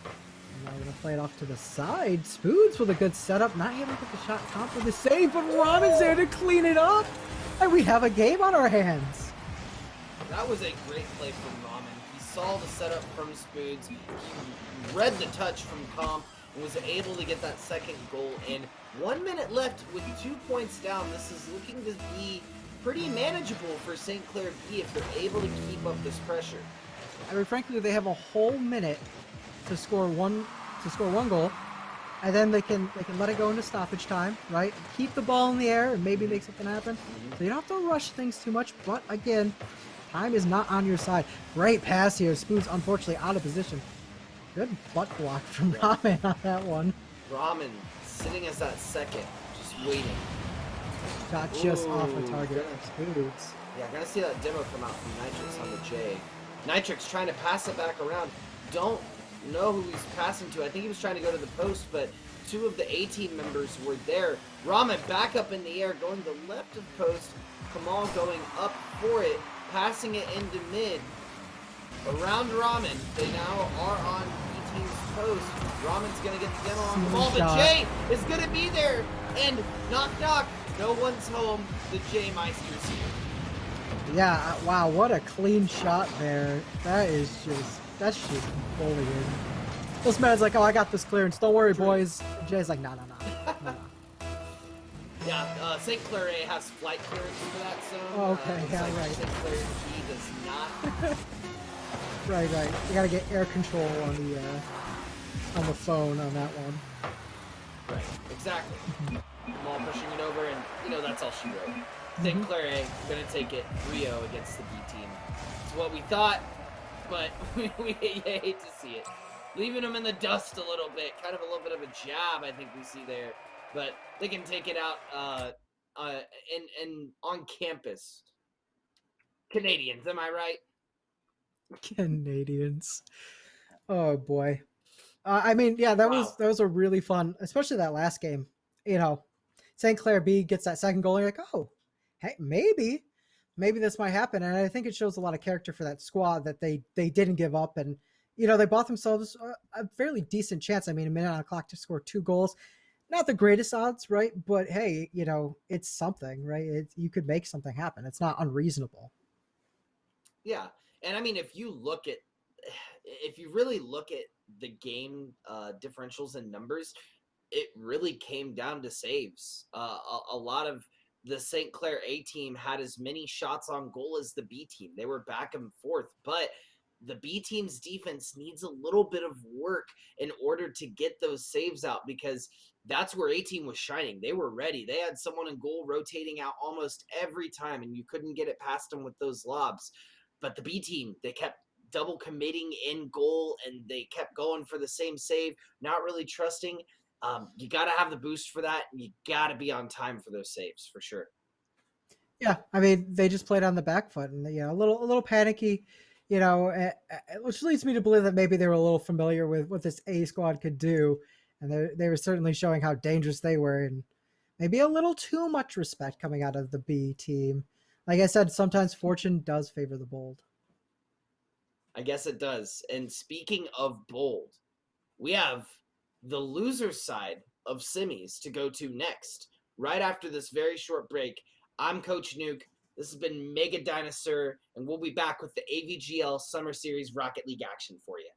And now we're gonna play it off to the side. Spoods with a good setup, not able to get the shot. Comp with the save, but Ramen's there to clean it up, and we have a game on our hands. That was a great play from Ramen. He saw the setup from Spoods. He read the touch from Comp and was able to get that second goal in. 1 minute left with 2 points down. This is looking to be pretty manageable for St. Clair B if they're able to keep up this pressure. I mean, frankly, they have a whole minute to score one goal, and then they can let it go into stoppage time, right? Keep the ball in the air and maybe make something happen. So you don't have to rush things too much. But again, time is not on your side. Great pass here. Spoon's unfortunately out of position. Good butt block from Ramen on that one. Ramen sitting as that second, just waiting. Shot just off a target of Spoons. Yeah, gonna see that demo come out from Nitrix on the J. Nitrix trying to pass it back around. Don't know who he's passing to. I think he was trying to go to the post, but 2 of the A-team members were there. Ramen back up in the air, going to the left of post. Kamal going up for it, passing it into mid. Around Ramen. They now are on B-team's post. Ramen's gonna get the demo on the ball, but Jay is gonna be there. And knock knock. No one's home. The J Meister's here. Yeah, wow, what a clean shot there. That's just bullying. This man's like, oh, I got this clearance. Don't worry, boys. And Jay's like, no. Yeah, St. Clair A has flight clearance for that zone. Oh, okay, yeah, like right. St. Clair G does not. Right. You gotta get air control on the phone on that one. Right, exactly. Kamal pushing it over, and that's all she wrote. St. Clair A gonna take it 3-0 against the B team. It's what we thought, but we hate to see it. Leaving them in the dust a little bit, kind of a little bit of a jab I think we see there, but they can take it out in on campus. Canadians, am I right? Canadians. Oh boy. I mean, yeah, that was a really fun, especially that last game. St. Clair B gets that second goal, and you're like, oh, hey, maybe this might happen. And I think it shows a lot of character for that squad that they didn't give up, and they bought themselves a fairly decent chance. I mean, a minute on the clock to score 2 goals, not the greatest odds, right? But hey, it's something, right? You could make something happen. It's not unreasonable. Yeah. And I mean, if you really look at the game differentials and numbers, it really came down to saves. A lot of the St. Clair A team had as many shots on goal as the B team. They were back and forth, but the B team's defense needs a little bit of work in order to get those saves out, because that's where A team was shining. They were ready. They had someone in goal rotating out almost every time, and you couldn't get it past them with those lobs. But the B team, they kept double committing in goal, and they kept going for the same save, not really trusting. You got to have the boost for that, and you got to be on time for those saves for sure. Yeah, I mean, they just played on the back foot, and a little panicky, which leads me to believe that maybe they were a little familiar with what this A squad could do, and they were certainly showing how dangerous they were, and maybe a little too much respect coming out of the B team. Like I said, sometimes fortune does favor the bold. I guess it does. And speaking of bold, we have the loser side of semis to go to next. Right after this very short break, I'm Coach Nuke. This has been Mega Dinosaur, and we'll be back with the AVGL Summer Series Rocket League action for you.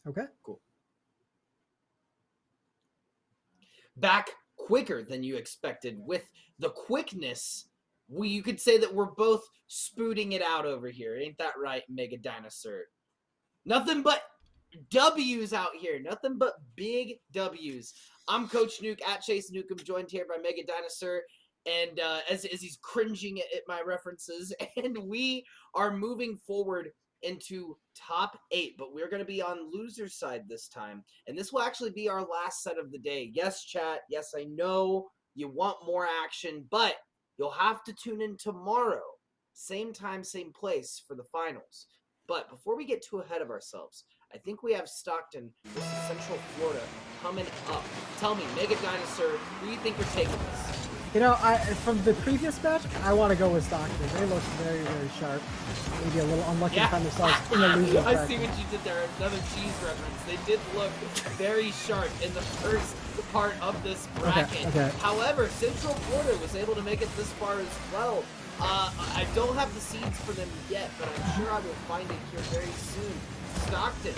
Okay. Cool. Back quicker than you expected with the quickness. You could say that we're both spooting it out over here. Ain't that right, Mega Dinosaur? Nothing but W's out here. Nothing but big W's. I'm Coach Nuke at Chase Nukem, joined here by Mega Dinosaur, and as he's cringing at my references, and we are moving forward into top 8, but we're going to be on loser side this time, and this will actually be our last set of the day. Yes, chat. Yes, I know you want more action, but you'll have to tune in tomorrow, same time, same place for the finals. But before we get too ahead of ourselves, I think we have Stockton versus Central Florida coming up. Tell me, Mega Dinosaur, who do you think you're taking this? You know, from the previous match, I want to go with Stockton. They look very, very sharp. Maybe a little unlucky to find themselves in the losing I bracket. see what you did there. Another cheese reference. They did look very sharp in the first part of this bracket. Okay. However, Central Florida was able to make it this far as well. I don't have the seeds for them yet, but I'm sure I will find it here very soon. Stockton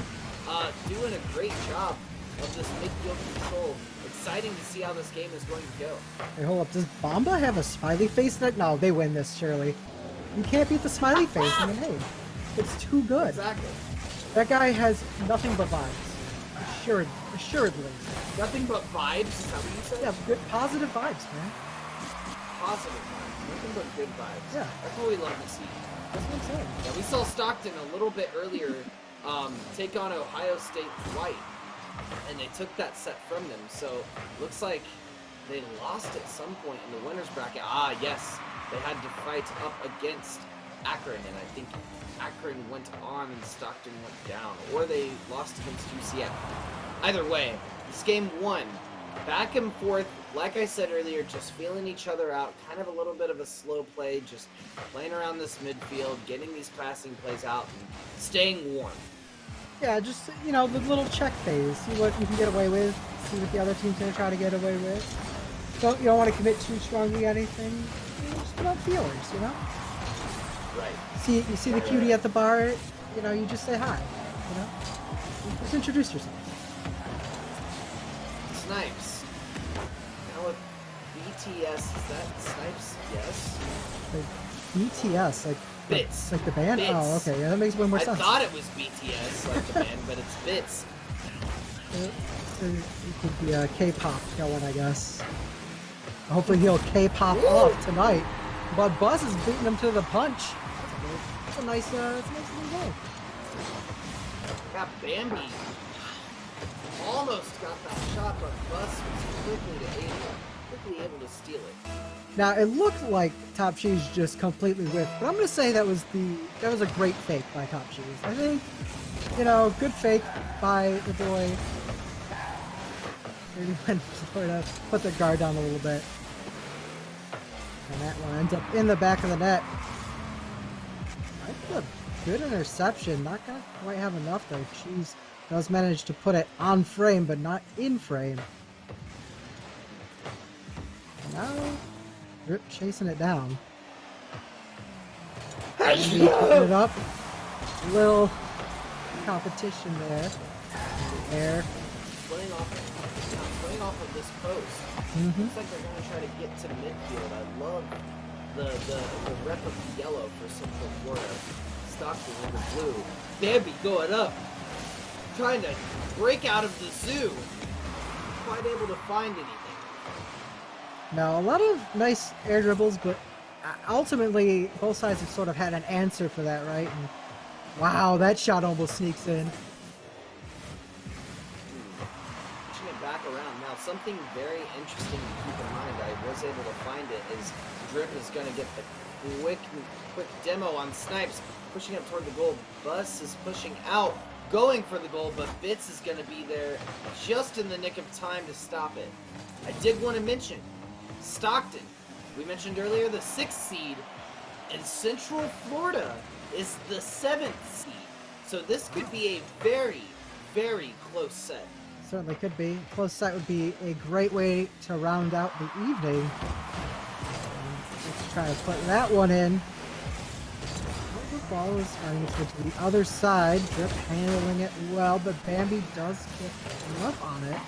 doing a great job of this midfield control. Exciting to see how this game is going to go. Hey, hold up. Does Bomba have a smiley face? No, they win this, surely. You can't beat the smiley face. I mean, hey, it's too good. Exactly. That guy has nothing but vibes. Assuredly. Nothing but vibes, is that what you said? Yeah, good, positive vibes, man. Positive vibes. Nothing but good vibes. Yeah. That's what we love to see. That's what I'm saying. Yeah, we saw Stockton a little bit earlier take on Ohio State White, and they took that set from them. So looks like they lost at some point in the winners bracket. Ah, yes, they had to fight up against Akron, and I think Akron went on and Stockton went down, or they lost against UCF. Either way, this game won. Back and forth, like I said earlier, just feeling each other out, kind of a little bit of a slow play, just playing around this midfield, getting these passing plays out, and staying warm. Yeah, just, you know, the little check phase. See what you can get away with. See what the other team's going to try to get away with. You don't want to commit too strongly anything. Just put out feelers, you know? Right. You see the cutie at the bar, you know, you just say hi, you know? Just introduce yourself. Snipes. Now with BTS, is that Snipes? Yes. Like BTS, like Bits. Like the band? Bits. Oh, okay, yeah, that makes way more sense. I thought it was BTS, like the band, but it's Bits. It could be a K-pop going, I guess. Hopefully he'll K-pop off tonight. But Buzz is beating him to the punch. That's a nice little goal. Got Bambi. Almost got that shot, but Buzz was quickly able to steal it. Now it looked like Top Cheese just completely whiffed, but I'm gonna say that was a great fake by Top Cheese. I think, you know, good fake by the boy. Maybe when Florida put the guard down a little bit. And that one ends up in the back of the net. That's a good interception. Not gonna quite have enough though. Cheese does manage to put it on frame, but not in frame. Now, Rip chasing it down. Putting it up. Little competition there. Air. Playing off of this post. Looks like they're going to try to get to midfield. I love the rep of the yellow for Central Florida. Stockton in the blue. Bambi going up. Trying to break out of the zoo. Quite able to find anything. Now, a lot of nice air dribbles, but ultimately, both sides have sort of had an answer for that, right? And wow, that shot almost sneaks in. Pushing it back around. Now, something very interesting to keep in mind, I was able to find it, is Drip is going to get the quick demo on Snipes, pushing up toward the goal. Bus is pushing out, going for the goal, but Bits is going to be there just in the nick of time to stop it. I did want to mention Stockton. We mentioned earlier the 6th seed, and Central Florida is the 7th seed. So this could be a very, very close set. Certainly could be. Close set would be a great way to round out the evening. Let's try to put that one in. The ball is starting to go to the other side. Drip handling it well, but Bambi does get enough on it.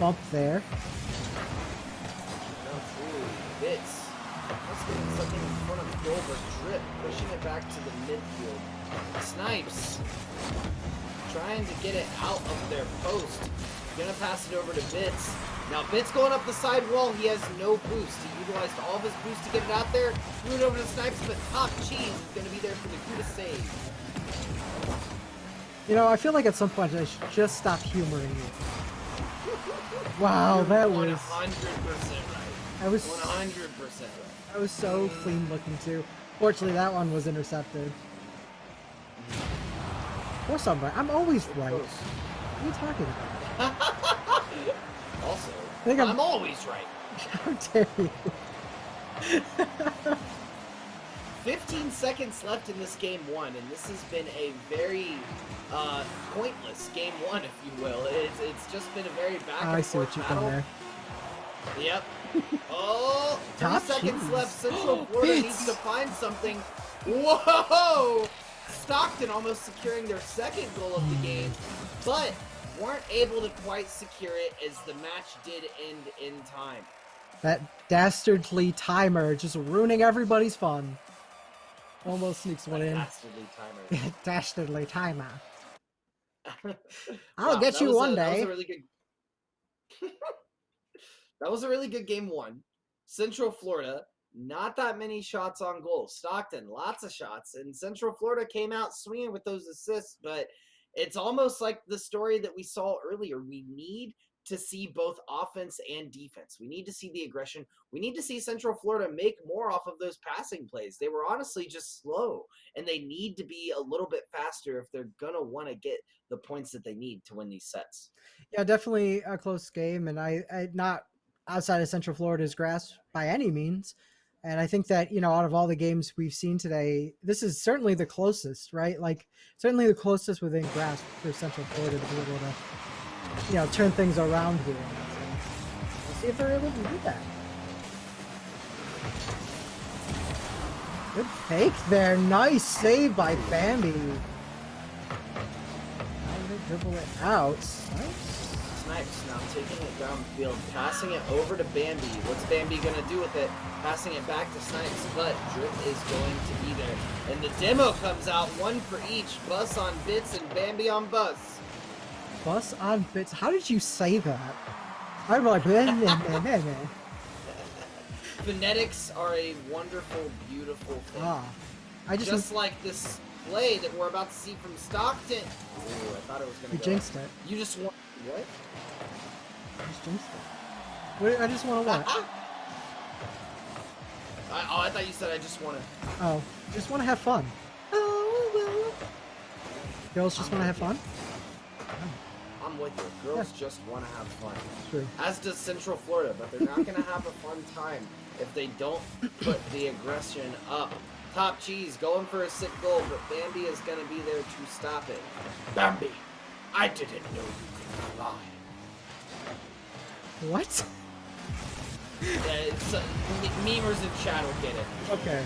Bump there. Bits. Let's get something in front of goal, but Drip pushing it back to the midfield. Snipes trying to get it out of their post. Gonna pass it over to Bits. Now Bits going up the side wall. He has no boost. He utilized all of his boost to get it out there. Threw it over to Snipes, but Top Cheese is gonna be there for the coup to save. You know, I feel like at some point I should just stop humoring you. Wow, that was 100% right. I was 100% right. I was so clean looking too. Fortunately, that one was intercepted. Or something. I'm always right. What are you talking about? Also, I think I'm always right. How dare you? 15 seconds left in this game one, and this has been a very pointless game one, if you will. It's just been a very back I and see forth what you've battle. done there. Yep. Oh, 3 Top seconds cheese. left. Central Florida Bits. needs to find something. Whoa! Stockton almost securing their second goal of the game, but weren't able to quite secure it as the match did end in time. That dastardly timer just ruining everybody's fun. Almost sneaks one in. Dastardly timer. Dastardly timer. Wow, I'll get you one That was day. a really good. That was a really good game one. Central Florida, not that many shots on goal. Stockton, lots of shots, and Central Florida came out swinging with those assists. But it's almost like the story that we saw earlier. We need to see both offense and defense. We need to see the aggression. We need to see Central Florida make more off of those passing plays. They were honestly just slow, and they need to be a little bit faster if they're going to want to get the points that they need to win these sets. Yeah, definitely a close game, and I not outside of Central Florida's grasp by any means. And I think that, out of all the games we've seen today, this is certainly the closest, right? Like, certainly the closest within grasp for Central Florida to be able to, turn things around here. So we'll see if they're able to do that. Good fake there. Nice save by Bambi. How did they dribble it out? Snipes now taking it downfield, passing it over to Bambi. What's Bambi going to do with it? Passing it back to Snipes, but Drip is going to be there. And the demo comes out, one for each. Bus on Bits and Bambi on Bus. Bus on Bits. How did you say that? I'm like, meh. Phonetics are a wonderful, beautiful thing. I just like this play that we're about to see from Stockton. Ooh, I thought it was going to go. You jinxed it. You just want... What? I just jinxed it. Wait, I just want to what? I thought you said I just want to... Oh, just want to have fun. Oh, well. Girls just want to have fun? I'm with you. Girls just want to have fun. True. As does Central Florida, but they're not going to have a fun time if they don't put the aggression up. Top Cheese going for a sick goal, but Bambi is going to be there to stop it. Bambi, I didn't know you could fly. What? Memers in chat will get it. Okay.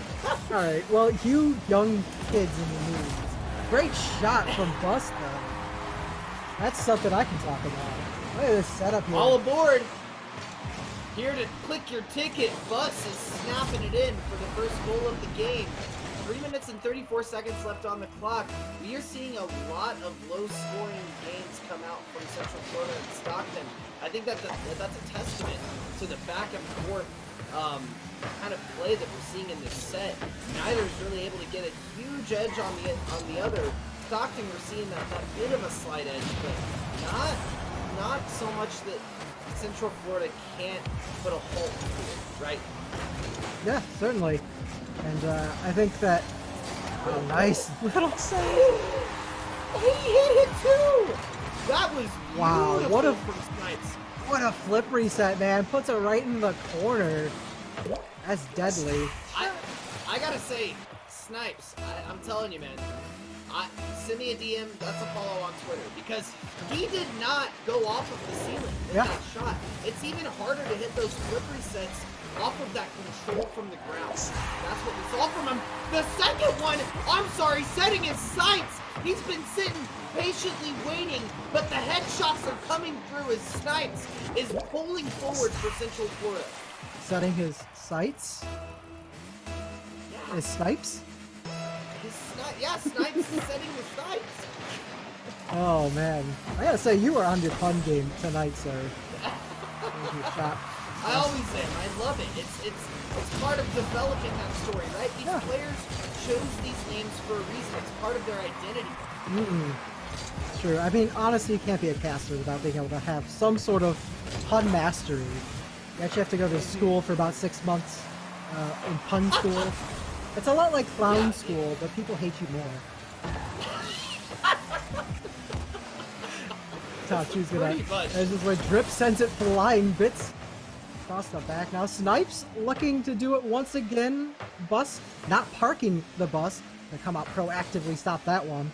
Alright, well, you young kids in the news. Great shot from Bus, though. That's something I can talk about. Look at this setup here. All aboard! Here to click your ticket, Bus is snapping it in for the first goal of the game. 3 minutes and 34 seconds left on the clock. We are seeing a lot of low-scoring games come out from Central Florida and Stockton. I think that's a testament to the back and forth kind of play that we're seeing in this set. Neither is really able to get a huge edge on the other. Stockton, we're seeing that bit of a slight edge, but not so much that Central Florida can't put a halt to it, right? Yeah, certainly. And I think that... Oh, nice little save. He hit it too! That was wow, beautiful from Snipes. What a flip reset, man. Puts it right in the corner. That's deadly. I gotta say, Snipes, I'm telling you, man. Send me a DM, that's a follow on Twitter, because he did not go off of the ceiling in that shot. It's even harder to hit those flip resets off of that control from the ground. That's what we saw from him. The second one, I'm sorry, setting his sights. He's been sitting patiently waiting, but the headshots are coming through as Snipes is pulling forward for Central Florida. Setting his sights? Yeah. His snipes? Snipes is setting the sights. Oh, man. I gotta say, you were on your fun game tonight, sir. I always am. I love it. It's part of developing that story, right? These players chose these names for a reason. It's part of their identity. It's true. I mean, honestly, you can't be a caster without being able to have some sort of pun mastery. You actually have to go to school for about 6 months in pun school. It's a lot like clown school, but people hate you more. Top Cheese gonna. Pretty much. This is where Drip sends it flying. Bits across the back. Now Snipes looking to do it once again. Bus not parking the bus. They come out proactively, stop that one.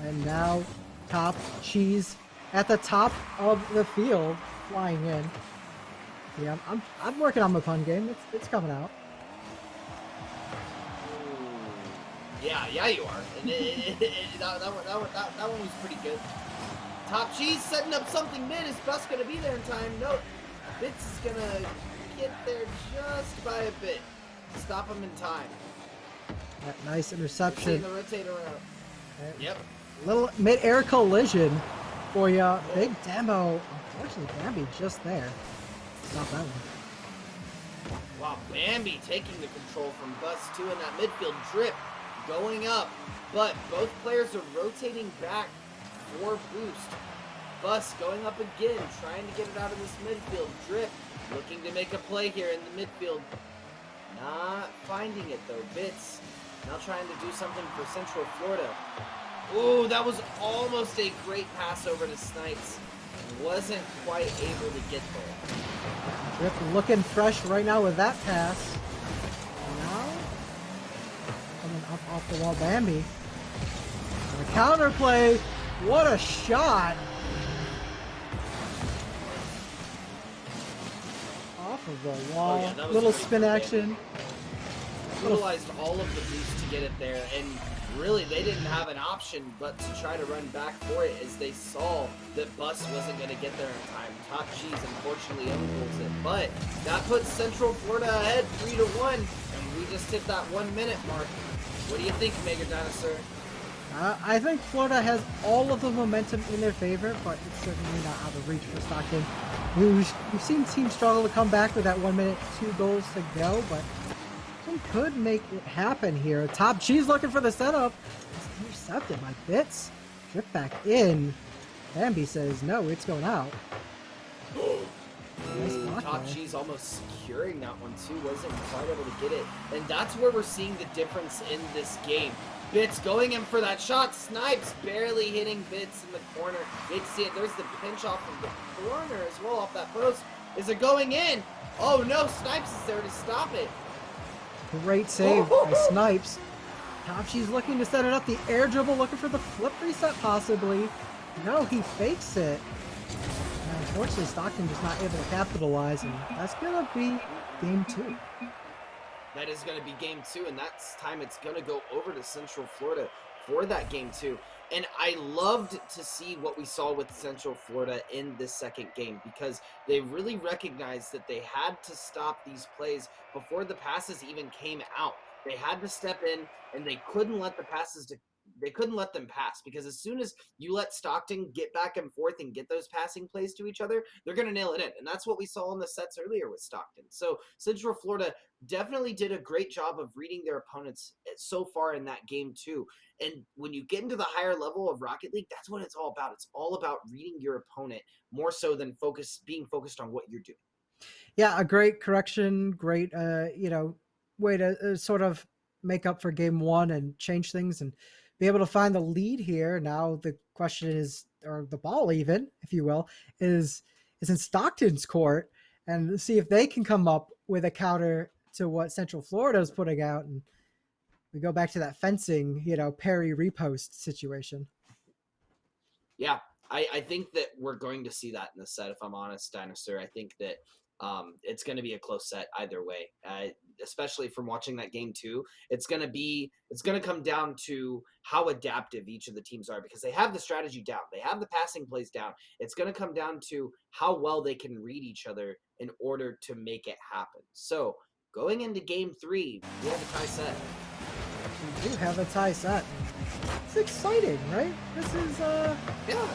And now Top Cheese at the top of the field, flying in. Yeah, I'm working on my pun game. It's coming out. Yeah, you are. And that one was pretty good. Top Cheese setting up something mid. Is Bus gonna be there in time? Nope. Bits is gonna get there just by a bit. Stop him in time. That nice interception. The rotator out. Yep. Little mid-air collision for ya. Big demo. Unfortunately, Bambi just there. Stop that one. Wow, Bambi taking the control from Bus 2 in that midfield. Drip going up, but both players are rotating back for boost. Bus going up again, trying to get it out of this midfield. Drip looking to make a play here in the midfield. Not finding it though. Bits now trying to do something for Central Florida. Ooh, that was almost a great pass over to Snipes. Wasn't quite able to get there. Drip looking fresh right now with that pass. Now, coming up off the wall, Bambi. And a counter play. What a shot! Off of the wall. Oh, yeah, that was little great spin for action. Utilized all of the boost to get it there, and really they didn't have an option but to try to run back for it as they saw that Bus wasn't going to get there in time. Top Cheese unfortunately overrules it, but that puts Central Florida ahead 3-1, and we just hit that 1 minute mark. What do you think, Mega Dinosaur? I think Florida has all of the momentum in their favor, but it's certainly not out of reach for Stockton. We've seen teams struggle to come back with that 1 minute, 2 goals to go, but they could make it happen here. Top Cheese looking for the setup. It's intercepted by Bits. Drip back in. Bambi says, no, it's going out. Nice block Top there. Cheese almost securing that one too, wasn't quite able to get it. And that's where we're seeing the difference in this game. Bits going in for that shot. Snipes barely hitting Bits in the corner. You can see it. There's the pinch off of the corner as well, off that post. Is it going in? Oh no, Snipes is there to stop it. Great save by Snipes. Top Cheese looking to set it up. The air dribble looking for the flip reset possibly. No, he fakes it. And unfortunately, Stockton just not able to capitalize, and that's going to be game 2. That is going to be game 2, and that's time it's going to go over to Central Florida for that game 2. And I loved to see what we saw with Central Florida in this second game, because they really recognized that they had to stop these plays before the passes even came out. They had to step in, and they couldn't let the passes they couldn't let them pass, because as soon as you let Stockton get back and forth and get those passing plays to each other, they're going to nail it in. And that's what we saw in the sets earlier with Stockton. So Central Florida definitely did a great job of reading their opponents so far in that game too. And when you get into the higher level of Rocket League, that's what it's all about. It's all about reading your opponent more so than being focused on what you're doing. Yeah, a great correction, great, way to sort of make up for game 1 and change things and be able to find the lead here. Now the question is, or the ball even, if you will, is in Stockton's court, and see if they can come up with a counter to what Central Florida is putting out. And we go back to that fencing, parry repost situation. Yeah, I think that we're going to see that in the set, if I'm honest, Dinosaur. I think that it's going to be a close set either way, especially from watching that game 2. It's going to come down to how adaptive each of the teams are, because they have the strategy down. They have the passing plays down. It's going to come down to how well they can read each other in order to make it happen. So going into game 3, we have a tie set. We do have a tie set. It's exciting, right? This is Yeah.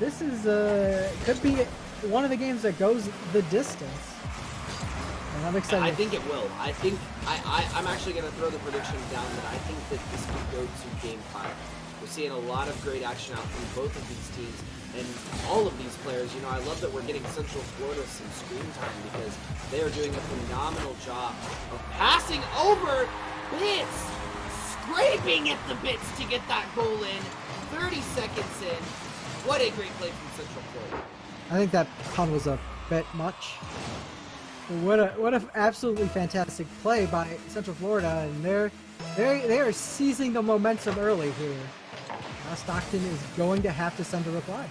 This is could be one of the games that goes the distance. And I'm excited. I think it will. I think I'm actually going to throw the prediction down that I think that this could go to game 5. We're seeing a lot of great action out from both of these teams and all of these players. I love that we're getting Central Florida some screen time, because they are doing a phenomenal job of passing over Bits, scraping at the Bits to get that goal in. 30 seconds in. What a great play from Central Florida. I think that pun was a bit much. What an absolutely fantastic play by Central Florida, and they are seizing the momentum early here. Now Stockton is going to have to send a reply.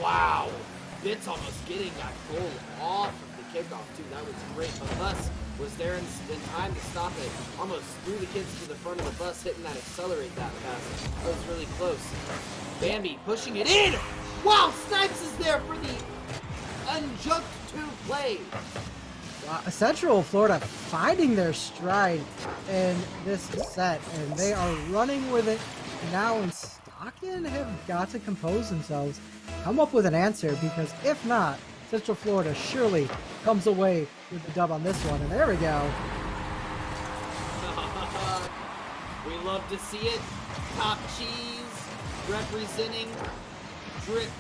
Wow, Bits almost getting that goal off of the kickoff too. That was great, but Bus was there in time to stop it. Almost threw the kids to the front of the bus, hitting that accelerate that pass. That was really close. Bambi pushing it in. Wow, Snipes is there for the unjunked 2 play. Wow, Central Florida finding their stride in this set, and they are running with it now. And Stockton have got to compose themselves, come up with an answer, because if not, Central Florida surely comes away with the dub on this one. And there we go. We love to see it. Top Cheese representing. Drip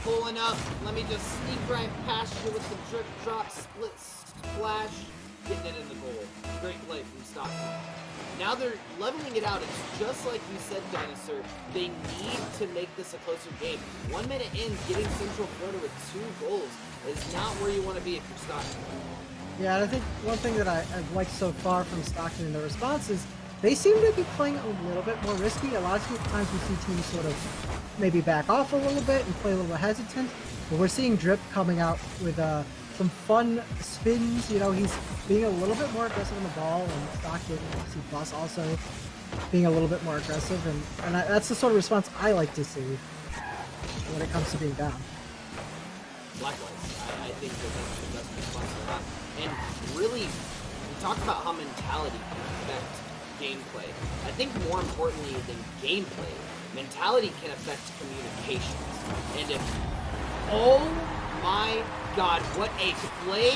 pulling up. Let me just sneak right past you with the drip drop split splash. Getting it in the goal. Great play from Stockton. Now they're leveling it out. It's just like you said, Dinosaur. They need to make this a closer game. 1 minute in, getting Central Florida with 2 goals is not where you want to be if you're Stockton. Yeah, and I think one thing that I've liked so far from Stockton in their response is they seem to be playing a little bit more risky. A lot of times we see teams sort of maybe back off a little bit and play a little hesitant. But we're seeing Drip coming out with some fun spins. You know, he's being a little bit more aggressive on the ball, and Stockton, you see Bus also being a little bit more aggressive, and that's the sort of response I like to see when it comes to being down. Likewise, I think that that's the best response to that. And really, we talk about how mentality can affect gameplay. I think more importantly than gameplay, mentality can affect communications. And if, oh my God, what a play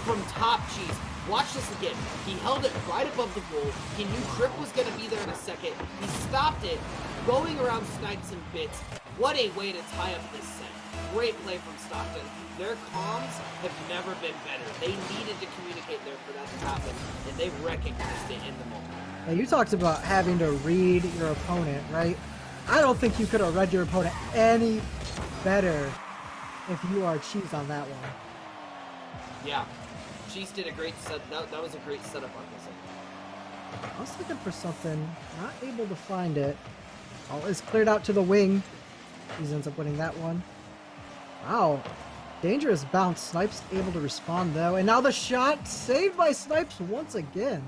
from Top Cheese. Watch this again. He held it right above the goal. He knew Trip was going to be there in a second. He stopped it, going around Snipes and Bits. What a way to tie up this set. Great play from Stockton. Their comms have never been better. They needed to communicate there for that to happen, and they recognized it in the moment. Now, you talked about having to read your opponent, right? I don't think you could have read your opponent any better if you are Cheese on that one. Yeah. Cheese did a great set. That was a great setup on this one. I was looking for something, not able to find it. All is cleared out to the wing. Cheese ends up winning that one. Wow. Dangerous bounce. Snipes able to respond though. And now the shot saved by Snipes once again.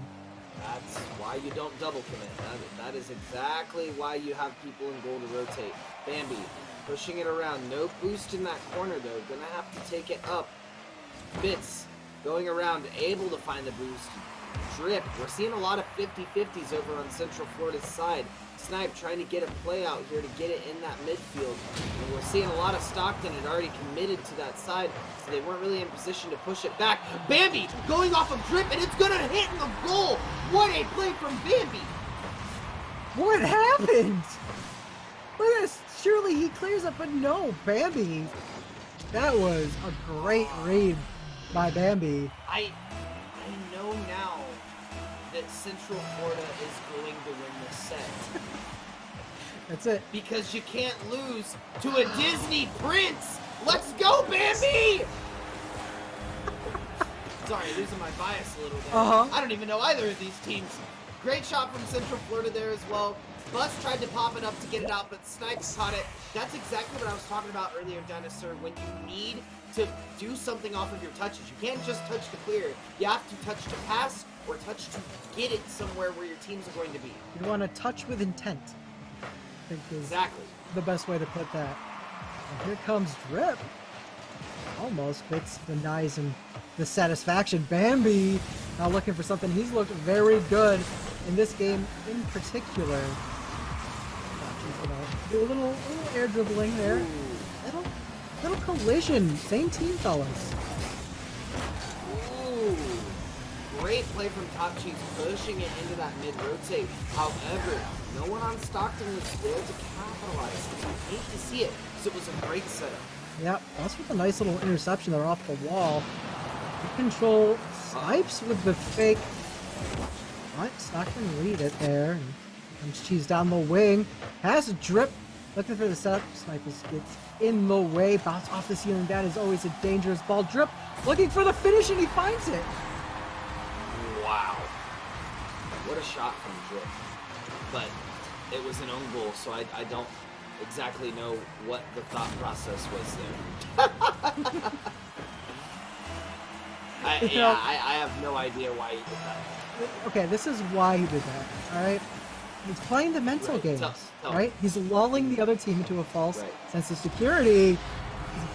That's why you don't double commit. That is exactly why you have people in goal to rotate. Bambi pushing it around. No boost in that corner though. Gonna have to take it up. Bits going around, able to find the boost. Drip. We're seeing a lot of 50-50s over on Central Florida's side. Snipe trying to get a play out here to get it in that midfield. And we're seeing a lot of Stockton had already committed to that side, so they weren't really in position to push it back. Bambi going off of Drip, and it's gonna hit in the goal. What a play from Bambi! What happened? Look at this. Surely he clears it, but no, Bambi. That was a great read by Bambi. I know now that Central Florida is going to win this set. That's it. Because you can't lose to a Disney prince. Let's go, Bambi! Sorry, losing my bias a little bit. I don't even know either of these teams. Great shot from Central Florida there as well. Bus tried to pop it up to get it out, but Snipes caught it. That's exactly what I was talking about earlier, Dinosaur, when you need to do something off of your touches. You can't just touch to clear. You have to touch to pass or touch to get it somewhere where your teams are going to be. You want to touch with intent, I think is exactly the best way to put that. And here comes Drip. Almost Bits denies him the satisfaction. Bambi now looking for something. He's looked very good in this game in particular. He's gonna do a little air dribbling there. Little collision. Same team, fellas. Ooh. Great play from Top Cheese, pushing it into that mid-rotate. However, no one on Stockton was there to capitalize. You hate to see it, so it was a great setup. Yep, that's with a nice little interception there off the wall. Good control. Snipes with the fake. What? Stockton read it there. Comes Cheese down the wing. Has Drip Looking for the setup. Snipers gets in the way. Bounce off the ceiling. That is always a dangerous ball. Drip. Looking for the finish, and he finds it. Wow. What a shot from Drip. But it was an own goal, so I don't exactly know what the thought process was there. I have no idea why he did that. Okay, this is why he did that, alright? He's playing the mental games, right? He's lulling the other team into a false sense of security.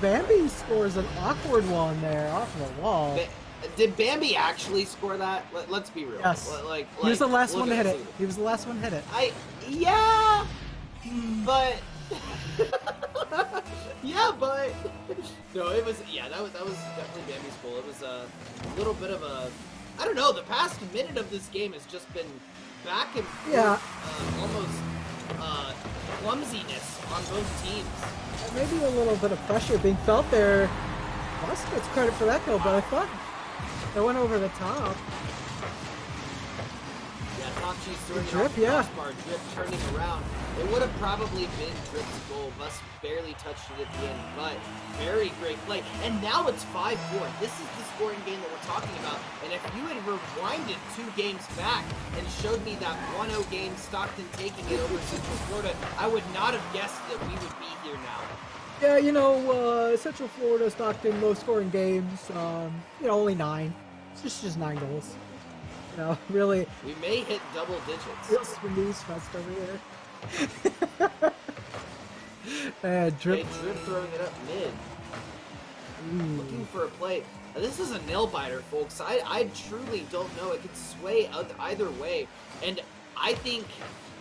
Bambi scores an awkward one there off the wall. Did Bambi actually score that? Let's be real. Yes. He was the last one to hit it. He was the last one to hit it. Yeah, but yeah, but no, it was that was definitely Bambi's goal. It was a little bit of a, I don't know. The past minute of this game has just been back and forth, almost clumsiness on both teams. Maybe a little bit of pressure being felt there. West gets credit for that goal, but I thought it went over the top. Yeah, Top Cheese throwing Drip, crossbar, Drip turning around. It would have probably been Drip's goal. Bus barely touched it at the end, but very great play. And now it's 5-4. This is the scoring game that we're talking about. And if you had rewinded 2 games back and showed me that 1-0 game, Stockton taking it over Central Florida, I would not have guessed that we would be here now. Yeah, you know, Central Florida, Stockton, low scoring games. You know, only 9. It's just 9 goals. You know, really. We may hit double digits. Real snooze fest over here. Drip. Drip throwing it up mid. Looking for a play. This is a nail biter, folks. I truly don't know. It could sway either way. And I think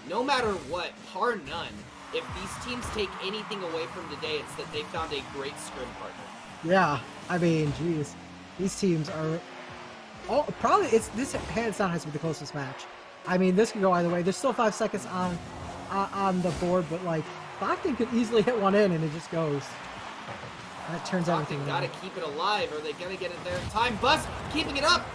no matter what, par none, if these teams take anything away from today, it's that they found a great scrim partner. Yeah, I mean, geez. These teams are... Oh, probably this hands down has to be the closest match. I mean, this can go either way. There's still 5 seconds on the board, but like Stockton could easily hit one in and it just goes. That turns everything around. Gotta keep it alive. Are they gonna get it there in time? Buzz keeping it up.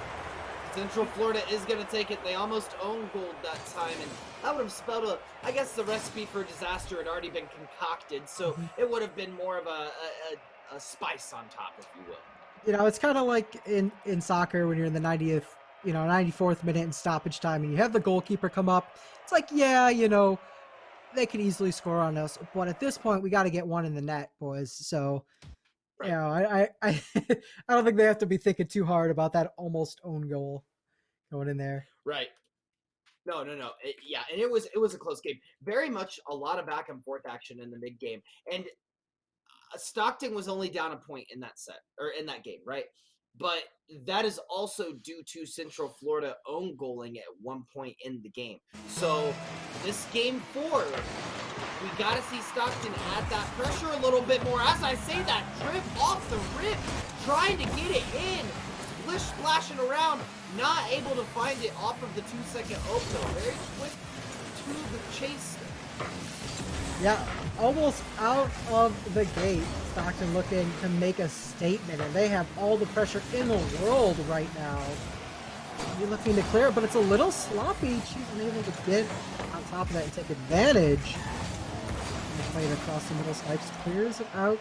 Central Florida is gonna take it. They almost own gold that time, and that would have spelled I guess the recipe for disaster had already been concocted, so it would have been more of a spice on top, if you will. You know, it's kind of like in soccer when you're in the 90th, 94th minute in stoppage time and you have the goalkeeper come up. It's like, yeah, you know, they could easily score on us, but at this point we got to get one in the net, boys. So, you know, I I don't think they have to be thinking too hard about that almost own goal going in there. Right. No. Yeah, and it was a close game. Very much a lot of back and forth action in the mid game, and Stockton was only down a point in that set or in that game, right? But that is also due to Central Florida own goaling at one point in the game. So this game 4, we got to see Stockton add that pressure a little bit more. As I say that, Drip off the rip, trying to get it in, splashing around, not able to find it off of the 2-second opener. Very quick to the chase. Yeah, almost out of the gate. Stockton looking to make a statement, and they have all the pressure in the world right now. You're looking to clear it, but it's a little sloppy. She's unable to get on top of that and take advantage. Play it across the middle. Snipes clears it out.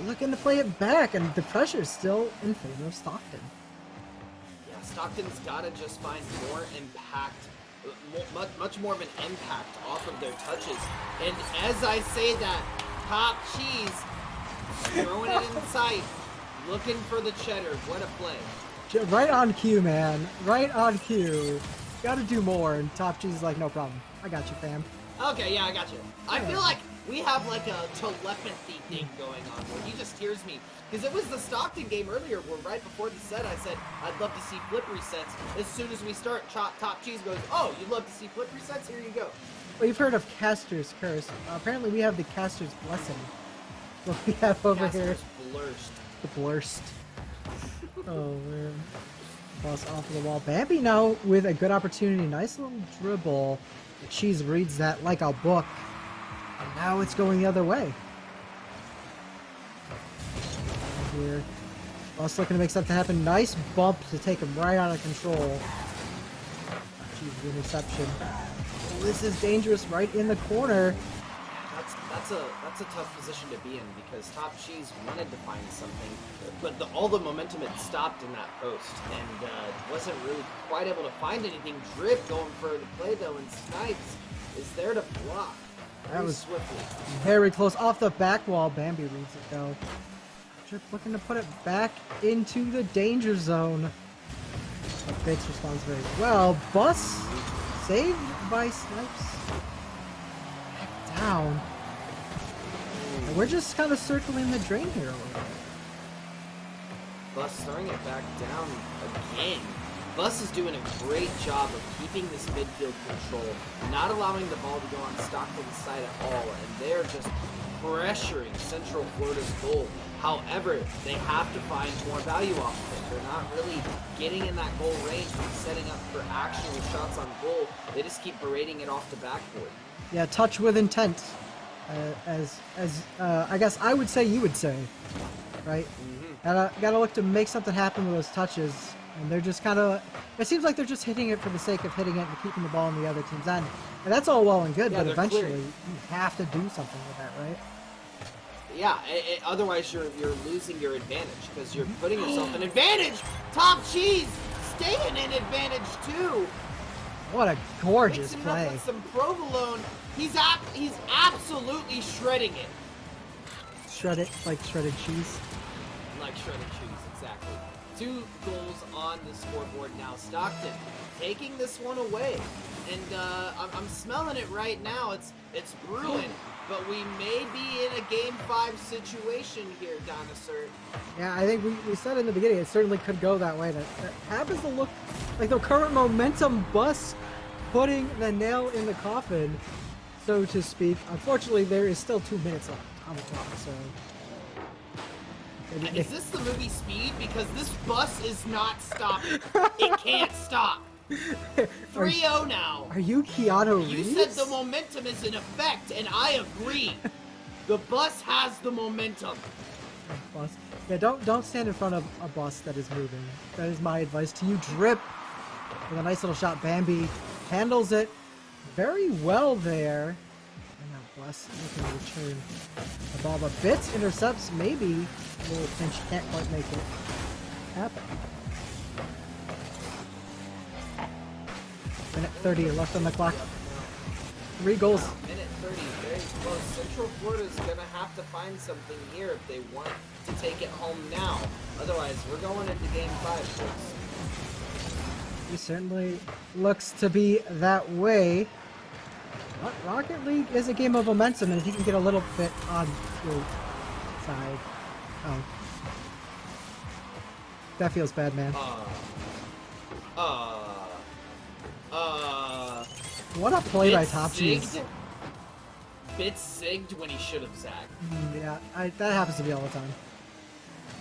Looking to play it back, and the pressure is still in favor of Stockton. Yeah, Stockton's got to just find more impact. Much more of an impact off of their touches. And as I say that, Top Cheese throwing it inside, looking for the cheddar. What a play. Right on cue, man. Right on cue. Got to do more. And Top Cheese is like, no problem. I got you, fam. Okay, yeah, I got you. I feel like we have like a telepathy thing going on where he just hears me. Because it was the Stockton game earlier where right before the set I said, I'd love to see flip resets. As soon as we start, Top Cheese goes, oh, you'd love to see flip resets? Here you go. Well, you've heard of Caster's Curse. Apparently we have the Caster's Blessing. What we have over here. Blurst. The Blurst. Oh, man. Bus off of the wall. Bambi now with a good opportunity. Nice little dribble. Cheese reads that like a book. And now it's going the other way. Here. Bus looking to make something happen. Nice bump to take him right out of control. Cheese interception. Oh, this is dangerous right in the corner. that's a tough position to be in because Top Cheese wanted to find something, but all the momentum had stopped in that post and wasn't really quite able to find anything. Drip going for the play though, and Snipes is there to block. That was swiftly. Very close off the back wall. Bambi reads it though. Drip looking to put it back into the danger zone. But Bits responds very well. Bus saved by Snipes. Back down. And we're just kind of circling the drain here a little bit. Bus throwing it back down again. Bus is doing a great job of keeping this midfield control, not allowing the ball to go on Stockton's side at all, and they're just pressuring Central Florida's goal. However, they have to find more value off of it. They're not really getting in that goal range and setting up for actual shots on goal. They just keep berating it off the backboard. Yeah, touch with intent, as I guess I would say you would say, right? Gotta look to make something happen with those touches, and they're just kind of. It seems like they're just hitting it for the sake of hitting it and keeping the ball in the other team's end, and that's all well and good. Yeah, but eventually, clearing. you have to do something with that, right? Yeah, otherwise you're losing your advantage because you're putting yourself in advantage. Top Cheese staying in advantage too. What a gorgeous Mixing it play! up with some provolone. He's absolutely shredding it. Shred it like shredded cheese. Like shredded cheese, exactly. 2 goals on the scoreboard now. Stockton taking this one away, and I'm smelling it right now. It's brewing, but we may be in a Game 5 situation here, Dinosaur. Yeah, I think we said in the beginning it certainly could go that way. That happens to look like the current momentum bus putting the nail in the coffin, so to speak. Unfortunately, there is still 2 minutes left on the clock, so. Is this the movie Speed? Because this bus is not stopping. It can't stop. 3-0 now. Are you Keanu Reeves? You said the momentum is in effect, and I agree. The bus has the momentum. Bus. Yeah, don't stand in front of a bus that is moving. That is my advice to you. Drip with a nice little shot. Bambi handles it very well there. And now Bus looking to return the ball, but Bits intercepts. Maybe a little pinch can't quite make it happen. Minute 30 left on the clock. 3 goals. Minute 30, very close. Central Florida's gonna have to find something here if they want to take it home now. Otherwise, we're going into Game 5, folks. It certainly looks to be that way. But Rocket League is a game of momentum, and if you can get a little bit on your side. Oh. That feels bad, man. What a play by Top Cheese. Bits zigged when he should have zagged. Yeah, that happens to me all the time.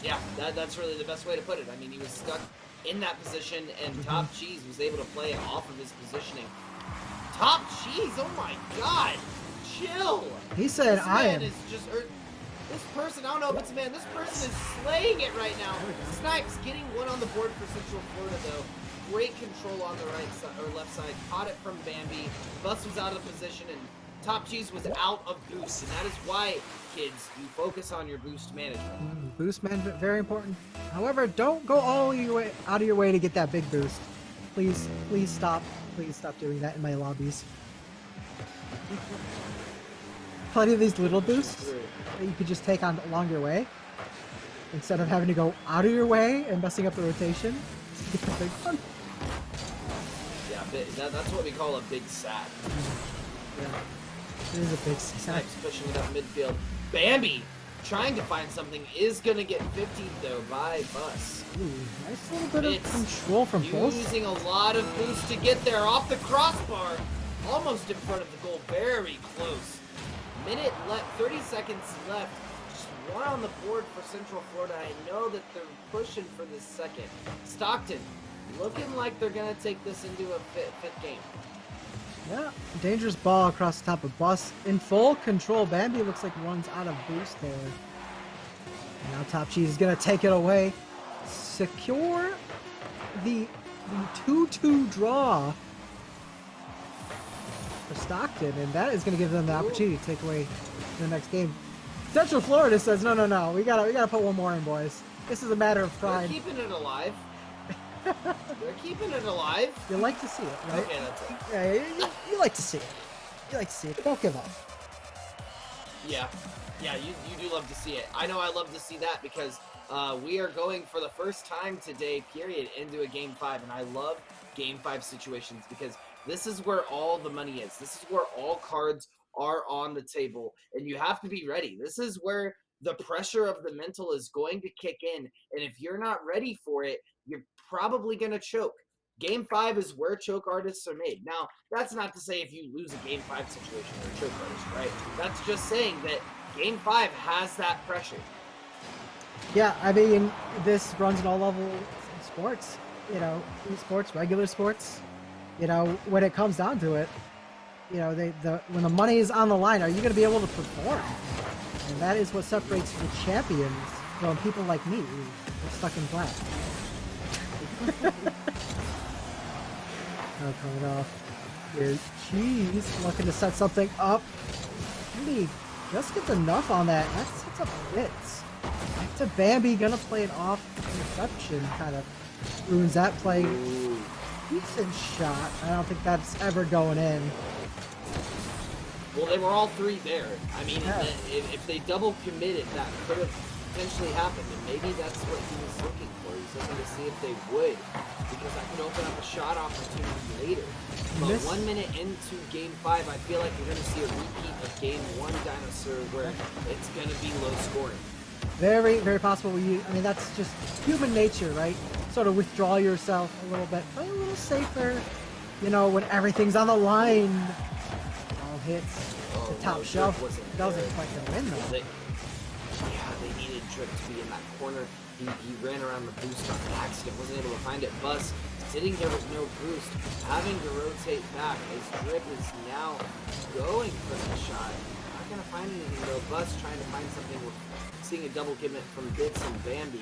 Yeah, that's really the best way to put it. I mean, he was stuck in that position, and Top Cheese was able to play it off of his positioning. Top Cheese, oh my god! Chill! He said, this I man am. Is just, this person, I don't know if it's a man, this person is slaying it right now. Snipes getting one on the board for Central Florida, though. Great control on the right side, or left side. Caught it from Bambi. Bus was out of position, and Top Cheese was out of boost. And that is why, kids, you focus on your boost management. Boost management, very important. However, don't go all your way out of your way to get that big boost. Please stop. Please stop doing that in my lobbies. Plenty of these little boosts that you could just take on along your way, instead of having to go out of your way and messing up the rotation. Get the big one. Yeah, that's what we call a big sack. Yeah, it is a big sack. Snipes pushing it up midfield. Bambi trying to find something is gonna get 50 though by Bus. Ooh, nice little bit of control from both. Using a lot of boost to get there off the crossbar, almost in front of the goal, very close. Minute left, 30 seconds left. Just one on the board for Central Florida. I know that they're pushing for this second. Stockton looking like they're gonna take this into a fifth game. Yeah, dangerous ball across the top of Bus. In full control. Bambi looks like runs out of boost there. And now Top Cheese is going to take it away. Secure the 2-2 draw. for Stockton, and that is going to give them the opportunity to take away the next game. Central Florida says, no, we gotta put one more in, boys. This is a matter of pride. They're keeping it alive. They're keeping it alive. You like to see it, right? Okay, that's it. Yeah, you like to see it. You like to see it. Don't give up. Yeah, you do love to see it. I know I love to see that because we are going for the first time today, period, into a Game 5, and I love Game 5 situations because this is where all the money is. This is where all cards are on the table, and you have to be ready. This is where the pressure of the mental is going to kick in, and if you're not ready for it, you're probably going to choke. Game 5 is where choke artists are made. Now, that's not to say if you lose a Game 5 situation, you're a choke artist, right? That's just saying that Game 5 has that pressure. Yeah, I mean, this runs at all levels of sports. You know, esports, regular sports. You know, when it comes down to it, you know, when the money is on the line, are you going to be able to perform? And that is what separates the champions from people like me who are stuck in black. Oh, coming off here. Cheese looking to set something up. Maybe just gets enough on that. That sets up hits. Back to Bambi, gonna play it off. Interception kind of ruins that play. Decent shot. I don't think that's ever going in. Well, they were all three there. I mean, Yeah. if they double committed, that could have potentially happened, and maybe that's what he was looking for. He's looking to see if they would, because that could open up a shot opportunity later. But 1 minute into Game 5, I feel like you're going to see a repeat of Game 1 Dinosaur, where it's going to be low scoring. Very, very possible. I mean, that's just human nature, right? Sort of withdraw yourself a little bit, play a little safer. You know, when everything's on the line. All hits. Oh, The top no, shelf Drip wasn't doesn't there. quite gonna win though. They needed Drip to be in that corner. He ran around the boost on accident, wasn't able to find it. Bus sitting there with no boost, having to rotate back as Drip is now going for the shot. Not gonna find anything though. Bus trying to find something with seeing a double commit from Bits and Bambi.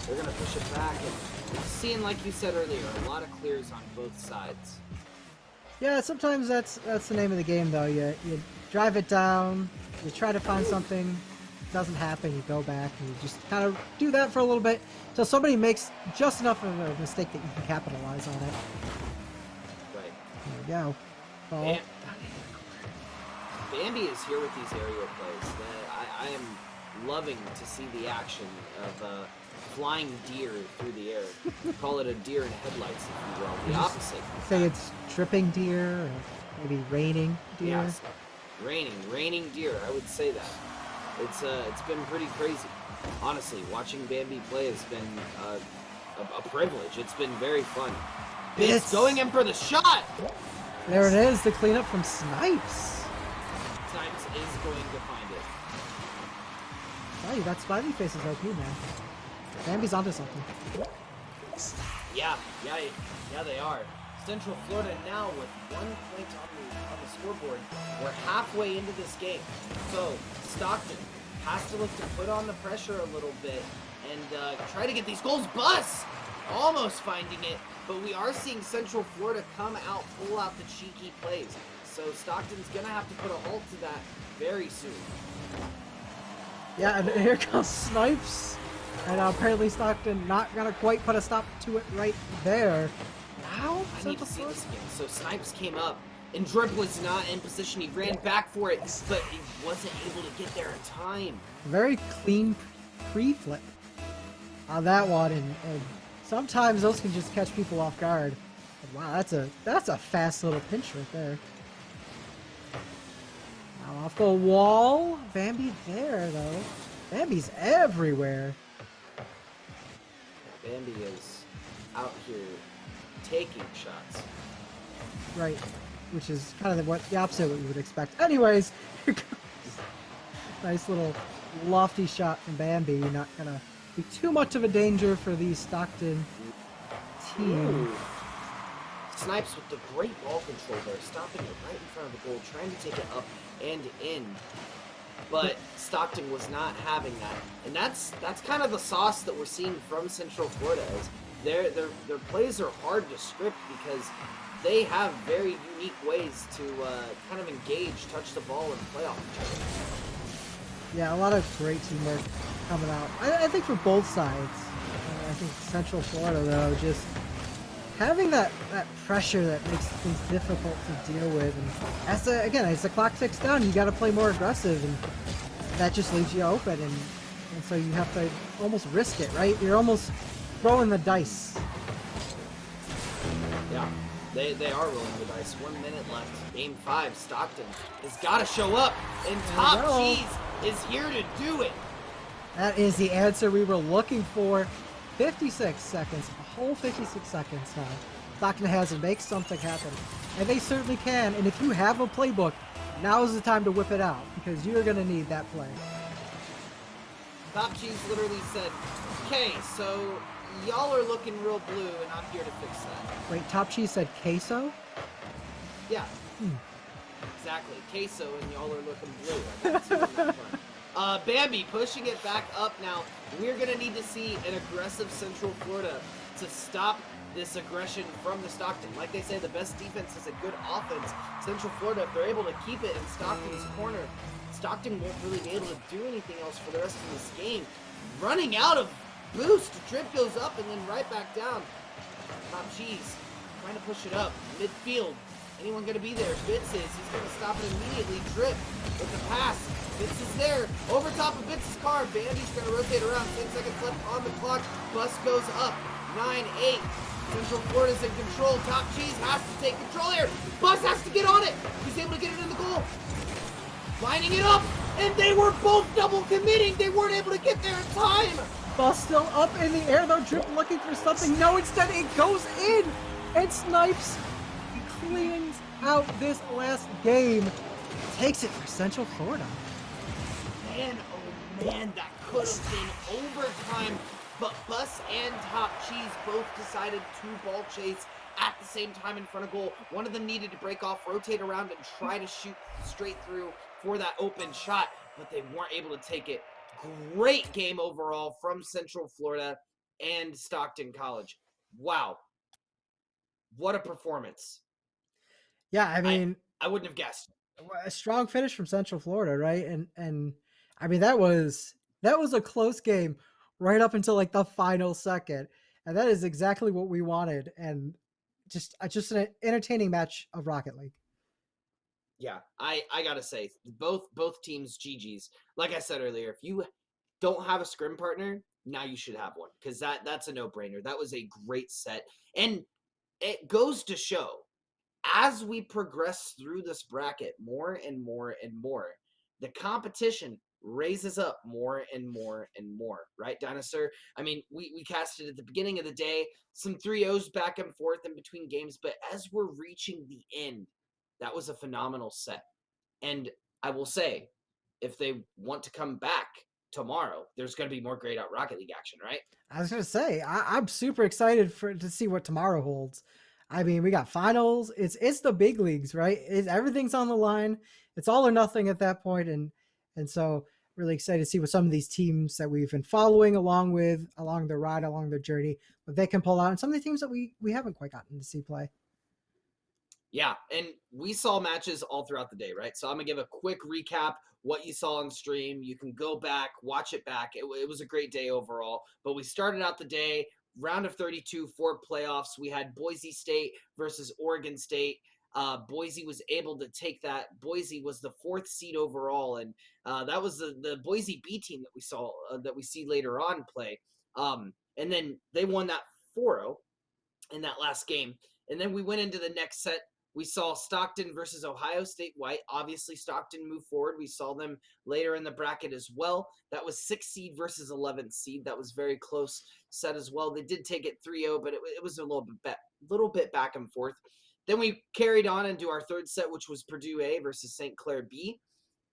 They're gonna push it back, and we're seeing, like you said earlier, a lot of clears on both sides. Yeah, sometimes that's the name of the game though. You drive it down, you try to find something, doesn't happen, you go back and you just kind of do that for a little bit till somebody makes just enough of a mistake that you can capitalize on it. Right. There we go. Ball. Bambi is here with these aerial plays. I am loving to see the action of flying deer through the air. Call it a deer in headlights, if you will. The opposite. Say it's tripping deer, or maybe raining deer. Yes. Raining deer. I would say that. It's been pretty crazy. Honestly, watching Bambi play has been a privilege. It's been very fun. It's going in for the shot. There it is, the cleanup from Snipes. Snipes is going to find it. Oh, you got smiley faces OP, man. Bambi's onto something. Yeah, they are. Central Florida now with 1 point on the scoreboard. We're halfway into this game. So, Stockton has to look to put on the pressure a little bit and try to get these goals. Bus! Almost finding it, but we are seeing Central Florida come out, pull out the cheeky plays. So, Stockton's going to have to put a halt to that very soon. Yeah, and here comes Snipes. And apparently Stockton not gonna quite put a stop to it right there. Now, I need to see this again. So Snipes came up, and Drip was not in position. He ran back for it, but he wasn't able to get there in time. Very clean pre-flip on that one, and sometimes those can just catch people off guard. And wow, that's a fast little pinch right there. Now off the wall, Bambi there though. Bambi's everywhere. Bambi is out here taking shots. Right, which is kind of the opposite of what you would expect. Anyways, here goes. Nice little lofty shot from Bambi. Not gonna be too much of a danger for the Stockton team. Ooh. Snipes with the great ball control there, stopping it right in front of the goal, trying to take it up and in. But Stockton was not having that, and that's kind of the sauce that we're seeing from Central Florida. Is their plays are hard to script because they have very unique ways to kind of engage, touch the ball, and play off each other. Yeah, a lot of great teamwork coming out. I think for both sides. I think Central Florida, though, just having that pressure that makes things difficult to deal with. And as the clock ticks down, you got to play more aggressive, and that just leaves you open. And so you have to almost risk it, right? You're almost throwing the dice. Yeah, they are rolling the dice. 1 minute left. Game 5, Stockton has got to show up, and Top Cheese is here to do it. That is the answer we were looking for. 56 seconds, a whole 56 seconds now. Stockton has to make something happen, and they certainly can. And if you have a playbook, now is the time to whip it out, because you're going to need that play. Top Cheese literally said, okay, so y'all are looking real blue, and I'm here to fix that. Wait, Top Cheese said queso? Yeah. Exactly. Queso, and y'all are looking blue. I got two in that front. Bambi pushing it back up now. We're going to need to see an aggressive Central Florida to stop this aggression from the Stockton. Like they say, the best defense is a good offense. Central Florida, if they're able to keep it in Stockton's corner, Stockton won't really be able to do anything else for the rest of this game. Running out of boost, drip goes up and then right back down. Top Cheese trying to push it up. Midfield. Anyone going to be there? Bitz is. He's going to stop it immediately. Drip with the pass. Bitz is there. Over top of Bitz's car. Bambi's going to rotate around. 10 seconds left on the clock. Bus goes up. 9-8. Central Florida's in control. Top Cheese has to take control here. Bus has to get on it. He's able to get it in the goal. Lining it up. And they were both double committing. They weren't able to get there in time. Bus still up in the air though. Drip looking for something. No, instead it goes in. And Snipes cleans out this last game. Takes it for Central Florida. Man, oh man, that could have been overtime. But Bus and Top Cheese both decided to ball chase at the same time in front of goal. One of them needed to break off, rotate around, and try to shoot straight through for that open shot, but they weren't able to take it. Great game overall from Central Florida and Stockton College. Wow. What a performance. Yeah, I mean, I wouldn't have guessed. A strong finish from Central Florida, right? And I mean that was a close game right up until like the final second. And that is exactly what we wanted, and just an entertaining match of Rocket League. Yeah, I gotta say, both teams GG's. Like I said earlier, if you don't have a scrim partner, now you should have one, because that's a no-brainer. That was a great set, and it goes to show, as we progress through this bracket more and more and more, the competition raises up more and more and more, right, Dinosaur? I mean, we casted at the beginning of the day, some 3-0s back and forth in between games, but as we're reaching the end, that was a phenomenal set. And I will say, if they want to come back tomorrow, there's going to be more Grayed Out Rocket League action, right? I was going to say, I'm super excited to see what tomorrow holds. I mean, we got finals. It's the big leagues, right? Everything's on the line. It's all or nothing at that point, and so really excited to see what some of these teams that we've been following along their ride, along their journey, what they can pull out, and some of the teams that we haven't quite gotten to see play. Yeah, and we saw matches all throughout the day, right? So I'm going to give a quick recap, what you saw on stream. You can go back, watch it back. It was a great day overall. But we started out the day, round of 32 for playoffs. We had Boise State versus Oregon State. Boise was able to take that. Boise was the 4th seed overall, and that was the Boise B team that we saw, that we see later on play. And then they won that 4-0 in that last game. And then we went into the next set. We saw Stockton versus Ohio State White. Obviously, Stockton moved forward. We saw them later in the bracket as well. That was 6th seed versus 11th seed. That was very close set as well. They did take it 3-0, but it was a little bit back and forth. Then we carried on into our 3rd set, which was Purdue A versus St. Clair B.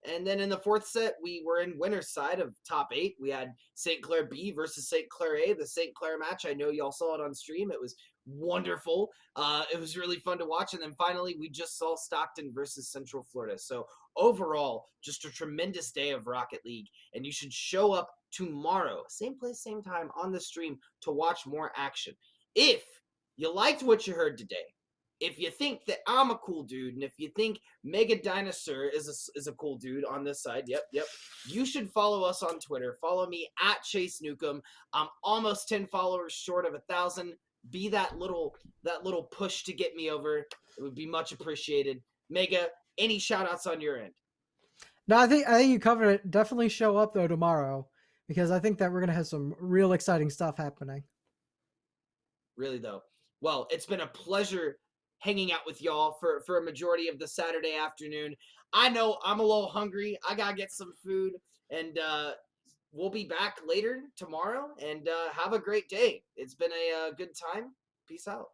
And then in the 4th set, we were in winner's side of top 8. We had St. Clair B versus St. Clair A, the St. Clair match. I know y'all saw it on stream. It was wonderful. It was really fun to watch. And then finally, we just saw Stockton versus Central Florida. So overall, just a tremendous day of Rocket League. And you should show up tomorrow, same place, same time on the stream, to watch more action. If you liked what you heard today, if you think that I'm a cool dude, and if you think Mega Dinosaur is a cool dude on this side, yep, you should follow us on Twitter. Follow me at Chase Newcomb. I'm almost 10 followers short of 1,000. Be that little push to get me over. It would be much appreciated. Mega, any shout outs on your end? No, I think you covered it. Definitely show up though tomorrow because I think that we're gonna have some real exciting stuff happening. Really though. Well, it's been a pleasure hanging out with y'all for a majority of the Saturday afternoon. I know I'm a little hungry. I gotta get some food, and we'll be back later tomorrow. And have a great day. It's been a good time. Peace out.